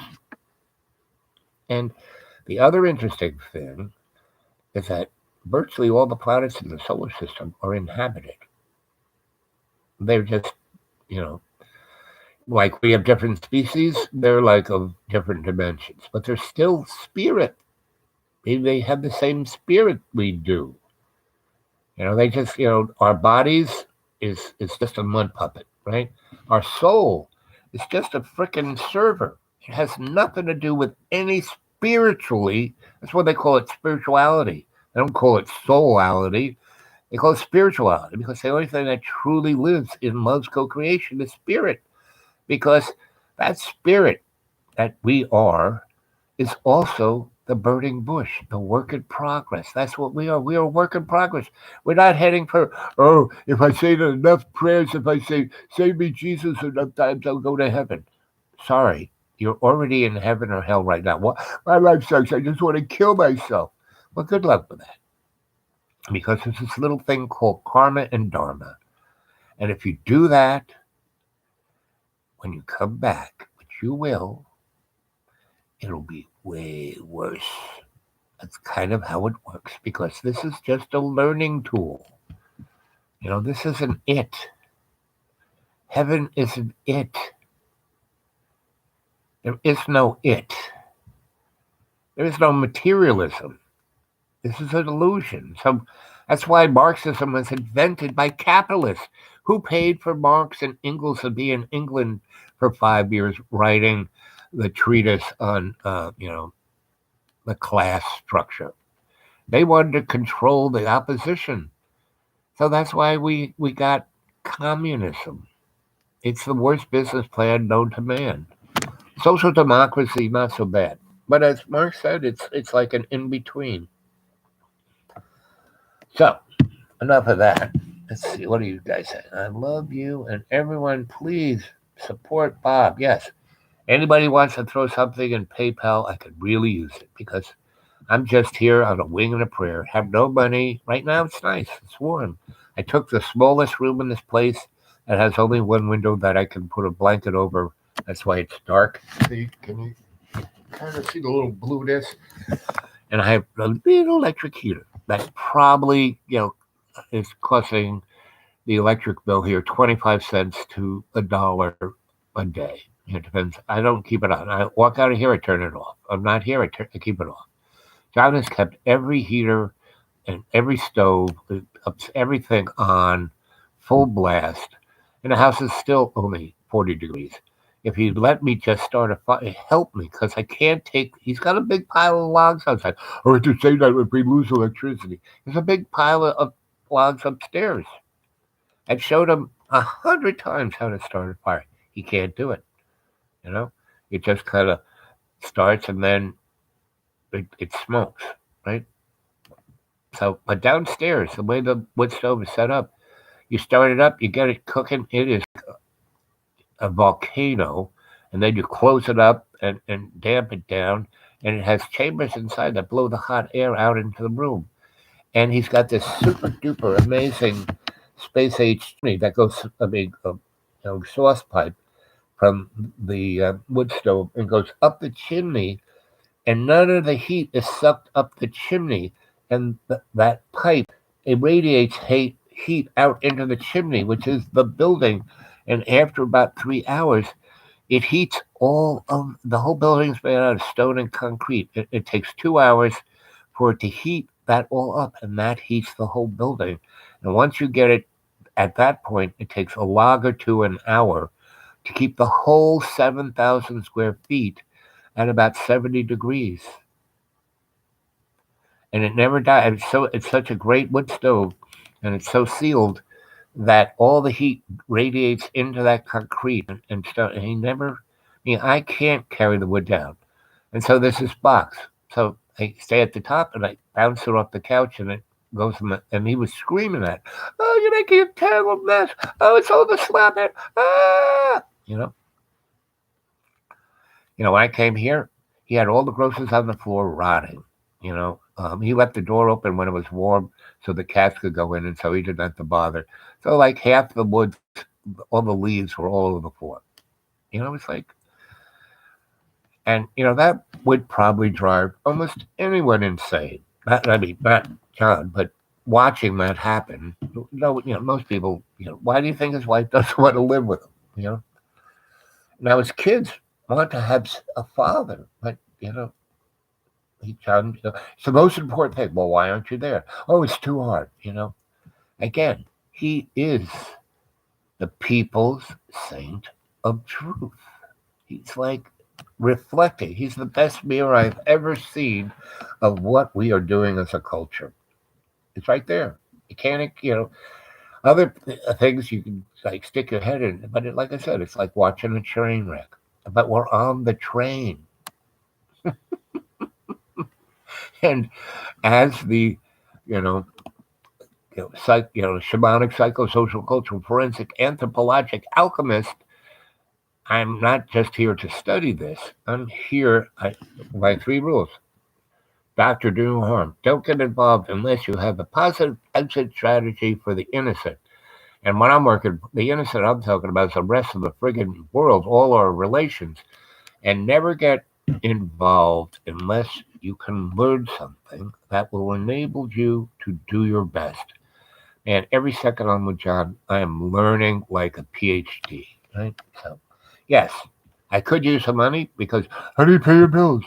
And the other interesting thing is that virtually all the planets in the solar system are inhabited. They're just, like we have different species, they're like of different dimensions, but they're still spirit. They have the same spirit we do. They just, our bodies is just a mud puppet, right? Our soul is just a freaking server. It has nothing to do with any spiritually. That's what they call it, spirituality. They don't call it soulality. They call it spirituality because the only thing that truly lives in love's co-creation is spirit. Because that spirit that we are is also the burning bush, the work in progress. That's what we are. We are a work in progress. We're not heading for, if I say enough prayers, if I say, save me, Jesus, enough times, I'll go to heaven. Sorry, you're already in heaven or hell right now. My life sucks. I just want to kill myself. Well, good luck with that. Because there's this little thing called karma and dharma. And if you do that, when you come back, which you will, it'll be way worse. That's kind of how it works because this is just a learning tool. This isn't it. Heaven isn't it. There is no it. There is no materialism. This is an illusion. So that's why Marxism was invented by capitalists who paid for Marx and Engels to be in England for 5 years writing the treatise on, the class structure. They wanted to control the opposition. So that's why we got communism. It's the worst business plan known to man. Social democracy, not so bad. But as Marx said, it's like an in between. So enough of that. Let's see. What do you guys say? I love you and everyone. Please support Bob. Yes. Anybody wants to throw something in PayPal, I could really use it because I'm just here on a wing and a prayer. Have no money. Right now it's nice. It's warm. I took the smallest room in this place that has only one window that I can put a blanket over. That's why it's dark. See, can you kind of see the little blueness? And I have a little electric heater that probably, is costing the electric bill here 25 cents to $1 a day. It depends. I don't keep it on. I walk out of here, I turn it off. I'm not here, I keep it off. John has kept every heater and every stove, everything on full blast, and the house is still only 40 degrees. If he'd let me just start a fire, help me, because I can't take. He's got a big pile of logs outside. Or to say that if we lose electricity, there's a big pile of logs upstairs. I've showed him 100 times how to start a fire. He can't do it. You know, it just kind of starts and then it smokes, right? So, but downstairs, the way the wood stove is set up, you start it up, you get it cooking. It is a volcano, and then you close it up and damp it down, and it has chambers inside that blow the hot air out into the room. And he's got this super duper amazing space age chimney that goes a big exhaust pipe from the wood stove and goes up the chimney, and none of the heat is sucked up the chimney, and that pipe irradiates heat out into the chimney, which is the building. And after about 3 hours, it heats all of the whole building's made out of stone and concrete. It takes 2 hours for it to heat that all up, and that heats the whole building. And once you get it at that point, it takes a log or two an hour to keep the whole 7,000 square feet at about 70 degrees. And it never dies. It's such a great wood stove, and it's so sealed that all the heat radiates into that concrete and stuff. And he never, I can't carry the wood down. And so there's this box. So I stay at the top and I bounce it off the couch and it goes and he was screaming at, oh, you're making a terrible mess. Oh, it's overslapping. Ah, when I came here, he had all the groceries on the floor rotting. He left the door open when it was warm so the cats could go in, and so he didn't have to bother. So like half the wood, all the leaves were all over the floor. It's like, and that would probably drive almost anyone insane. Not John, but watching that happen. No, most people. Why do you think his wife doesn't want to live with him? Now his kids want to have a father, but John, it's the most important thing. Well, why aren't you there? Oh, it's too hard. Again, he is the people's saint of truth. He's like reflecting. He's the best mirror I've ever seen of what we are doing as a culture. It's right there. You can't, other things you can like stick your head in, but like I said, it's like watching a train wreck. But we're on the train. And as the, shamanic, psychosocial, cultural, forensic, anthropologic alchemist, I'm not just here to study this. I'm here by 3 rules. Doctor, do no harm. Don't get involved unless you have a positive exit strategy for the innocent. And when I'm working, the innocent I'm talking about is the rest of the friggin' world, all our relations. And never get involved unless you can learn something that will enable you to do your best. And every second I'm with John, I am learning like a PhD. Right? So, yes, I could use some money because how do you pay your bills?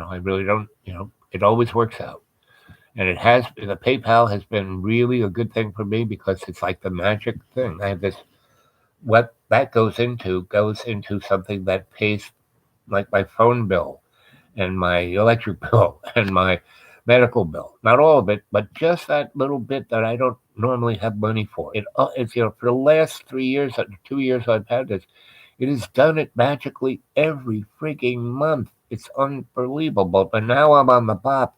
I really don't. It always works out. And the PayPal has been really a good thing for me because it's like the magic thing. I have this, what that goes into something that pays like my phone bill and my electric bill and my medical bill. Not all of it, but just that little bit that I don't normally have money for. It's for the last 3 years, 2 years I've had this, it has done it magically every freaking month. It's unbelievable. But now I'm on the pop.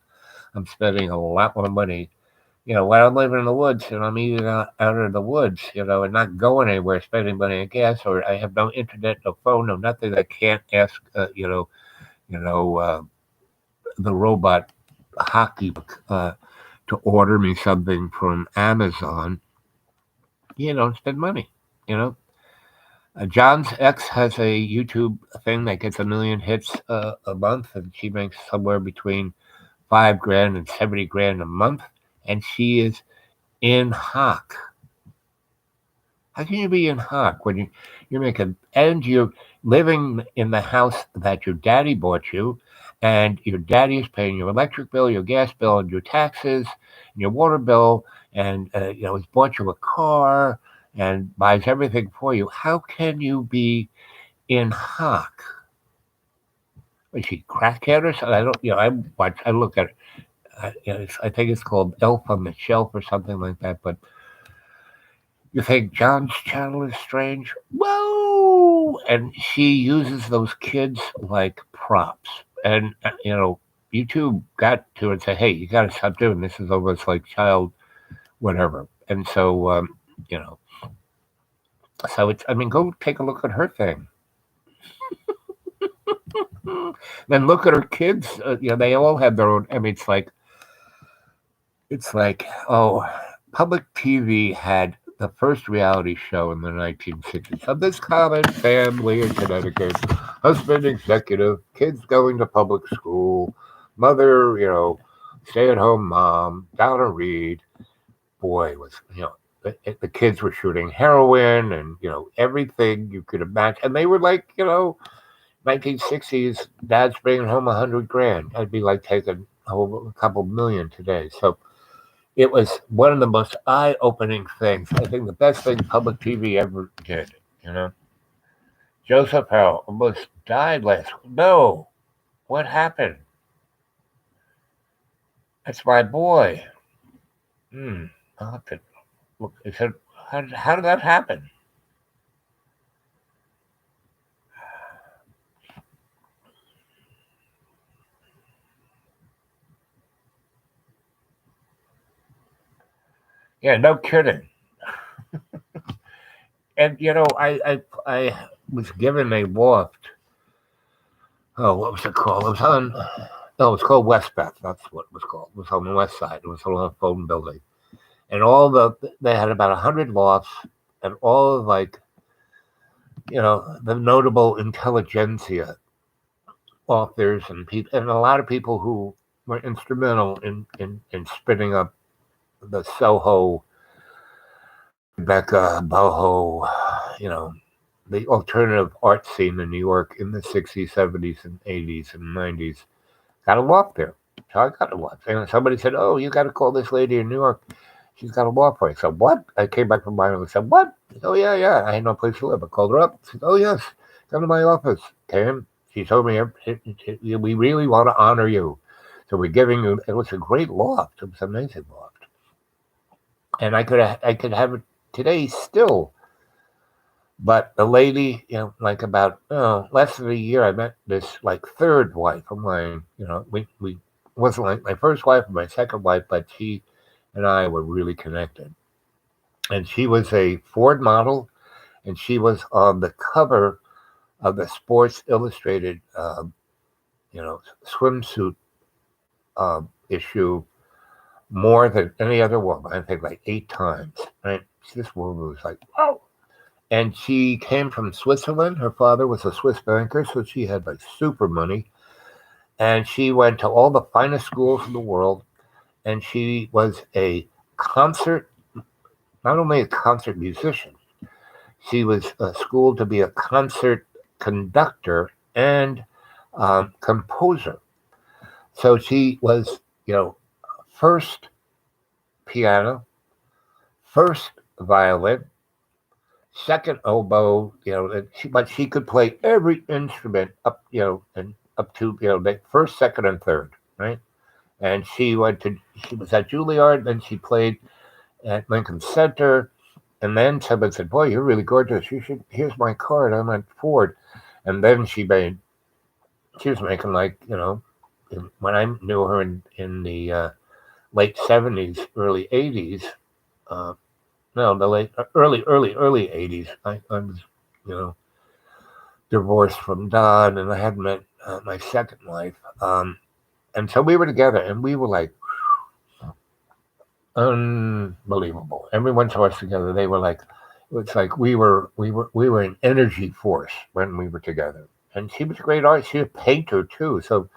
I'm spending a lot more money. When I'm living in the woods and I'm eating out of the woods, and not going anywhere, spending money on gas, or I have no internet, no phone, no nothing. I can't ask, you know, uh, the robot hockey to order me something from Amazon. Spend money. You know, John's ex has a YouTube thing that gets 1 million hits a month, and she makes somewhere between 5 grand and 70 grand a month, and she is in hock. How can you be in hock when you're making and you're living in the house that your daddy bought you, and your daddy is paying your electric bill, your gas bill, and your taxes, and your water bill, and he's bought you a car and buys everything for you. How can you be in hock? Is she crackhead or something? I don't. I look at it. I think it's called Elf on the Shelf or something like that. But you think John's channel is strange? Whoa! And she uses those kids like props. And, YouTube got to her and said, hey, you got to stop doing this. This is almost like child whatever. And so, you know, go take a look at her thing. Then look at her kids. They all have their own. Oh, public TV had the first reality show in the 1960s of this common family in Connecticut, husband executive, kids going to public school, mother, stay-at-home mom, Donna Reed. Boy, the kids were shooting heroin and, everything you could imagine. And they were like, 1960s, dad's bringing home 100 grand. That'd be like taking a couple million today. So it was one of the most eye-opening things. I think the best thing public TV ever did. Joseph Harrell almost died last week. No, what happened? That's my boy. I'll have to look. How did that happen? Yeah, no kidding. And I was given a loft. Oh, what was it called? It was on. No, it was called Westbeth. That's what it was called. It was on the west side. It was on a phone building, and they had about 100 lofts, and all of the notable intelligentsia, authors and people, and a lot of people who were instrumental in spinning up the Soho, Rebecca, Boho, the alternative art scene in New York in the 60s, 70s, and 80s and 90s. Got a loft there. So I got a loft. And somebody said, oh, you got to call this lady in New York. She's got a loft for you. I said, what? I came back from Byron and said, what? Oh, yeah. I had no place to live. I called her up. She said, oh, yes. Come to my office. Came. She told me, we really want to honor you. So we're giving you, it was a great loft. It was an amazing loft. And I could have it today still. But the lady, about less than a year, I met this third wife of mine. We wasn't like my first wife or my second wife, but she and I were really connected. And she was a Ford model, and she was on the cover of the Sports Illustrated, swimsuit issue more than any other woman. I think 8 times. Right? This woman was like, oh. And she came from Switzerland. Her father was a Swiss banker, so she had super money. And she went to all the finest schools in the world. And she was not only a concert musician, she was schooled to be a concert conductor and composer. So she was, first piano, first violin, second oboe, but she could play every instrument up, and up to, the first, second, and third, right? And she was at Juilliard, then she played at Lincoln Center, and then someone said, "Boy, you're really gorgeous. Here's my card. I'm at Ford." And then she was making like, when I knew her in the late 70s, early 80s, uh, no, the early 80s. I was, you know, divorced from Don, and I had met my second wife. And so we were together, and we were like unbelievable. Everyone saw us together. They were like, it's like we were an energy force when we were together. And she was a great artist. She was a painter too. So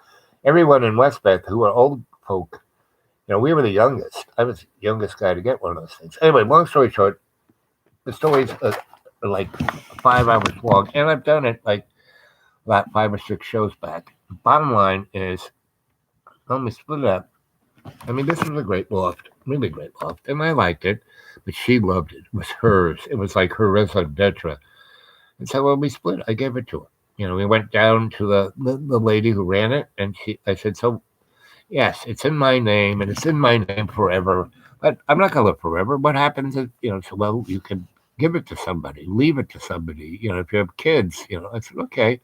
everyone in Westbeth who were old folk, we were the youngest. I was the youngest guy to get one of those things. Anyway, long story short, the story's like 5 hours long, and I've done it like about 5 or 6 shows back. Bottom line is, when we split up, I mean, this was a great loft, really great loft, and I liked it, but she loved it. It was hers. It was like her raison d'etre. And so when we split, I gave it to her. We went down to the lady who ran it, and I said, "So, yes, it's in my name, and it's in my name forever, but I'm not going to live forever. What happens is, so, well, you can give it to somebody, leave it to somebody, if you have kids, I said, okay.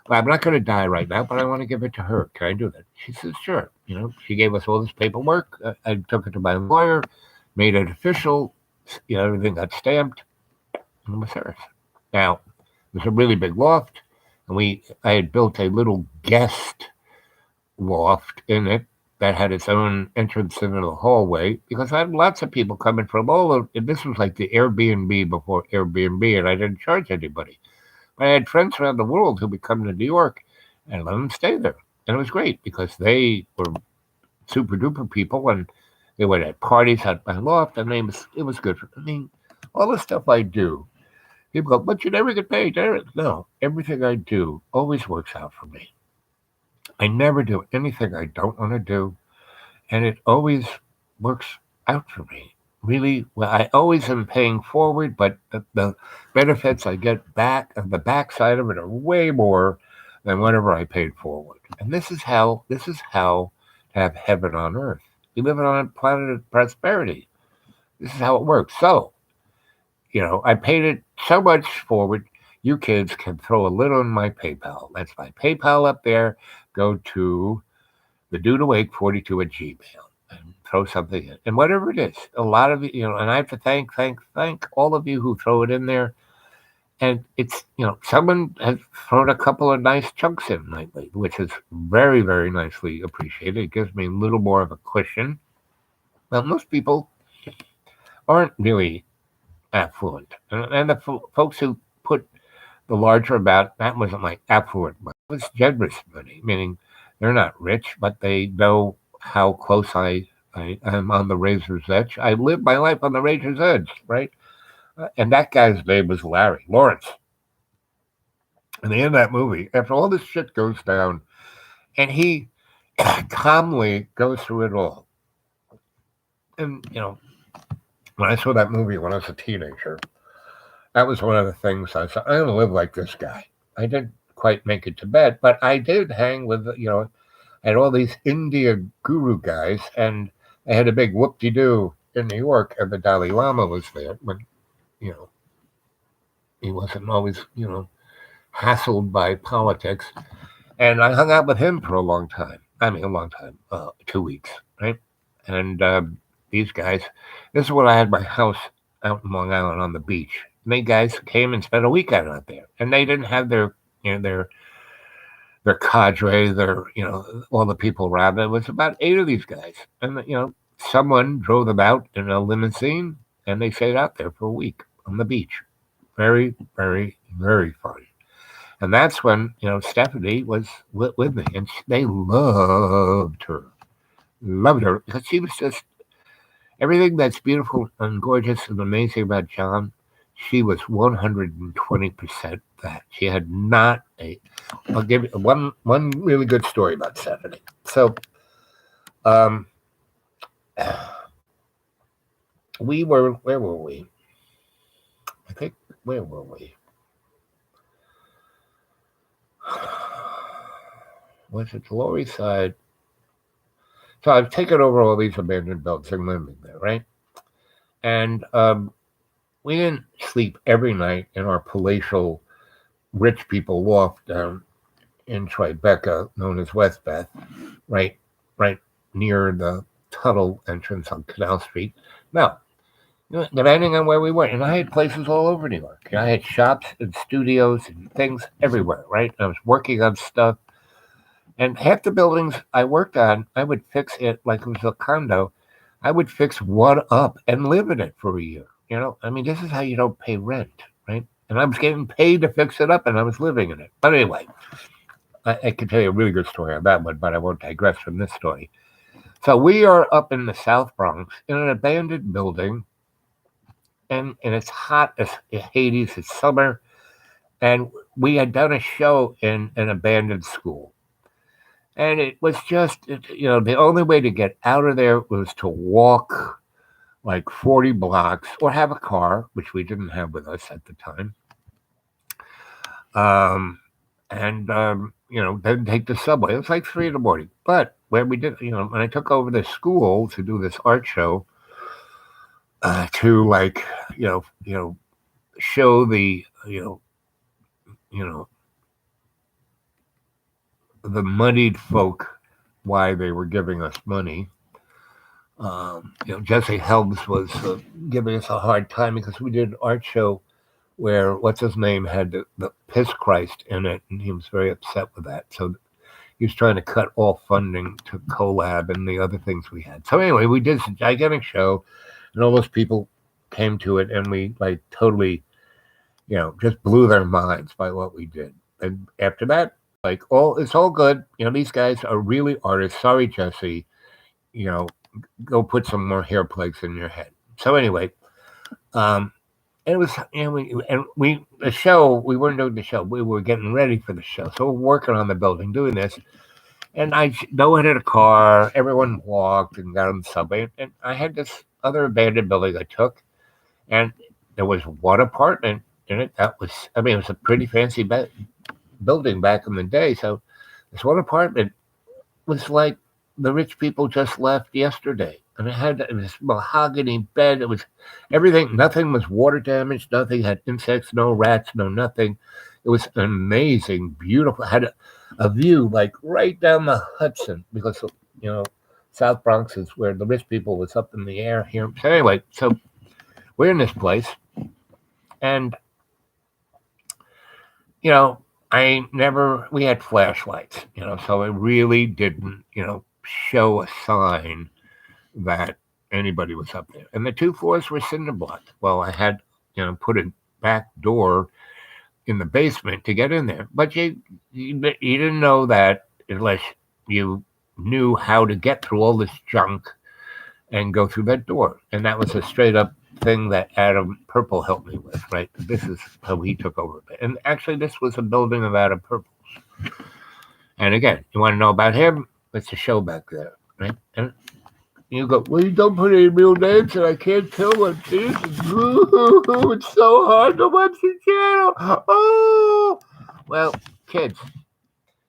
Well, I'm not going to die right now, but I want to give it to her. Can I do that? She says, sure. She gave us all this paperwork. I took it to my lawyer, made it official. Everything got stamped, and it was hers. Now, it was a really big loft, and I had built a little guest loft in it that had its own entrance into the hallway because I had lots of people coming from all over. This was like the Airbnb before Airbnb, and I didn't charge anybody. I had friends around the world who would come to New York and let them stay there. And it was great because they were super duper people and they went at parties at my loft and it was good. I mean, all the stuff I do, people go, but you never get paid. No, everything I do always works out for me. I never do anything I don't want to do. And it always works out for me. Really, well, I always am paying forward, but the benefits I get back on the backside of it are way more than whatever I paid forward. And this is how to have heaven on earth. We live on a planet of prosperity. This is how it works. So, I paid it so much forward. You kids can throw a little in my PayPal. That's my PayPal up there. Go to the Dude Awake 42 at Gmail. And throw something in, and whatever it is, a lot of you, and I have to thank all of you who throw it in there. And it's, someone has thrown a couple of nice chunks in lately, which is very, very nicely appreciated. It gives me a little more of a cushion. Well, most people aren't really affluent, and the folks who put the larger amount, that wasn't like affluent money. It was generous money, meaning they're not rich, but they know how close I am on the razor's edge. I live my life on the razor's edge, right? And that guy's name was Larry Lawrence. And the end of that movie, after all this shit goes down, and he calmly goes through it all. And, when I saw that movie when I was a teenager, that was one of the things I said, I'm going to live like this guy. I didn't quite make it to bed, but I did hang with, I had all these India guru guys, and I had a big whoop-de-doo in New York, and the Dalai Lama was there when, he wasn't always, hassled by politics. And I hung out with him for a long time. I mean, a long time, 2 weeks, right? And these guys, this is when I had my house out in Long Island on the beach. And they guys came and spent a weekend out there, and they didn't have their cadre, all the people around. It was about 8 of these guys, and someone drove them out in a limousine, and they stayed out there for a week on the beach. Very, very, very fun. And that's when Stephanie was with me, and they loved her because she was just everything that's beautiful and gorgeous and amazing about John. she was 120% that. She had not a. I'll give you one really good story about Saturday. So, um, where were we? I think where were we? Was it the Lower East Side? So I've taken over all these abandoned buildings and living there, right? And we didn't sleep every night in our palatial rich people loft down in Tribeca, known as West Beth, right near the Tuttle entrance on Canal Street. No, depending on where we were. And I had places all over New York. I had shops and studios and things everywhere, right? I was working on stuff. And half the buildings I worked on, I would fix it like it was a condo. I would fix one up and live in it for a year. I mean, this is how you don't pay rent, right? And I was getting paid to fix it up and I was living in it. But anyway, I can tell you a really good story on that one, but I won't digress from this story. So we are up in the South Bronx in an abandoned building, and it's hot as Hades. It's summer, and we had done a show in an abandoned school. And it was just, the only way to get out of there was to walk like 40 blocks or have a car, which we didn't have with us at the time. Then take the subway. It was like 3 a.m. But when we did, when I took over the school to do this art show, to show the, the moneyed folk why they were giving us money. Jesse Helms was giving us a hard time because we did an art show where what's his name had the Piss Christ in it, and he was very upset with that. So he was trying to cut all funding to Collab and the other things we had. So anyway, we did this gigantic show, and all those people came to it, and we totally, just blew their minds by what we did. And after that, it's all good. These guys are really artists. Sorry, Jesse. Go put some more hair plugs in your head. So anyway, it was, the show, we weren't doing the show. We were getting ready for the show. So we're working on the building, doing this. And no one had a car. Everyone walked and got on the subway. And I had this other abandoned building I took. And there was one apartment in it. It was a pretty fancy building back in the day. So this one apartment was like the rich people just left yesterday. And it had this mahogany bed. It was everything. Nothing was water damaged. Nothing had insects, no rats, no nothing. It was amazing, beautiful. It had a view right down the Hudson because, South Bronx is where the rich people was up in the air here. So anyway, so we're in this place. And, we had flashlights, so it really didn't, show a sign that anybody was up there. And the 2 floors were cinder blocked. Well, I had, put a back door in the basement to get in there. But you didn't know that unless you knew how to get through all this junk and go through that door. And that was a straight up thing that Adam Purple helped me with, right? This is how he took over. And actually, this was a building of Adam Purple's. And again, you want to know about him? It's a show back there, right? And you go, well, you don't put any real names, and I can't tell what it is. It's so hard to watch the channel. Oh, well, kids,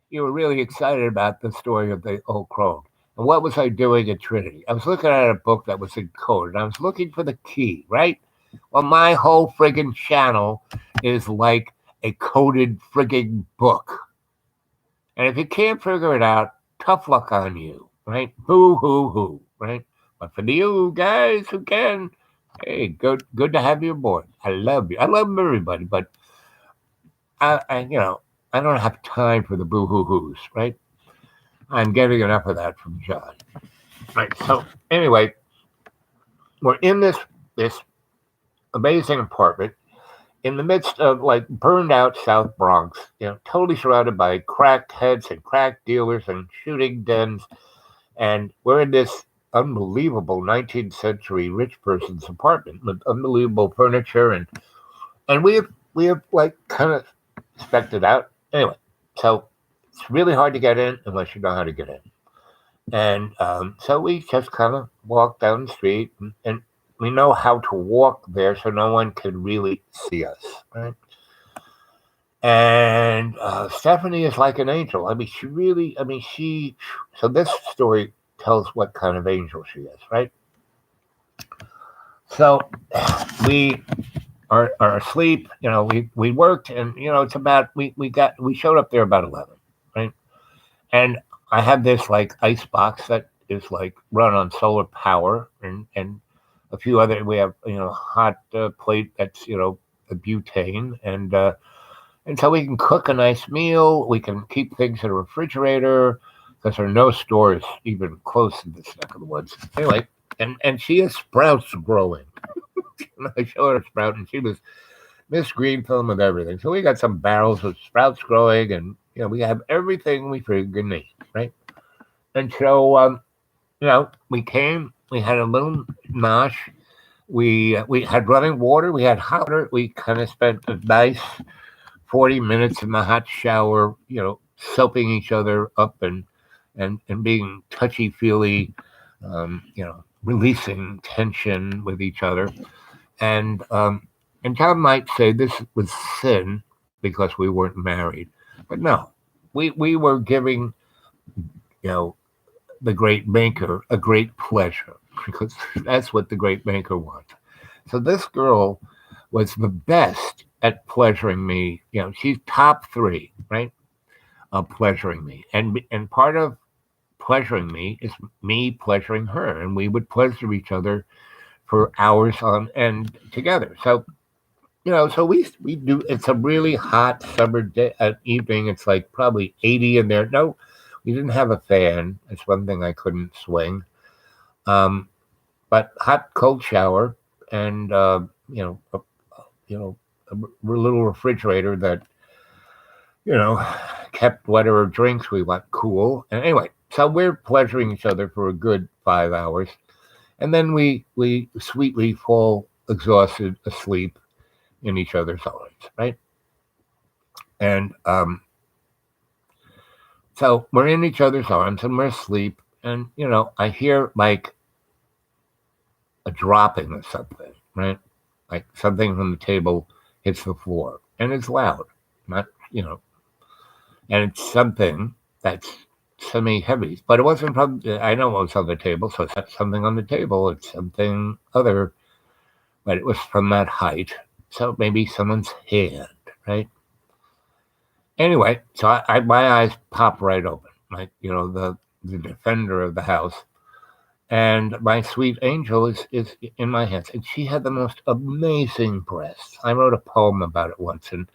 you were really excited about the story of the old crone. And what was I doing at Trinity? I was looking at a book that was in code, and I was looking for the key, right? Well, my whole friggin' channel is like a coded friggin' book. And if you can't figure it out, tough luck on you, right? Hoo, right? But for you guys who can, hey, good to have you aboard. I love you. I love everybody, but I don't have time for the boo-hoo-hoos, right? I'm getting enough of that from John. Right. So anyway, we're in this amazing apartment in the midst of burned out South Bronx, totally surrounded by crackheads and crack dealers and shooting dens. And we're in this unbelievable 19th century rich person's apartment with unbelievable furniture and and we have like kind of spec'd it out. Anyway, so it's really hard to get in unless you know how to get in. And so we just kind of walk down the street, and we know how to walk there so no one could really see us, right? And Stephanie is like an angel. I mean, so this story tells what kind of angel she is, right? So we are asleep, we worked, and, it's about, we showed up there about 11, right? And I have this like ice box that is like run on solar power, and a few other, we have, hot plate that's, a butane, and so we can cook a nice meal. We can keep things in a refrigerator because there are no stores even close to this neck of the woods. Anyway, and she has sprouts growing. I showed her a sprout, and she was Miss Greenfield with everything. So we got some barrels of sprouts growing, and we have everything we friggin' need, right? And so we came. We had a little nosh. We had running water. We had hot water. We kind of spent a nice 40 minutes in the hot shower, soaping each other up and being touchy feely, releasing tension with each other. And Tom might say this was sin because we weren't married, but no, we were giving, the great maker a great pleasure because that's what the great maker wants. So this girl was the best at pleasuring me. She's top 3, right? Of pleasuring me, and part of pleasuring me is me pleasuring her, and we would pleasure each other for hours on end together. So so we do. It's a really hot summer day, evening. It's like probably 80 in there. No, we didn't have a fan. It's one thing I couldn't swing. But hot, cold shower, and a little refrigerator that kept whatever drinks we want cool. And anyway, so we're pleasuring each other for a good 5 hours, and then we sweetly fall exhausted asleep in each other's arms, right? And so we're in each other's arms and we're asleep, and I hear like a dropping of something, right? Like something from the table hits the floor, and it's loud, not and it's something that's semi-heavy, but it wasn't from. I know it was on the table, so it's not something on the table. It's something other, but it was from that height, so maybe someone's hand, right? Anyway, so my eyes pop right open, like the defender of the house, and my sweet angel is in my hands, and she had the most amazing breasts. I wrote a poem about it once, and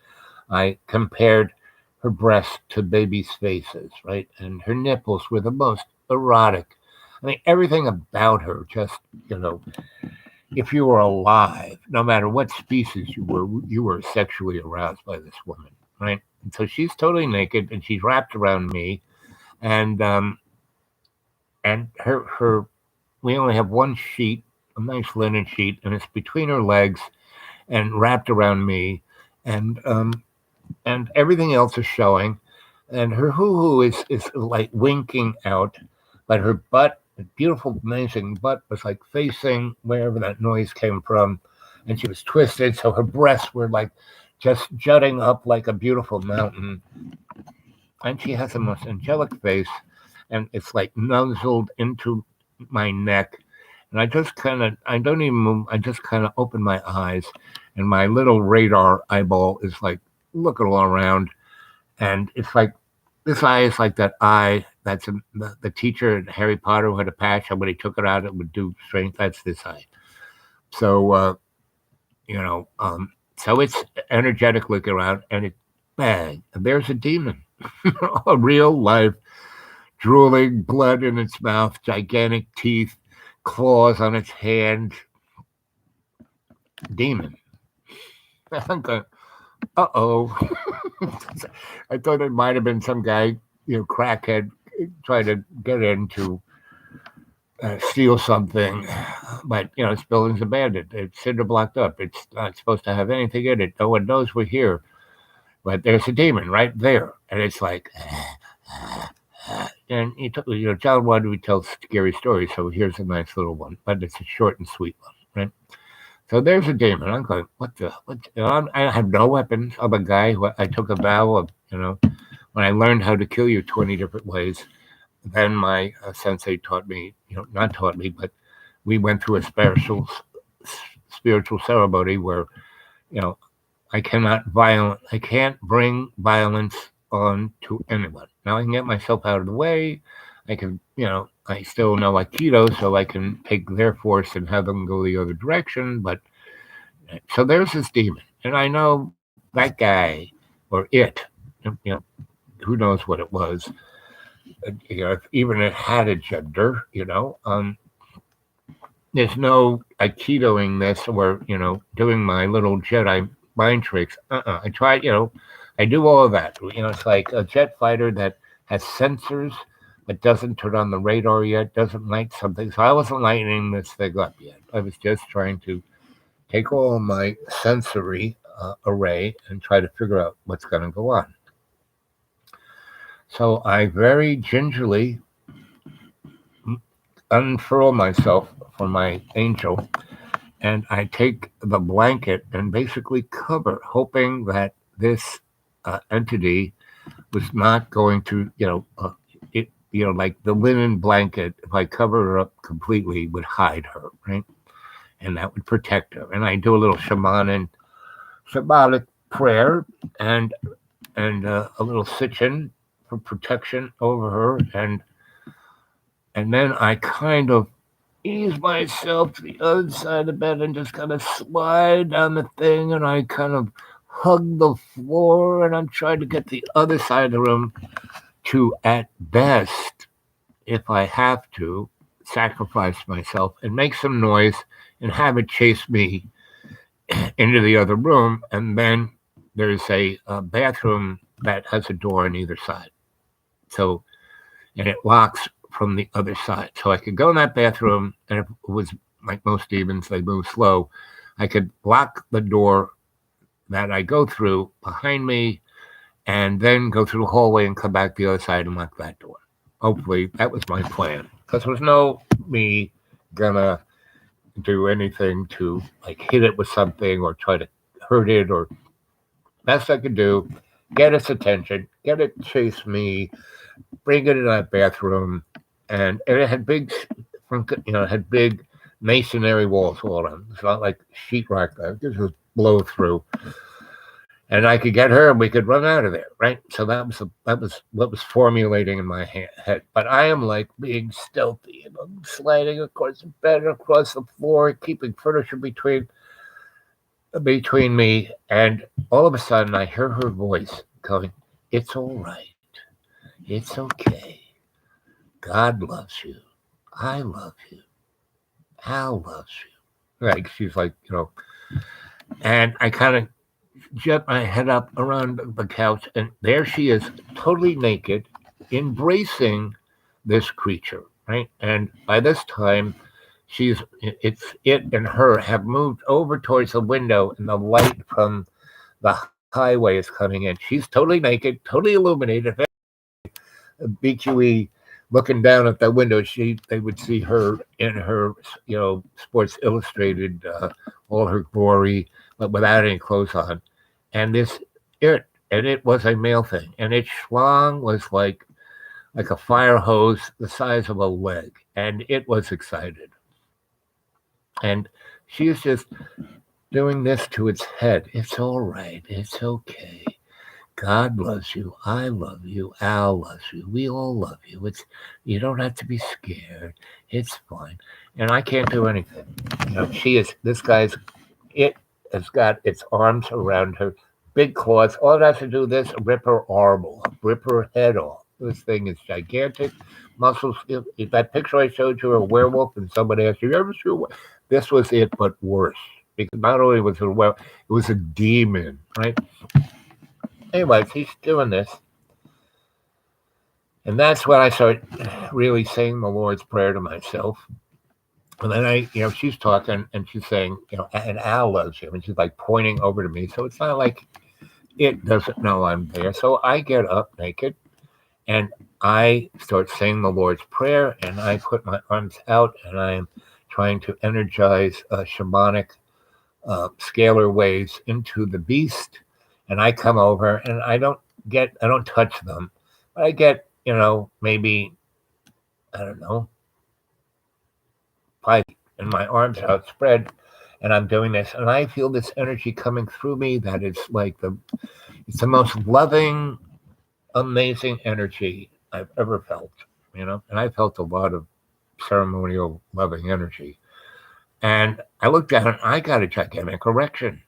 I compared her breasts to babies' faces, right, and her nipples were the most erotic. I mean, everything about her just if you were alive, no matter what species you were sexually aroused by this woman, right? And so she's totally naked, and she's wrapped around me, and her we only have one sheet, a nice linen sheet, and it's between her legs and wrapped around me, and everything else is showing, and her hoo-hoo is like winking out, but her butt, the beautiful, amazing butt, was like facing wherever that noise came from, and she was twisted, so her breasts were like just jutting up like a beautiful mountain, and she has the most angelic face, and it's like nuzzled into my neck, and I don't even move. I just kind of open my eyes, and my little radar eyeball is like looking all around, and it's like this eye is like that eye that's the teacher in Harry Potter who had a patch, and when he took it out, it would do strength. That's this eye. So, so it's energetic looking around, and it bang, and there's a demon, a real life, drooling, blood in its mouth, gigantic teeth, claws on its hand, demon. I'm going, uh-oh. I thought it might have been some guy, crackhead, trying to get into steal something, but this building's abandoned. It's cinder blocked up. It's not supposed to have anything in it. No one knows we're here, but there's a demon right there, and it's like. And John wanted to tell scary stories, so here's a nice little one, but it's a short and sweet one, right? So there's a demon. I'm going, what the? What? I have no weapons. I'm a guy who I took a vow of, when I learned how to kill you 20 different ways. Then my sensei taught me, not taught me, but we went through a spiritual ceremony where, I can't bring violence on to anyone. Now I can get myself out of the way. I can, I still know Aikido, so I can take their force and have them go the other direction. But so there's this demon, and I know that guy or it, who knows what it was. If even it had a gender, there's no Aikidoing this or doing my little Jedi mind tricks. I tried, I do all of that. It's like a jet fighter that has sensors but doesn't turn on the radar yet, doesn't light something. So I wasn't lighting this thing up yet. I was just trying to take all my sensory array and try to figure out what's going to go on. So I very gingerly unfurl myself from my angel, and I take the blanket and basically cover, hoping that this entity was not going to, like the linen blanket, if I cover her up completely, would hide her, right? And that would protect her. And I do a little shamanic prayer and a little sitchin for protection over her, and then I kind of ease myself to the other side of the bed and just kind of slide down the thing, and I kind of hug the floor, and I'm trying to get the other side of the room to, at best, if I have to, sacrifice myself and make some noise and have it chase me into the other room. And then there's a bathroom that has a door on either side. So, and it locks from the other side. So I could go in that bathroom, and if it was like most demons, they move slow. I could lock the door that I go through behind me and then go through the hallway and come back the other side and lock that door. Hopefully, that was my plan. Because there was no me gonna do anything to like hit it with something or try to hurt it, or best I could do, get its attention, get it chase me, bring it in that bathroom, and it had big, it had big masonry walls all around. It's not like sheetrock that this was blow through, and I could get her, and we could run out of there, right? So that was what was formulating in my head. But I am like being stealthy, and I'm sliding across the bed, across the floor, keeping furniture between me, and all of a sudden I hear her voice going, "It's all right. It's okay. God loves you. I love you. Al loves you." Like she's like, and I kind of jet my head up around the couch, and there she is, totally naked, embracing this creature, right? And by this time, it and her have moved over towards the window, and the light from the highway is coming in. She's totally naked, totally illuminated. BQE looking down at that window, they would see her in her, Sports Illustrated, all her glory, but without any clothes on. And it was a male thing, and its schlong was like a fire hose the size of a leg, and it was excited. And she's just doing this to its head. It's all right. It's okay. God loves you. I love you. Al loves you. We all love you. You don't have to be scared. It's fine. And I can't do anything. It has got its arms around her, big claws. All it has to do is rip her arm off, rip her head off. This thing is gigantic. Muscles. If that picture I showed you, a werewolf, and somebody asked you ever seen this was it, but worse. Because not only was it a werewolf, it was a demon, right? Anyways, he's doing this. And that's when I start really saying the Lord's Prayer to myself. And then she's talking and she's saying, and Al loves you. And she's like pointing over to me. So it's not like it doesn't know I'm there. So I get up naked and I start saying the Lord's Prayer, and I put my arms out and I am trying to energize shamanic scalar waves into the beast. And I come over and I don't touch them, but I get, maybe, I don't know, 5 feet, and my arms outspread, and I'm doing this, and I feel this energy coming through me that is like it's the most loving, amazing energy I've ever felt, and I felt a lot of ceremonial loving energy. And I looked down and I got a gigantic erection,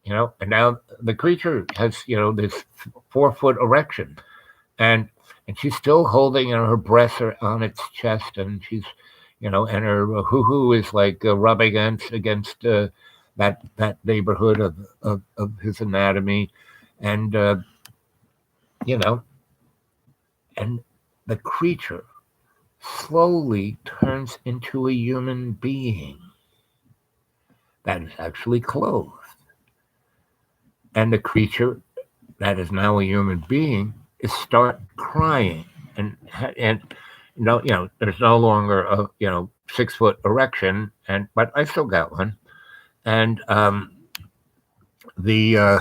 and now the creature has, this 4-foot erection, and she's still holding, her breasts are on its chest, and she's, and her hoo-hoo is like rubbing against that neighborhood of his anatomy, and and the creature slowly turns into a human being that is actually clothed. And the creature that is now a human being is start crying, and there's no longer a 6-foot erection, but I still got one, and the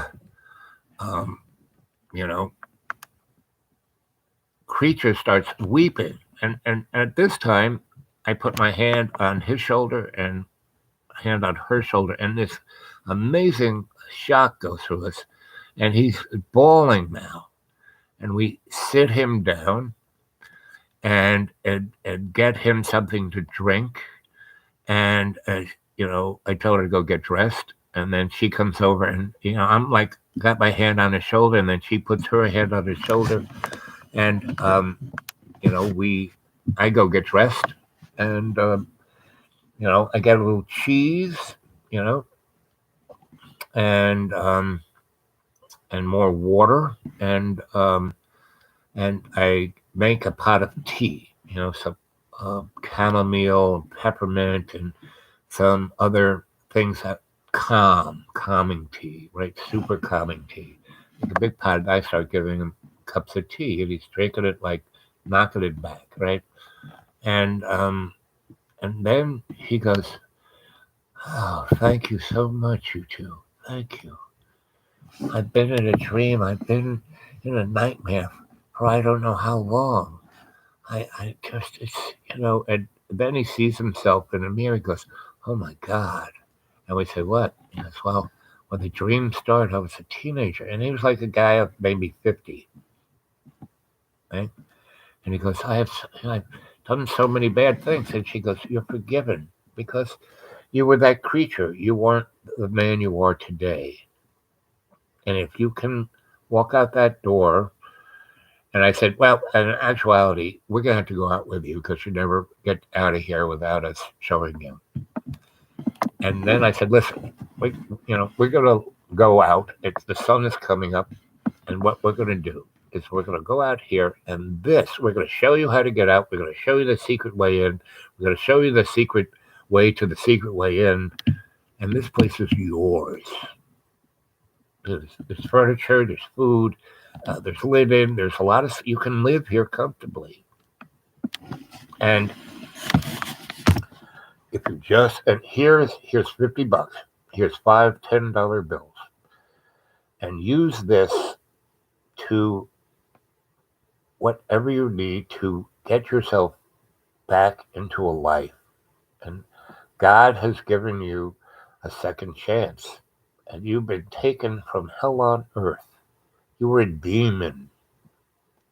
creature starts weeping, and at this time I put my hand on his shoulder and hand on her shoulder, and this amazing shock goes through us, and he's bawling now, and we sit him down and get him something to drink, and I told her to go get dressed, and then she comes over, and I'm like got my hand on his shoulder, and then she puts her hand on his shoulder, and I go get dressed, and I get a little cheese, and more water, and I make a pot of tea, some chamomile, peppermint, and some other things that calming tea, right? Super calming tea. Like a big pot, I start giving him cups of tea, and he's drinking it like knocking it back, right? And then he goes, "Oh, thank you so much, you two. Thank you. I've been in a dream. I've been in a nightmare for I don't know how long. I just, it's, and then he sees himself in the mirror. He goes, oh my God." And we say, what? He goes, well, when the dream started, I was a teenager. And he was like a guy of maybe 50. Right? And he goes, I've done so many bad things. And she goes, you're forgiven because you were that creature. You weren't the man you are today. And if you can walk out that door, and I said, well, in actuality, we're going to have to go out with you because you never get out of here without us showing you. And then I said, listen, we're going to go out. The sun is coming up. And what we're going to do is we're going to go out here, and we're going to show you how to get out. We're going to show you the secret way in. We're going to show you the secret way to the secret way in. And this place is yours. There's furniture, there's food, there's linen, there's a lot of, you can live here comfortably. And if you and here's $50, here's $5 $10 bills, and use this to whatever you need to get yourself back into a life. And God has given you a second chance. And you've been taken from hell on earth. You were a demon.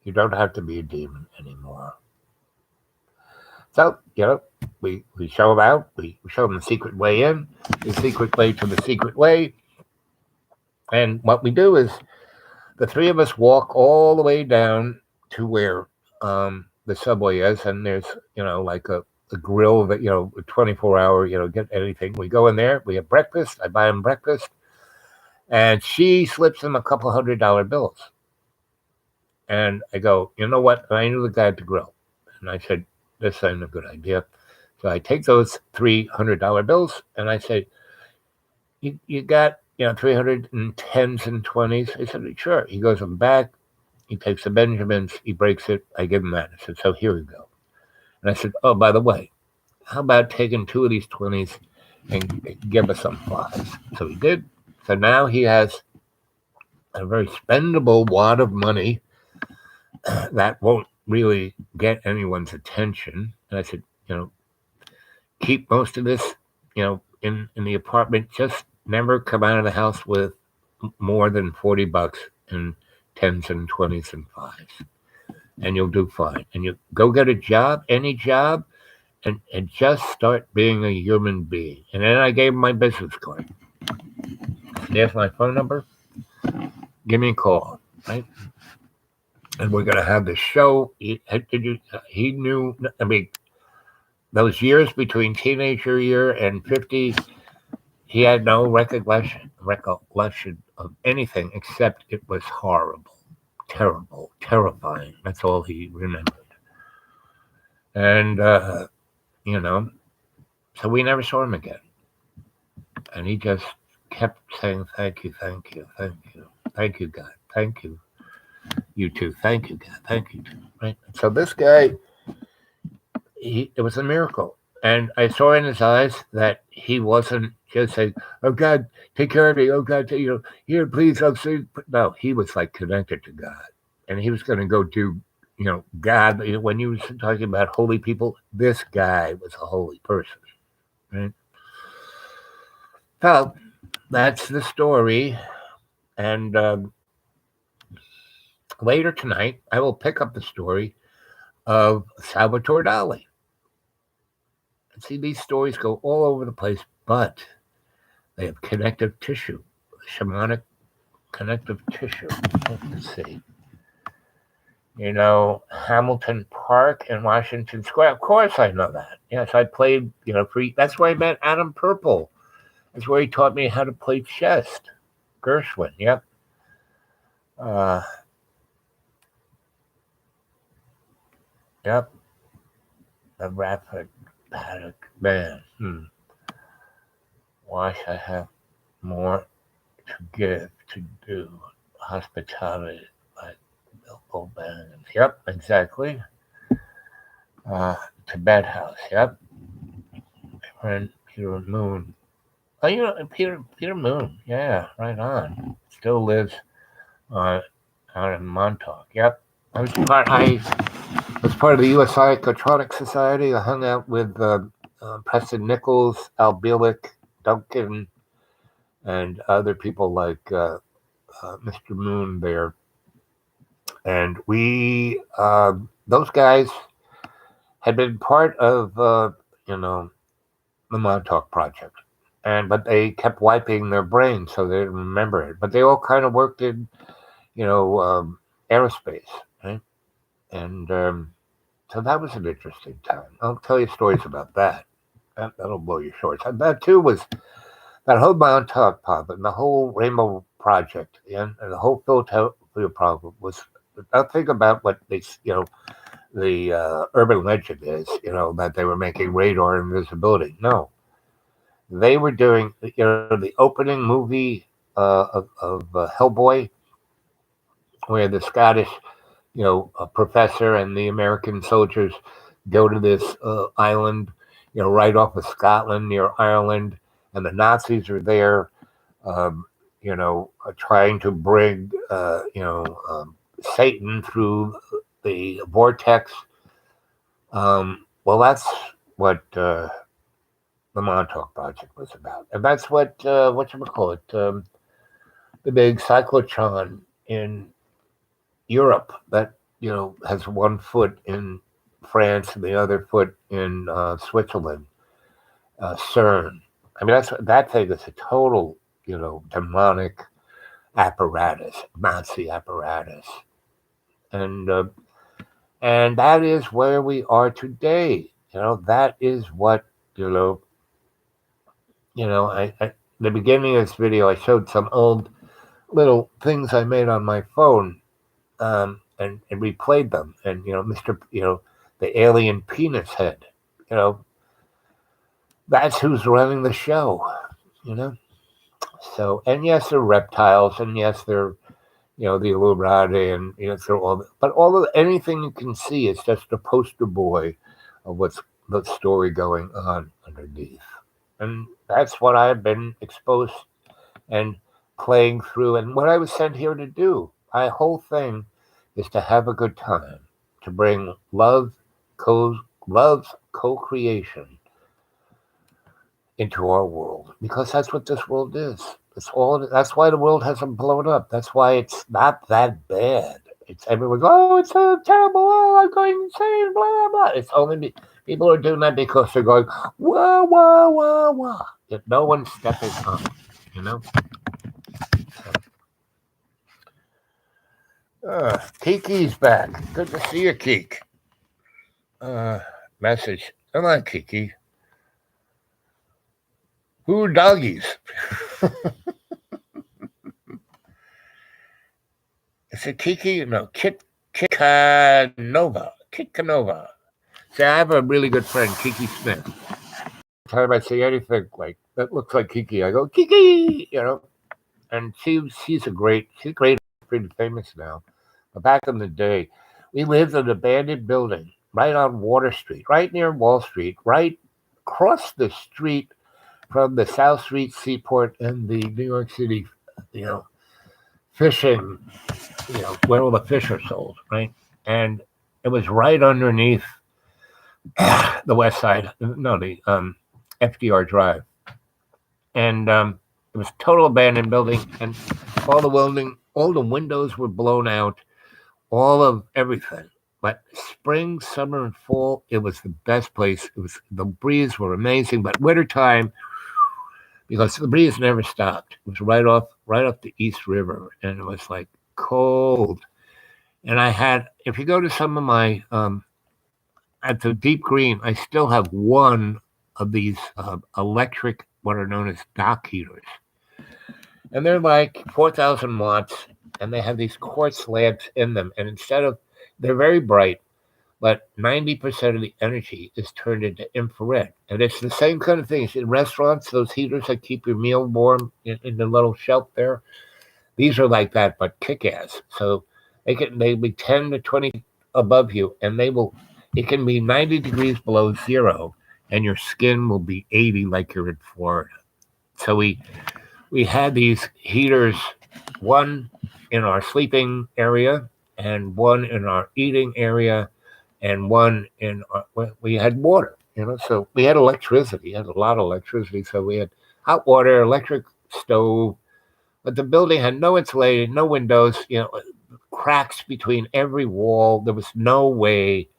You don't have to be a demon anymore. So, we show them out. We show them the secret way in, the secret way to the secret way. And what we do is the three of us walk all the way down to where the subway is. And there's, like a grill that, a 24-hour, get anything. We go in there. We have breakfast. I buy them breakfast. And she slips him a couple $100 bills. And I go, you know what? I knew the guy at the grill. And I said, this ain't a good idea. So I take those $300 bills and I say, you got, 310s and 20s? He said, sure. He goes, I'm back. He takes the Benjamins. He breaks it. I give him that. I said, so here we go. And I said, oh, by the way, how about taking 2 of these 20s and give us some 5s? So he did. So now he has a very spendable wad of money that won't really get anyone's attention. And I said, keep most of this, in the apartment. Just never come out of the house with more than $40 in 10s and 20s and 5s. And you'll do fine. And you go get a job, any job, and just start being a human being. And then I gave him my business card. There's my phone number. Give me a call, right? And we're going to have the show. He knew, I mean, those years between teenager year and 50, he had no recollection of anything except it was horrible, terrible, terrifying. That's all he remembered. And, so we never saw him again. And he just kept saying, thank you, thank you, thank you, thank you, God, thank you, you too, thank you, God, thank you too, right? So this guy, it was a miracle. And I saw in his eyes that he wasn't just saying, oh, God, take care of me. Oh, God, here, please, I'll see. No, he was like connected to God. And he was going to go do, God. When you were talking about holy people, this guy was a holy person, right? So that's the story. And later tonight, I will pick up the story of Salvatore Dali. See, these stories go all over the place, but they have connective tissue, shamanic connective tissue. Let's see. Hamilton Park in Washington Square. Of course I know that. Yes, I played, that's where I met Adam Purple. That's where he taught me how to play chess. Gershwin, yep. Yep. The rapid paddock man. Why should I have more to give, to do? Hospitality, like Bilbo Baggins. Yep, exactly. Tibet House. Yep. My friend Peter Moon. Oh, Peter Moon. Yeah, right on. Still lives out in Montauk. Yep. I was part of the U.S. Psychotronic Society. I hung out with Preston Nichols, Al Bielek, Duncan, and other people like Mr. Moon there. And we, those guys had been part of, the Montauk Project. But they kept wiping their brains, so they didn't remember it. But they all kind of worked in, aerospace, right? And so that was an interesting time. I'll tell you stories about that. That'll blow your shorts. And that too was that whole Montauk Pub and the whole Rainbow Project and the whole Philadelphia problem was nothing about what they, the urban legend is, that they were making radar invisibility. No, they were doing, the opening movie of Hellboy, where the Scottish, a professor and the American soldiers go to this island, right off of Scotland near Ireland, and the Nazis are there, trying to bring, Satan through the vortex. Well, that's what the Montauk Project was about, and that's what whatchamacallit, the big cyclotron in Europe that has one foot in France and the other foot in Switzerland, CERN. I mean, that thing is a total demonic apparatus, Nazi apparatus, and that is where we are today. That is what I the beginning of this video, I showed some old little things I made on my phone. And and replayed them. And the alien penis head. You know, that's who's running the show. You know. So, and yes, they're reptiles, and yes, they're the Illuminati, and they're but all of anything you can see is just a poster boy of what's the story going on underneath, and that's what I've been exposed and playing through, and what I was sent here to do. My whole thing is to have a good time, to bring love's co-creation into our world, because that's what this world is. That's why the world hasn't blown up. That's why it's not that bad. It's everyone's, oh, it's so terrible. Oh, I'm going insane. Blah blah blah. It's only people are doing that because they're going wah wah wah wah. If no one's stepping up, Kiki's back. Good to see you, Kiki. Message. Come on, Kiki. Who doggies? Is it Kiki? No, Kitkanova. Kitkanova. See, I have a really good friend, Kiki Smith. Every time I say anything like that looks like Kiki, I go Kiki, And she's great, pretty famous now. But back in the day, we lived in an abandoned building right on Water Street, right near Wall Street, right across the street from the South Street Seaport and the New York City, fishing, where all the fish are sold, right? And it was right underneath the West Side, the FDR Drive. And it was total abandoned building, and all the windows were blown out, all of everything. But spring, summer, and fall, it was the best place. The breeze were amazing, but wintertime, because the breeze never stopped. It was right off the East River, and it was like cold. And if you go to some of my, at the Deep Green, I still have one of these electric, what are known as dock heaters. And they're like 4,000 watts, and they have these quartz lamps in them. And they're very bright, but 90% of the energy is turned into infrared. And it's the same kind of thing. In restaurants, those heaters that keep your meal warm in the little shelf there, these are like that, but kick-ass. So they be 10 to 20 above you, and it can be 90 degrees below zero, and your skin will be 80 like you're in Florida. So we had these heaters, one in our sleeping area and one in our eating area, and one we had water, so we had electricity, had a lot of electricity. So we had hot water, electric stove, but the building had no insulation, no windows, cracks between every wall. There was no way,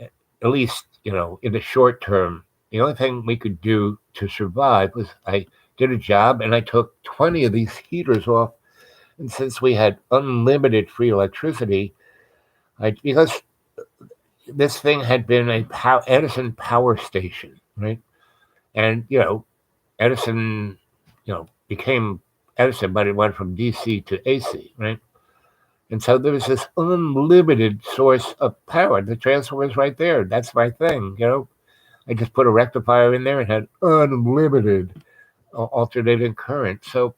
at least, in the short term, the only thing we could do to survive was I did a job and I took 20 of these heaters off. And since we had unlimited free electricity, because this thing had been Edison power station, right? And, Edison, became Edison, but it went from DC to AC, right? And so there was this unlimited source of power. The transformer was right there. That's my thing, I just put a rectifier in there and had unlimited alternating current. So,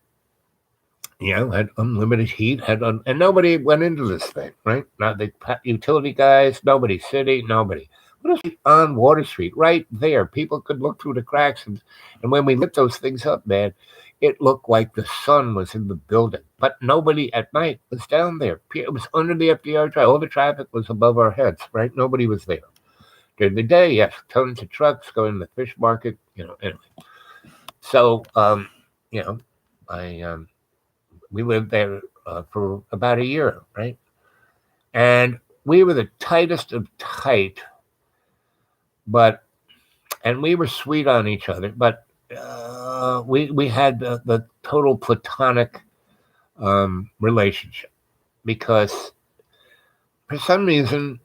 had unlimited heat, and nobody went into this thing, right? Not the utility guys, nobody, city, nobody. What is on Water Street? Right there. People could look through the cracks. And when we lit those things up, man, it looked like the sun was in the building. But nobody at night was down there. It was under the FDR Drive. All the traffic was above our heads, right? Nobody was there. During the day, yes, tons of trucks going to the fish market, anyway. So, we lived there for about a year, right? And we were the tightest of tight, and we were sweet on each other, but we had the total platonic relationship, because for some reason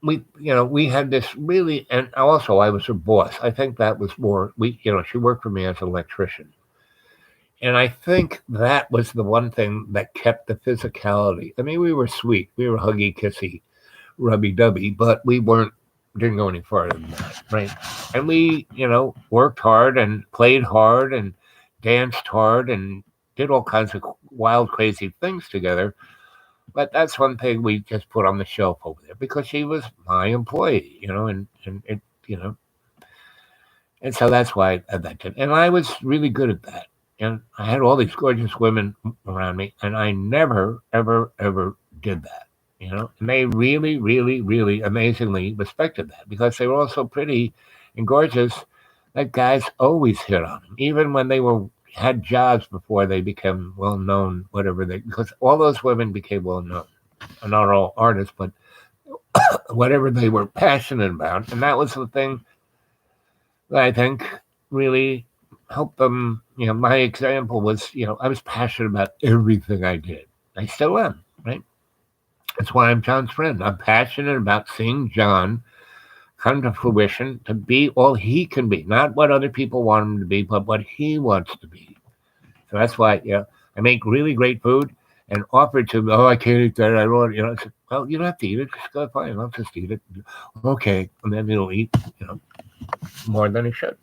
we had this really, and also I was her boss. I think that was more, she worked for me as an electrician. And I think that was the one thing that kept the physicality. I mean, we were sweet. We were huggy, kissy, rubby dubby, but we didn't go any further than that, right? And we, worked hard and played hard and danced hard and did all kinds of wild, crazy things together. But that's one thing we just put on the shelf over there because she was my employee, and it, and so that's why I that did. And I was really good at that. And I had all these gorgeous women around me, and I never, ever, ever did that. And they really, really, really amazingly respected that because they were all so pretty and gorgeous that guys always hit on them, even when they had jobs before they became well known, because all those women became well known. Not all artists, but whatever they were passionate about, and that was the thing that I think really helped them. My example was, I was passionate about everything I did. I still am, right? That's why I'm John's friend. I'm passionate about seeing John come to fruition to be all he can be, not what other people want him to be, but what he wants to be. So that's why, I make really great food and offered to me, oh, I can't eat that. I don't, I said, well, you don't have to eat it. Just go fine. I'll just eat it. Okay. And then he'll eat, more than he should.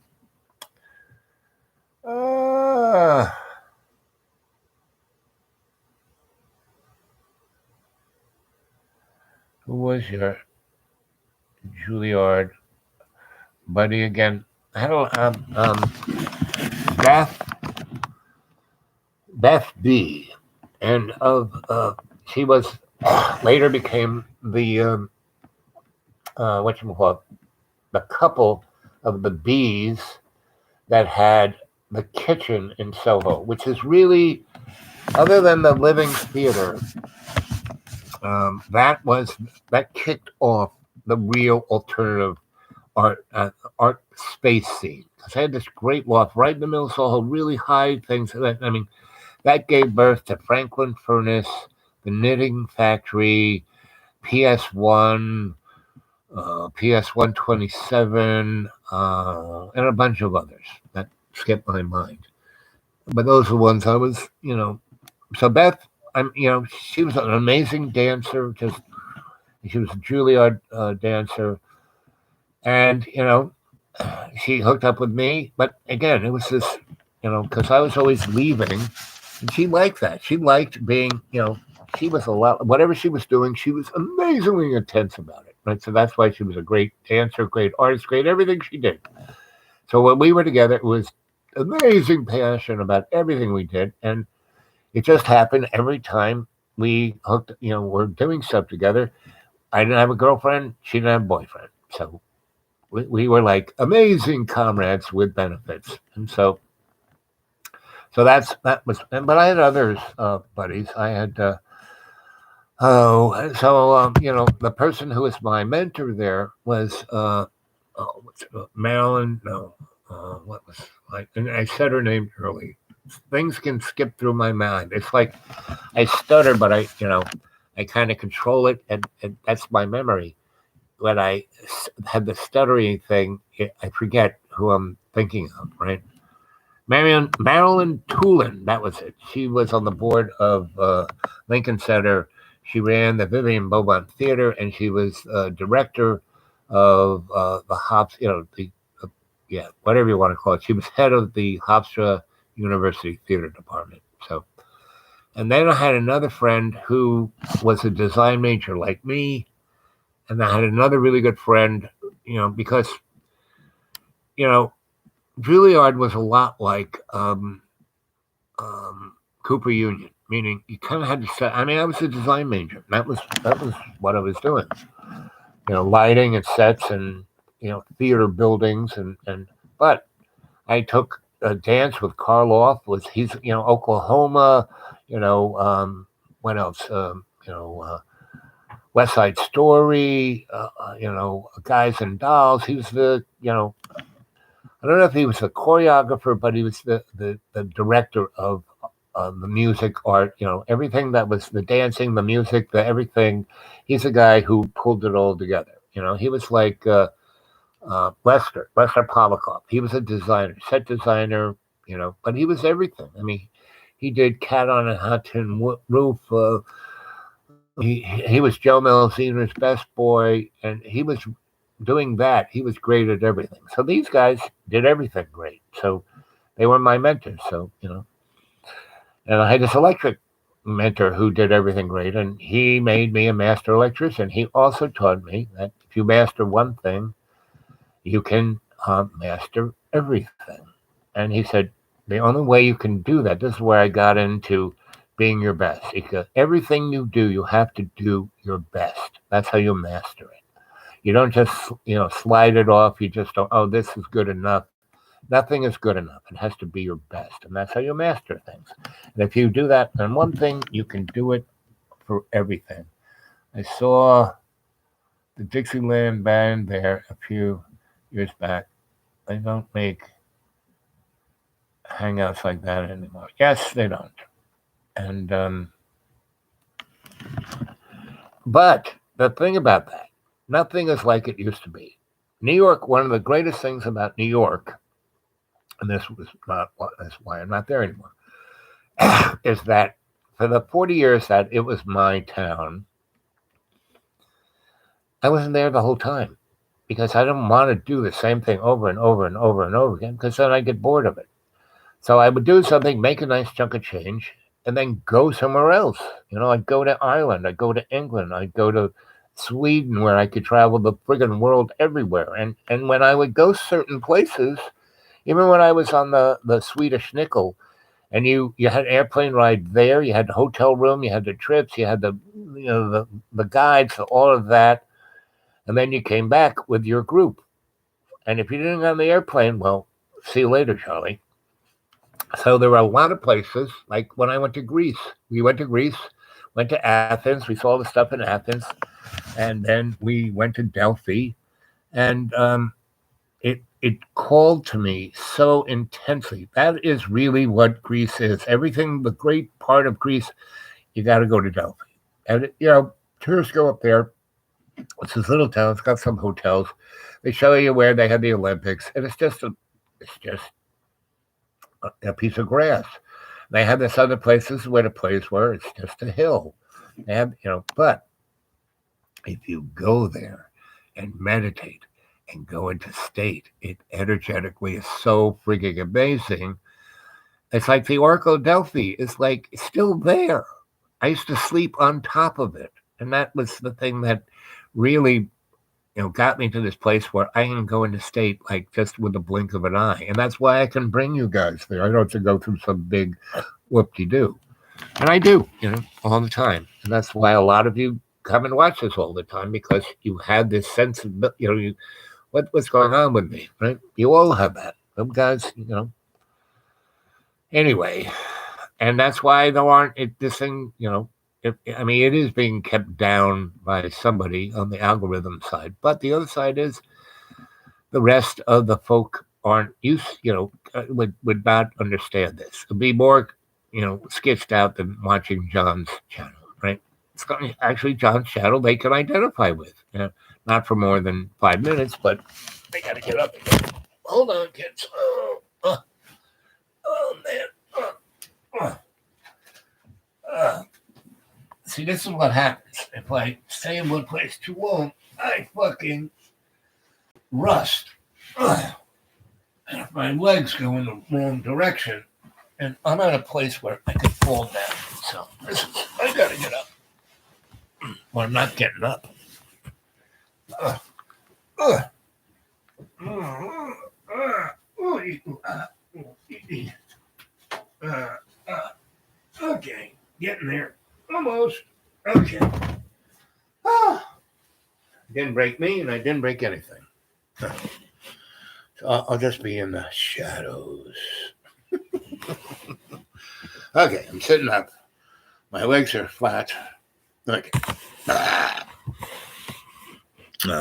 Who was your Juilliard buddy again? I don't Beth B. And she was later became the whatchamacallit, the couple of the B's that had the kitchen in Soho, which is really, other than the Living Theater, that kicked off the real alternative art space scene. Because I had this great loft right in the middle of Soho, really high things. That gave birth to Franklin Furnace, the Knitting Factory, PS1, PS 127, and a bunch of others that skipped my mind. But those are the ones I was, So Beth, she was an amazing dancer. She was a Juilliard dancer, and she hooked up with me. But again, it was this, because I was always leaving, and she liked that. She liked being, she was whatever she was doing, she was amazingly intense about it. Right, so that's why she was a great dancer, great artist, great everything she did. So when we were together, it was amazing passion about everything we did, and it just happened every time we hooked, we're doing stuff together. I didn't have a girlfriend. She didn't have a boyfriend. So we were like amazing comrades with benefits. And so that was, but I had others, buddies. I had, the person who was my mentor there was, Marilyn. No, what was like, and I said her name early. Things can skip through my mind. It's like I stutter, but I kind of control it, and that's my memory. When I had the stuttering thing, I forget who I'm thinking of, right? Marilyn Tulin, that was it. She was on the board of Lincoln Center. She ran the Vivian Beaumont Theater, and she was director of the Hops, whatever you want to call it. She was head of the Hofstra University Theater Department. So, and then I had another friend who was a design major like me, and I had another really good friend, because, Juilliard was a lot like Cooper Union, meaning you kind of had to set. I mean, I was a design major. That was what I was doing. Lighting and sets and theater buildings but I took a dance with Karloff. He's Oklahoma. What else? West Side Story. Guys and Dolls. He was the I don't know if he was the choreographer, but he was the director of the music art. Everything that was the dancing, the music, the everything. He's a guy who pulled it all together. He was like Lester Polikoff. He was a designer, set designer, but he was everything. I mean, he did Cat on a Hot Tin Roof. He was Joe Melzino's best boy, and he was doing that. He was great at everything. So these guys did everything great. So they were my mentors. So, and I had this electric mentor who did everything great, and he made me a master electrician. He also taught me that if you master one thing, you can master everything. And he said, the only way you can do that, this is where I got into being your best. Because everything you do, you have to do your best. That's how you master it. You don't just, slide it off. You just don't, oh, this is good enough. Nothing is good enough. It has to be your best. And that's how you master things. And if you do that on one thing, you can do it for everything. I saw the Dixieland band there a few years back. They don't make hangouts like that anymore. Yes, they don't. And but the thing about that, nothing is like it used to be. New York, one of the greatest things about New York, and that's why I'm not there anymore, is that for the 40 years that it was my town, I wasn't there the whole time because I didn't want to do the same thing over and over and over and over again because then I get bored of it. So I would do something, make a nice chunk of change, and then go somewhere else. I'd go to Ireland, I'd go to England, I'd go to Sweden, where I could travel the friggin' world everywhere. And when I would go certain places, even when I was on the Swedish Nickel, and you had an airplane ride there, you had the hotel room, you had the trips, you had the guides, all of that, and then you came back with your group. And if you didn't get on the airplane, well, see you later, Charlie. So there were a lot of places, like when I went to Greece. We went to Greece, went to Athens. We saw the stuff in Athens. And then we went to Delphi. And it called to me so intensely. That is really what Greece is. Everything, the great part of Greece, you got to go to Delphi. And, tourists go up there. It's this little town. It's got some hotels. They show you where they had the Olympics. And it's just a piece of grass. They have this other places where the plays were. It's just a hill. They have, but if you go there and meditate and go into state, it energetically is so freaking amazing. It's like the Oracle of Delphi. It's like it's still there. I used to sleep on top of it. And that was the thing that really got me to this place where I can go into state like just with the blink of an eye. And that's why I can bring you guys there. I don't have to go through some big whoop-de-doo. And I do, all the time. And that's why a lot of you come and watch this all the time, because you have this sense of, what's going on with me, right? You all have that. Some guys, Anyway, and that's why there aren't, this thing, it is being kept down by somebody on the algorithm side, but the other side is the rest of the folk aren't used, would not understand this. It'd be more, sketched out than watching John's channel, right? It's actually John's channel they can identify with, not for more than 5 minutes, but they got to get up again. Hold on, kids. Oh man. See, this is what happens. If I stay in one place too long, I fucking rust. And if my legs go in the wrong direction, and I'm at a place where I could fall down. So I gotta get up. Well, I'm not getting up. Okay, getting there. Almost. Okay. Didn't break me, and I didn't break anything. So I'll just be in the shadows. Okay, I'm sitting up. My legs are flat. Okay.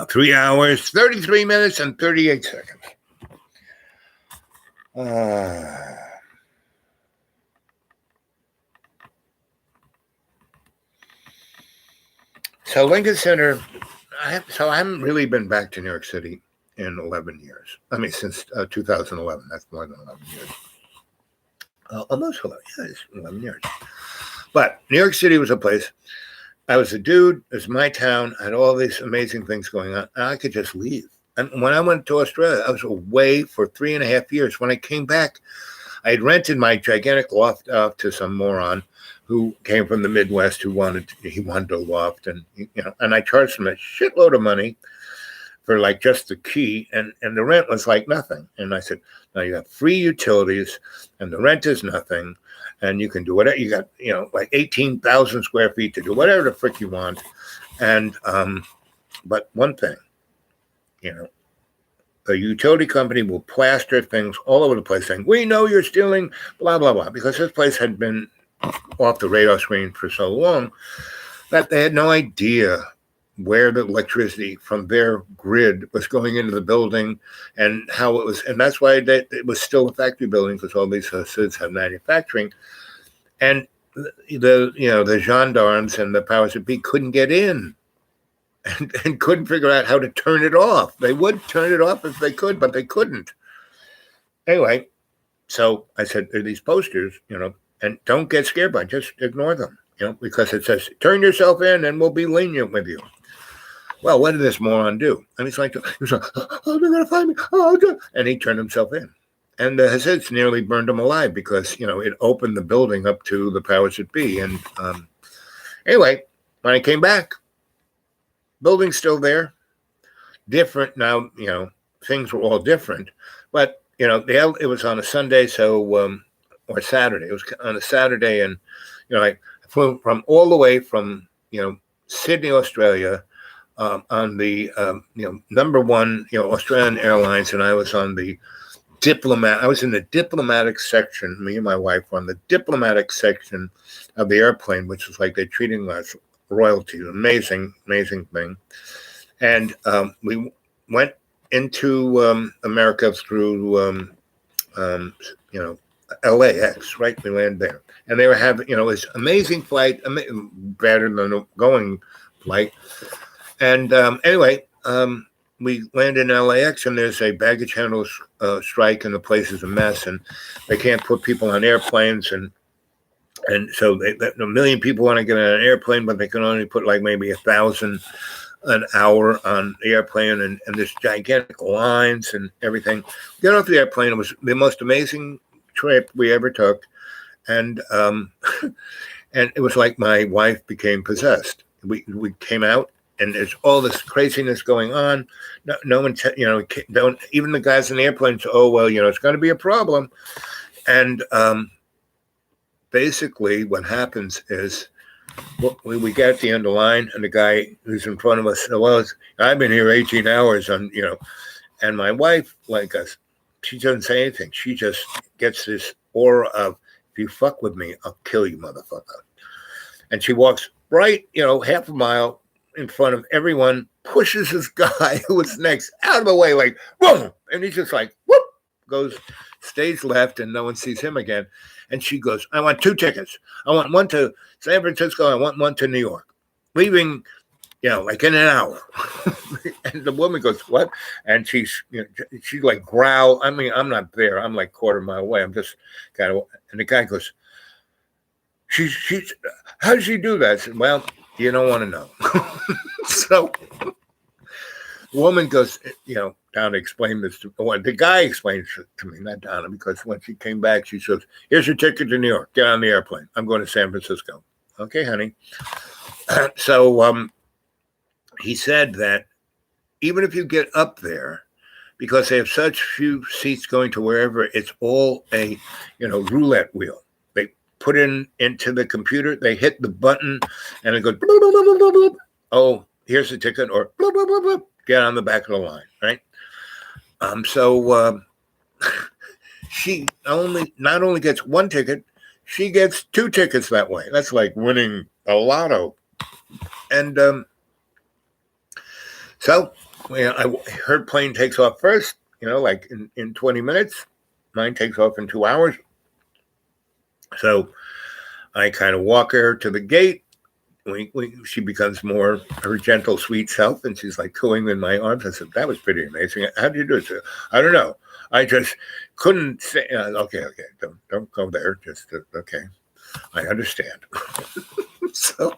3 hours, 33 minutes, and 38 seconds. So Lincoln Center, I haven't really been back to New York City in 11 years. I mean, since 2011. That's more than 11 years. Almost 11. Yeah, it's 11 years. But New York City was a place. I was a dude. It was my town. I had all these amazing things going on. And I could just leave. And when I went to Australia, I was away for 3.5 years. When I came back, I had rented my gigantic loft out to some moron who came from the Midwest who wanted a loft, and and I charged him a shitload of money for like just the key, and the rent was like nothing. And I said, now you have free utilities, and the rent is nothing, and you can do whatever. You got like 18,000 square feet to do whatever the frick you want, and but one thing, a utility company will plaster things all over the place saying, we know you're stealing, blah, blah, blah, because this place had been off the radar screen for so long that they had no idea where the electricity from their grid was going into the building and how it was. And that's why it was still a factory building, because all these cities have manufacturing. And the gendarmes and the powers that be couldn't get in. And couldn't figure out how to turn it off. They would turn it off if they could, but they couldn't. Anyway, so I said, there are these posters, and don't get scared by it. Just ignore them, because it says, turn yourself in and we'll be lenient with you. Well, what did this moron do? And he's like, oh, they're going to find me. Oh, and he turned himself in. And the Hasids nearly burned him alive because, it opened the building up to the powers that be. And anyway, when I came back, building's still there, different now. Things were all different, but it was on a Sunday, so or Saturday. It was on a Saturday, and I flew from all the way from Sydney, Australia, on the number one Australian Airlines, and I was on the diplomat. I was in the diplomatic section. Me and my wife were on the diplomatic section of the airplane, which was like they're treating us royalty. Amazing thing. And we went into America through LAX, right? We landed there, and they were having this amazing flight, better than a going flight. And anyway, we landed in LAX, and there's a baggage handler strike, and the place is a mess, and they can't put people on airplanes, and so a million people want to get on an airplane, but they can only put like maybe 1,000 an hour on the airplane, and there's gigantic lines and everything. Get off the airplane. It was the most amazing trip we ever took. And and it was like my wife became possessed. We came out, and there's all this craziness going on. No one, don't, even the guys in the airplane say, oh, well, it's going to be a problem. And basically what happens is we get at the end of the line, and the guy who's in front of us said, well, I've been here 18 hours and my wife, like us, she doesn't say anything. She just gets this aura of, if you fuck with me, I'll kill you, motherfucker. And she walks right, half a mile in front of everyone, pushes this guy who was next out of the way, like, boom, and he's just like, whoop, goes, stays left, and no one sees him again. And she goes, I want 2 tickets. I want one to San Francisco. I want one to New York. Leaving, like in an hour. And the woman goes, what? And she's like growl. I mean, I'm not there. I'm like quarter mile away. I'm just kind of, and the guy goes, she's, how does she do that? I said, well, you don't want to know. So the woman goes, Donna explained this to the guy explains it to me, not Donna, because when she came back, she says, here's your ticket to New York. Get on the airplane. I'm going to San Francisco. Okay, honey. So he said that even if you get up there, because they have such few seats going to wherever, it's all a, roulette wheel. They put into the computer, they hit the button, and it goes, blah, blah, blah, blah, blah. Oh, here's the ticket, or blah, blah, blah, blah. Get on the back of the line, right? So she not only gets 1 ticket, she gets 2 tickets that way. That's like winning a lotto. And so her plane takes off first, like in 20 minutes. Mine takes off in 2 hours. So I kind of walk her to the gate. She becomes more her gentle, sweet self, and she's like cooing in my arms. I said, that was pretty amazing. How did you do it? I don't know. I just couldn't say, okay, don't go there. Just, okay, I understand. So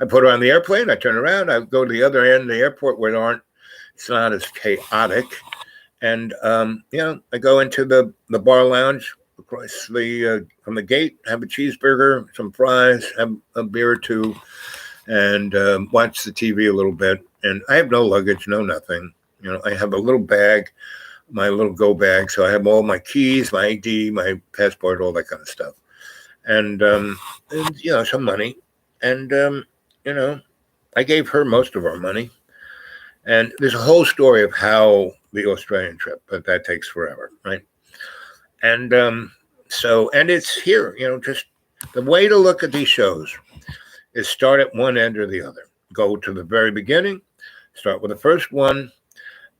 I put her on the airplane. I turn around. I go to the other end of the airport where it's not as chaotic. And, I go into the bar lounge across from the gate, have a cheeseburger, some fries, have a beer or two, and watch the TV a little bit. And I have no luggage, no nothing. I have a little bag, my little go bag. So I have all my keys, my ID, my passport, all that kind of stuff. And some money. And, I gave her most of our money. And there's a whole story of how the Australian trip, but that takes forever, right? And and it's here, just the way to look at these shows is start at one end or the other. Go to the very beginning, start with the first one,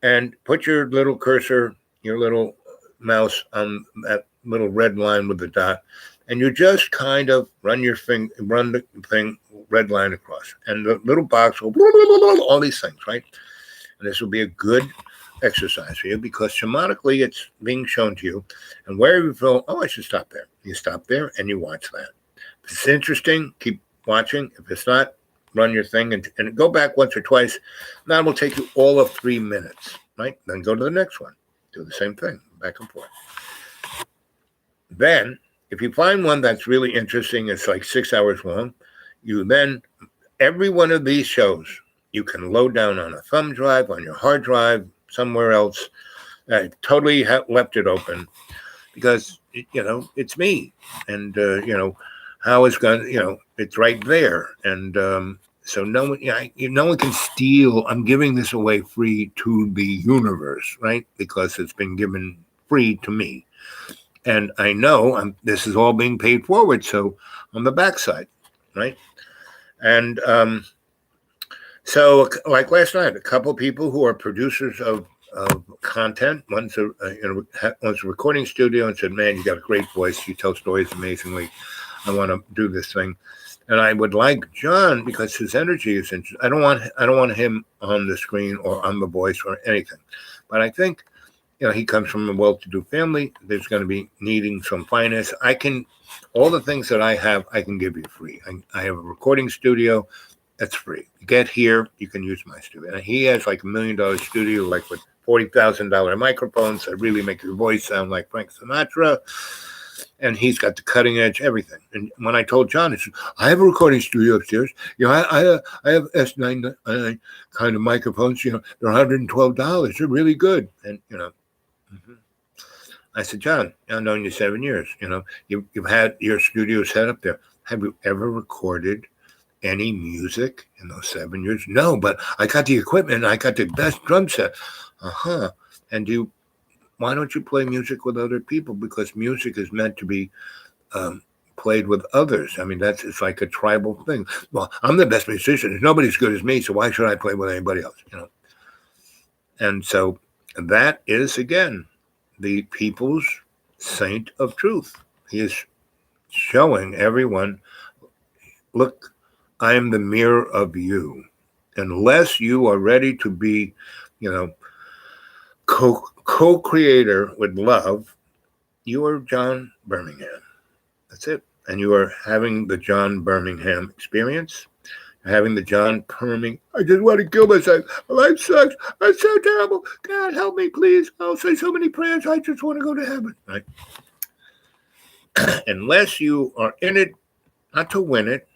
and put your little cursor, your little mouse on that little red line with the dot, and you just kind of run the thing, red line across. And the little box will, all these things, right? And this will be a good exercise for you because shammanically it's being shown to you. And where you feel, I should stop there. You stop there and you watch that. If it's interesting, keep watching. If it's not, run your thing and go back once or twice. That will take you all of 3 minutes, right? Then go to the next one. Do the same thing, back and forth. Then, if you find one that's really interesting, it's like 6 hours long, you then, every one of these shows, you can load down on a thumb drive, on your hard drive, somewhere else. I totally left it open because, it's me. And, how it's going to, it's right there. And so no one can steal. I'm giving this away free to the universe, right? Because it's been given free to me. And I know this is all being paid forward. So on the backside, right? And so like last night, a couple of people who are producers of content, one's a recording studio and said, man, you got a great voice. You tell stories amazingly. I want to do this thing. And I would like John because his energy is interesting. I don't want him on the screen or on The Voice or anything. But I think, he comes from a well-to-do family. There's going to be needing some finance. All the things that I have, I can give you free. I have a recording studio that's free. Get here, you can use my studio. And he has like $1 million studio, like with $40,000 microphones that really make your voice sound like Frank Sinatra. And he's got the cutting edge everything. And when I told John, he said, I have a recording studio upstairs. I have S9 kind of microphones. They're $112. They're really good. And I said, John, I've known you 7 years. You've had your studio set up there. Have you ever recorded any music in those 7 years? No, but I got the equipment. I got the best drum set. And why don't you play music with other people? Because music is meant to be played with others. I mean, it's like a tribal thing. Well, I'm the best musician. There's nobody as good as me, so why should I play with anybody else? And so that is, again, the people's saint of truth. He is showing everyone, look, I am the mirror of you. Unless you are ready to be, co-creator with love, you are John Birmingham. That's it. And you are having the John Birmingham experience. You're having the John Birmingham, I just want to kill myself. My life sucks. I'm so terrible. God, help me, please. I'll say so many prayers. I just want to go to heaven. Right? Unless you are in it, not to win it,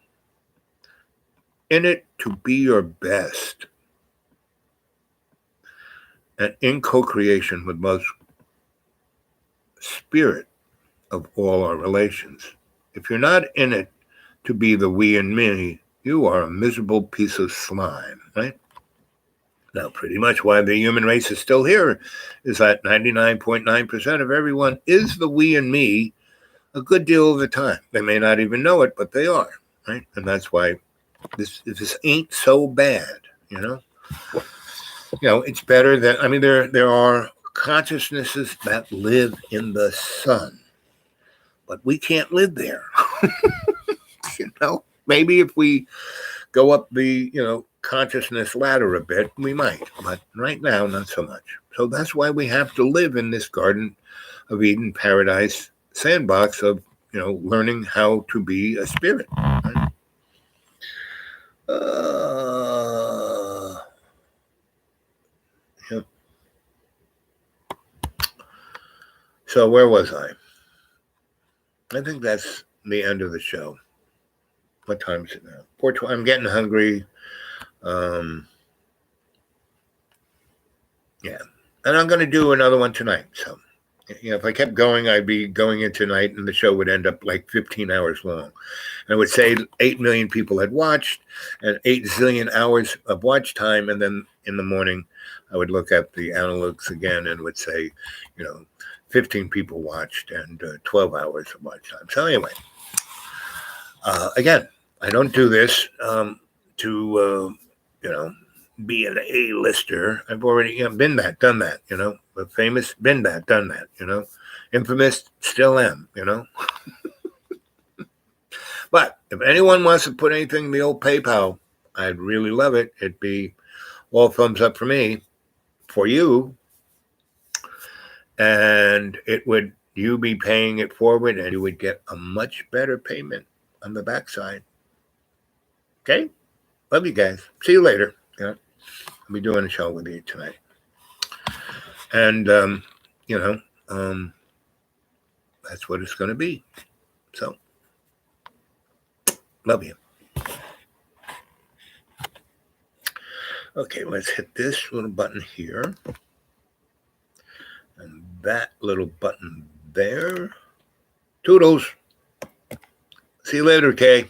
in it to be your best. And in co-creation with most spirit of all our relations. If you're not in it to be the we and me, you are a miserable piece of slime, right? Now, pretty much why the human race is still here is that 99.9% of everyone is the we and me a good deal of the time. They may not even know it, but they are, right? And that's why this ain't so bad, it's better than, there are consciousnesses that live in the sun, but we can't live there. Maybe if we go up the, consciousness ladder a bit, we might, but right now, not so much. So that's why we have to live in this Garden of Eden paradise sandbox of, learning how to be a spirit. Right? Yeah. So where was I? I think that's the end of the show. What time is it now? 4:12. I'm getting hungry. Yeah. And I'm going to do another one tonight. So, if I kept going, I'd be going in tonight and the show would end up like 15 hours long. And it would say 8 million people had watched and 8 zillion hours of watch time. And then in the morning, I would look at the analytics again and would say, 15 people watched and 12 hours of watch time. So anyway, again, I don't do this to, be an A-lister. I've already been that, done that, but famous, been that, done that, infamous, still am, But if anyone wants to put anything in the old PayPal, I'd really love it. It'd be all thumbs up for me, for you, and you be paying it forward, and you would get a much better payment on the backside. Okay? Love you guys. See you later. I'll be doing a show with you tonight. And, that's what it's going to be. So, love you. Okay, let's hit this little button here. And that little button there. Toodles. See you later, Kay.